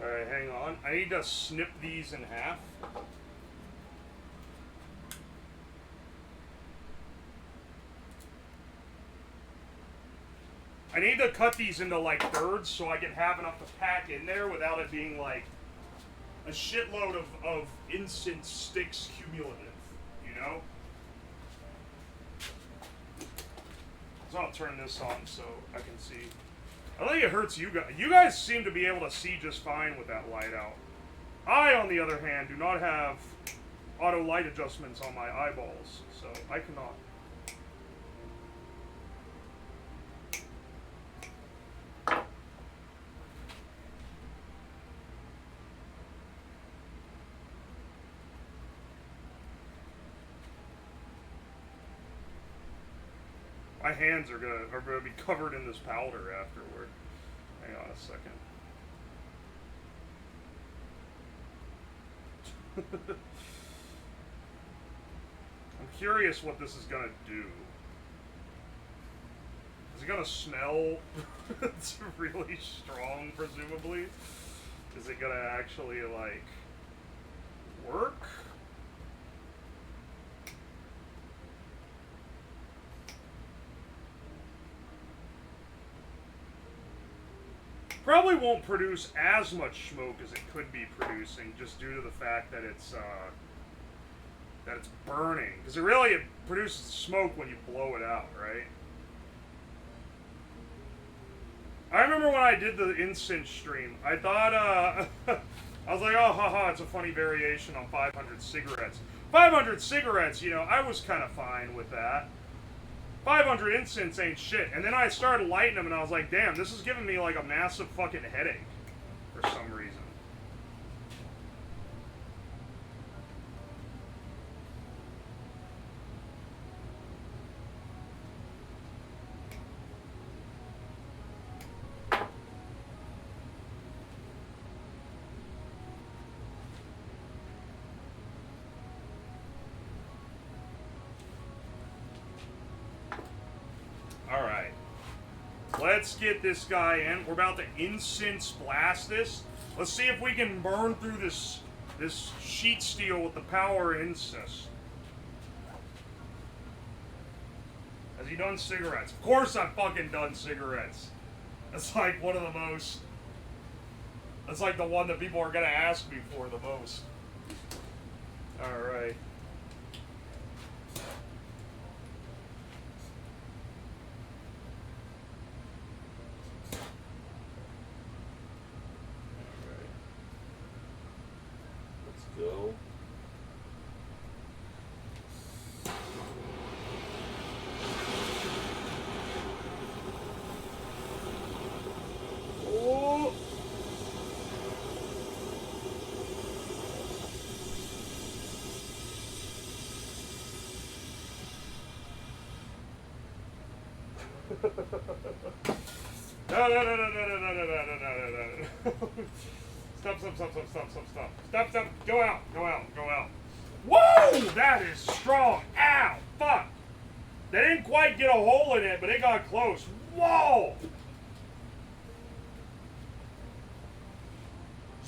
Alright, hang on. I need to snip these in half. I need to cut these into like thirds so I can have enough to pack in there without it being like a shitload of incense sticks cumulative, you know? So I'll turn this on so I can see. I think it hurts you guys. You guys seem to be able to see just fine with that light out. I, on the other hand, do not have auto light adjustments on my eyeballs, so I cannot. My hands are gonna be covered in this powder afterward. Hang on a second. I'm curious what this is gonna do. Is it gonna smell it's really strong, presumably? Is it gonna actually, like, work? Probably won't produce as much smoke as it could be producing, just due to the fact that it's burning. Because it produces smoke when you blow it out, right? I remember when I did the incense stream, I thought, I was like, oh, haha, it's a funny variation on 500 cigarettes. 500 cigarettes, you know, I was kind of fine with that. 500 incense ain't shit. And then I started lighting them and I was like, damn, this is giving me like a massive fucking headache for some reason. Alright. Let's get this guy in. We're about to incense blast this. Let's see if we can burn through this sheet steel with the power of incense. Has he done cigarettes? Of course I've fucking done cigarettes. That's like one of the most. That's like the one that people are gonna ask me for the most. All right. Let's go. Oh. No, no, no, no, no, no, no, no, no, no, no, no. Stop, stop, stop, stop, stop, stop, stop. Stop, stop. Go out, go out, go out. Whoa! That is strong. Ow! Fuck! They didn't quite get a hole in it, but it got close. Whoa!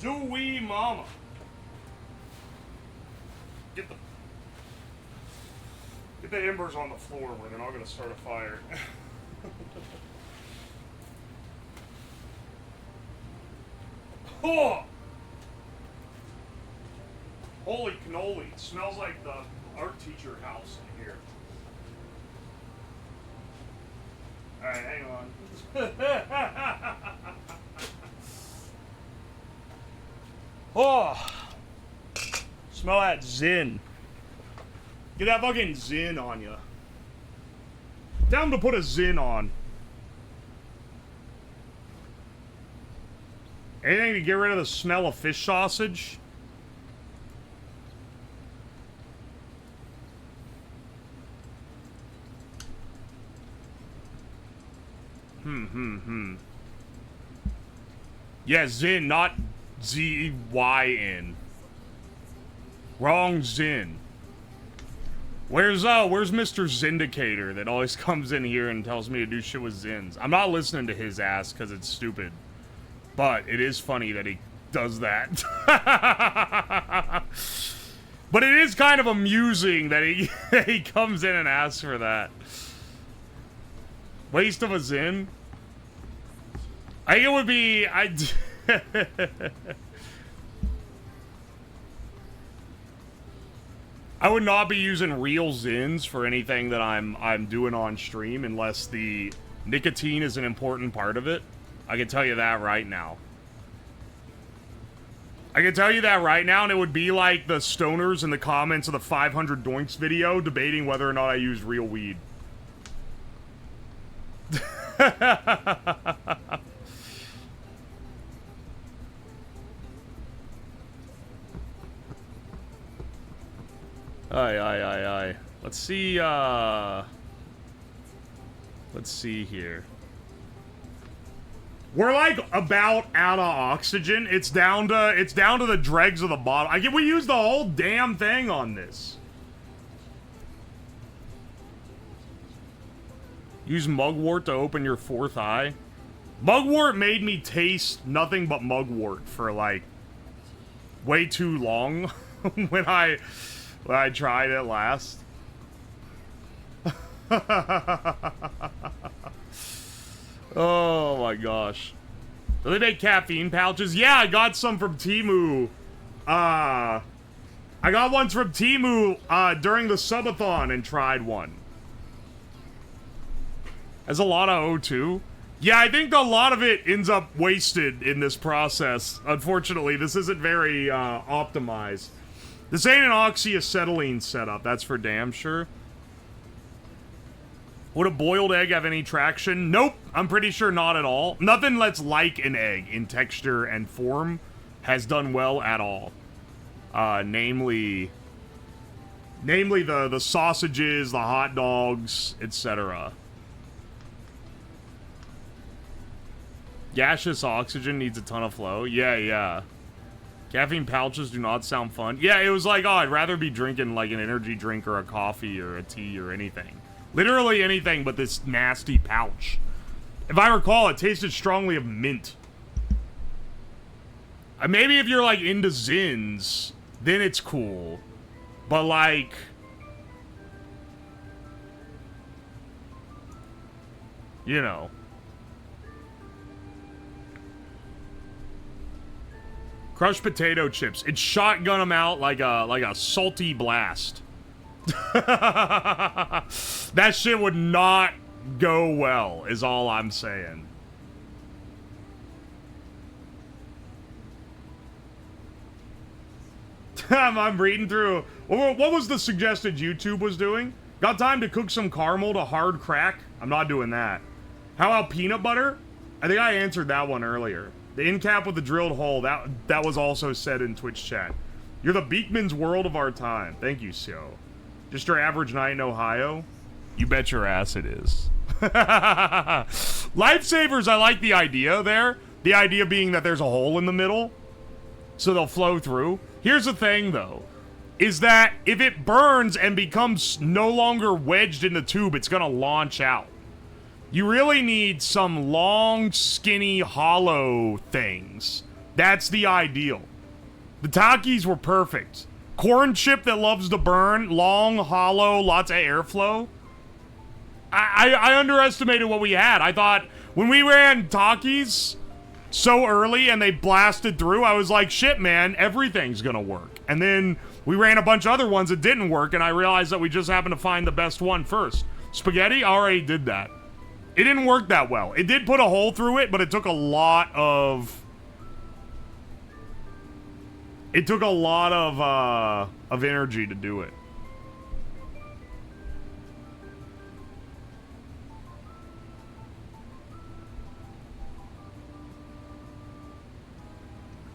Zooey mama. Get the embers on the floor, and then I'm gonna start a fire. Oh! Holy cannoli. It smells like the art teacher house in here. Alright, hang on. Oh! Smell that zin. Get that fucking zin on you. Tell them to put a zin on. Anything to get rid of the smell of fish sausage? Yeah, Zin, not Z-Y-N. Wrong Zin. Where's Mr. Zindicator that always comes in here and tells me to do shit with Zins? I'm not listening to his ass because it's stupid. But it is funny that he does that. But it is kind of amusing that he comes in and asks for that. Waste of a Zin? I think it would be... I would not be using real Zins for anything that I'm doing on stream unless the nicotine is an important part of it. I can tell you that right now. I can tell you that right now, and it would be like the stoners in the comments of the 500 Doinks video debating whether or not I use real weed. Aye. Let's see, let's see here. We're like about out of oxygen. It's down to the dregs of the bottle. We used the whole damn thing on this. Use mugwort to open your fourth eye. Mugwort made me taste nothing but mugwort for like way too long when I tried it last. Oh my gosh. Do they make caffeine pouches? Yeah, I got some from Temu. I got ones from Temu during the subathon and tried one. There's a lot of O2. Yeah, I think a lot of it ends up wasted in this process. Unfortunately, this isn't very optimized. This ain't an oxyacetylene setup, that's for damn sure. Would a boiled egg have any traction? Nope, I'm pretty sure not at all. Nothing that's like an egg in texture and form has done well at all. Namely the sausages, the hot dogs, etc. Gaseous oxygen needs a ton of flow. Yeah. Caffeine pouches do not sound fun. Yeah, it was like, oh, I'd rather be drinking like an energy drink or a coffee or a tea or anything. Literally anything but this nasty pouch. If I recall, it tasted strongly of mint. Maybe if you're like into Zins, then it's cool. But like... you know. Crushed potato chips. It shotgun them out like a salty blast. That shit would not go well, is all I'm saying. I'm reading through. What was the suggested YouTube was doing? Got time to cook some caramel to hard crack? I'm not doing that. How about peanut butter? I think I answered that one earlier. The end cap with the drilled hole, that was also said in Twitch chat. You're the Beekman's world of our time. Thank you, Sio. Just your average night in Ohio? You bet your ass it is. Lifesavers, I like the idea there. The idea being that there's a hole in the middle, so they'll flow through. Here's the thing, though, is that if it burns and becomes no longer wedged in the tube, it's gonna launch out. You really need some long, skinny, hollow things. That's the ideal. The Takis were perfect. Corn chip that loves to burn, long, hollow, lots of airflow. I underestimated what we had. I thought when we ran Takis so early and they blasted through, I was like, shit, man, everything's gonna work. And then we ran a bunch of other ones that didn't work, and I realized that we just happened to find the best one first. Spaghetti already did that. It didn't work that well. It did put a hole through it, but it took a lot of... It took a lot of energy to do it.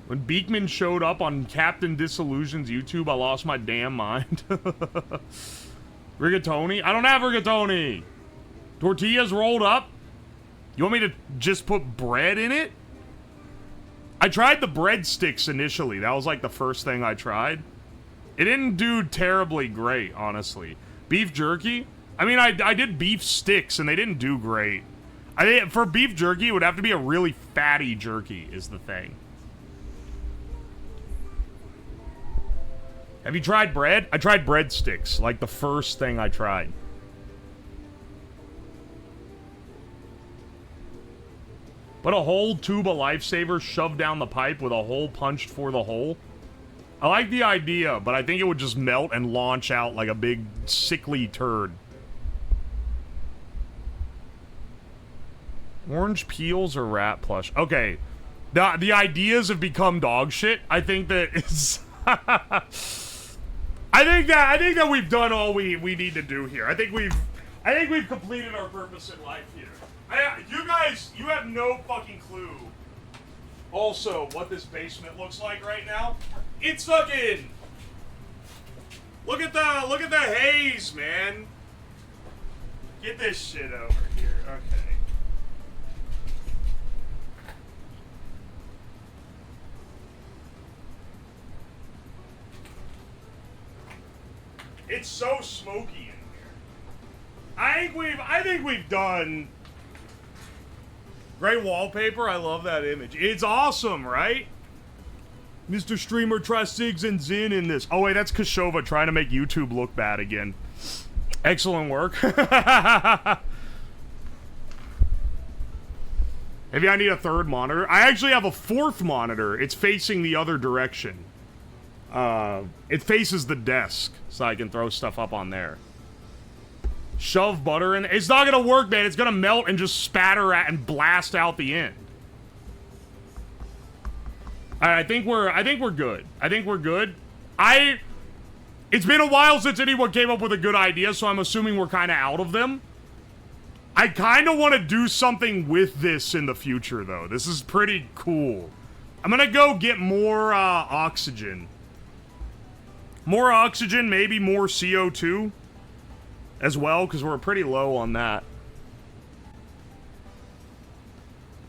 When Beekman showed up on Captain Disillusion's YouTube, I lost my damn mind. Rigatoni? I don't have rigatoni! Tortillas rolled up? You want me to just put bread in it? I tried the breadsticks initially. That was like the first thing I tried. It didn't do terribly great, honestly. Beef jerky? I mean, I did beef sticks and they didn't do great. I think for beef jerky, it would have to be a really fatty jerky is the thing. Have you tried bread? I tried breadsticks, like the first thing I tried. Put a whole tube of Lifesaver shoved down the pipe with a hole punched for the hole. I like the idea, but I think it would just melt and launch out like a big sickly turd. Orange peels or rat plush? Okay. The ideas have become dog shit. I think that it's... I think that we've done all we need to do here. I think we've completed our purpose in life here. You guys, you have no fucking clue. Also, what this basement looks like right now. It's fucking. Look at the haze, man. Get this shit over here. Okay. It's so smoky in here. I think we've done great wallpaper. I love that image. It's awesome, right? Mr. Streamer, try Sigs and Zin in this. Oh wait, that's Kashova trying to make YouTube look bad again. Excellent work. Maybe I need a third monitor. I actually have a fourth monitor. It's facing the other direction. It faces the desk, so I can throw stuff up on there. Shove butter in. It's not gonna work, man. It's gonna melt and just spatter at and blast out the end. I think we're good. I think we're good. It's been a while since anyone came up with a good idea, so I'm assuming we're kind of out of them. I kind of want to do something with this in the future, though. This is pretty cool. I'm gonna go get more oxygen. More oxygen, maybe more CO2 as well, because we're pretty low on that.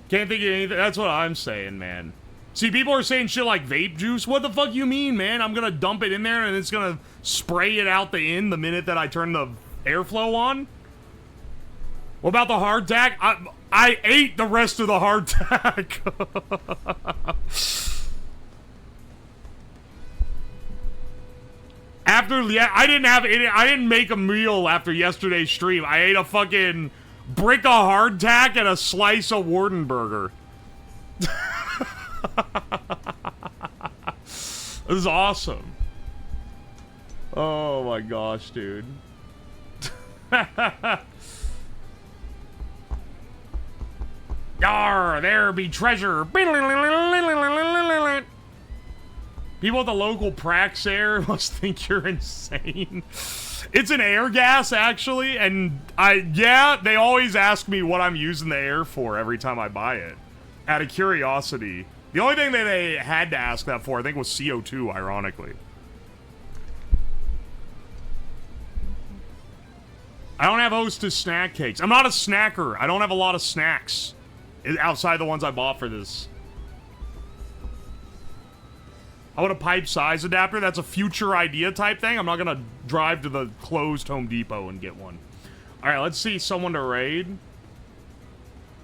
Can't think of anything. That's what I'm saying, man. See, people are saying shit like vape juice. What the fuck you mean, man? I'm gonna dump it in there and it's gonna spray it out the end the minute that I turn the airflow on? What about the hardtack? I ate the rest of the hardtack. I didn't make a meal after yesterday's stream. I ate a fucking brick of hardtack and a slice of Wardenburger. This is awesome. Oh my gosh, dude. Yar, there be treasure. People at the local Prax Air must think you're insane. It's an air gas, actually, and they always ask me what I'm using the air for every time I buy it. Out of curiosity. The only thing that they had to ask that for, I think, was CO2, ironically. I don't have Hostess snack cakes. I'm not a snacker. I don't have a lot of snacks outside the ones I bought for this. I want a pipe size adapter. That's a future idea type thing. I'm not gonna drive to the closed Home Depot and get one. All right, let's see someone to raid.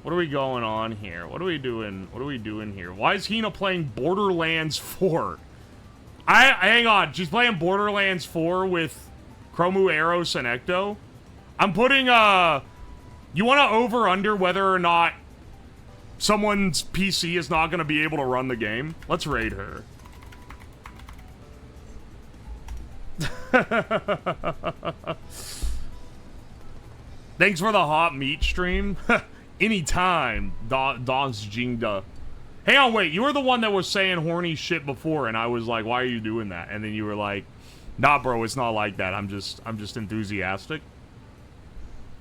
What are we going on here? What are we doing? What are we doing here? Why is Hina playing Borderlands 4? Hang on. She's playing Borderlands 4 with Chromu, Eros, and Ecto. I'm putting you want to over/under whether or not someone's PC is not going to be able to run the game? Let's raid her. Thanks for the hot meat stream. Anytime, Don's Jingda. Hang on, wait. You were the one that was saying horny shit before, and I was like, "Why are you doing that?" And then you were like, "Nah, bro, it's not like that. I'm just enthusiastic."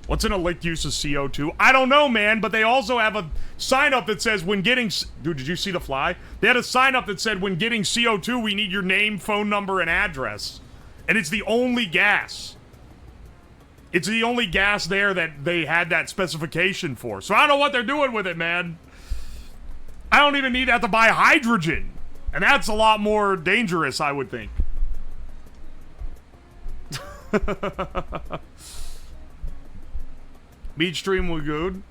What's an elite use of CO2? I don't know, man, but they also have a sign-up that says when getting... Dude, did you see the fly? They had a sign-up that said when getting CO2, we need your name, phone number, and address. And it's the only gas. It's the only gas there that they had that specification for. So I don't know what they're doing with it, man. I don't even need that to buy hydrogen. And that's a lot more dangerous, I would think. Meat Stream Lagoon.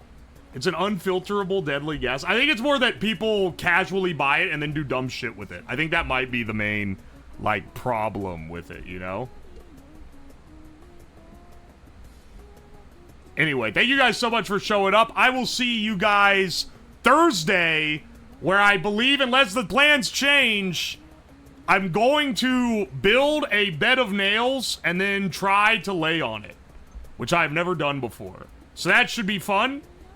It's an unfilterable deadly gas. I think it's more that people casually buy it and then do dumb shit with it. I think that might be the main, like, problem with it, you know? Anyway, thank you guys so much for showing up. I will see you guys Thursday, where I believe, unless the plans change, I'm going to build a bed of nails and then try to lay on it, which I've never done before. So that should be fun.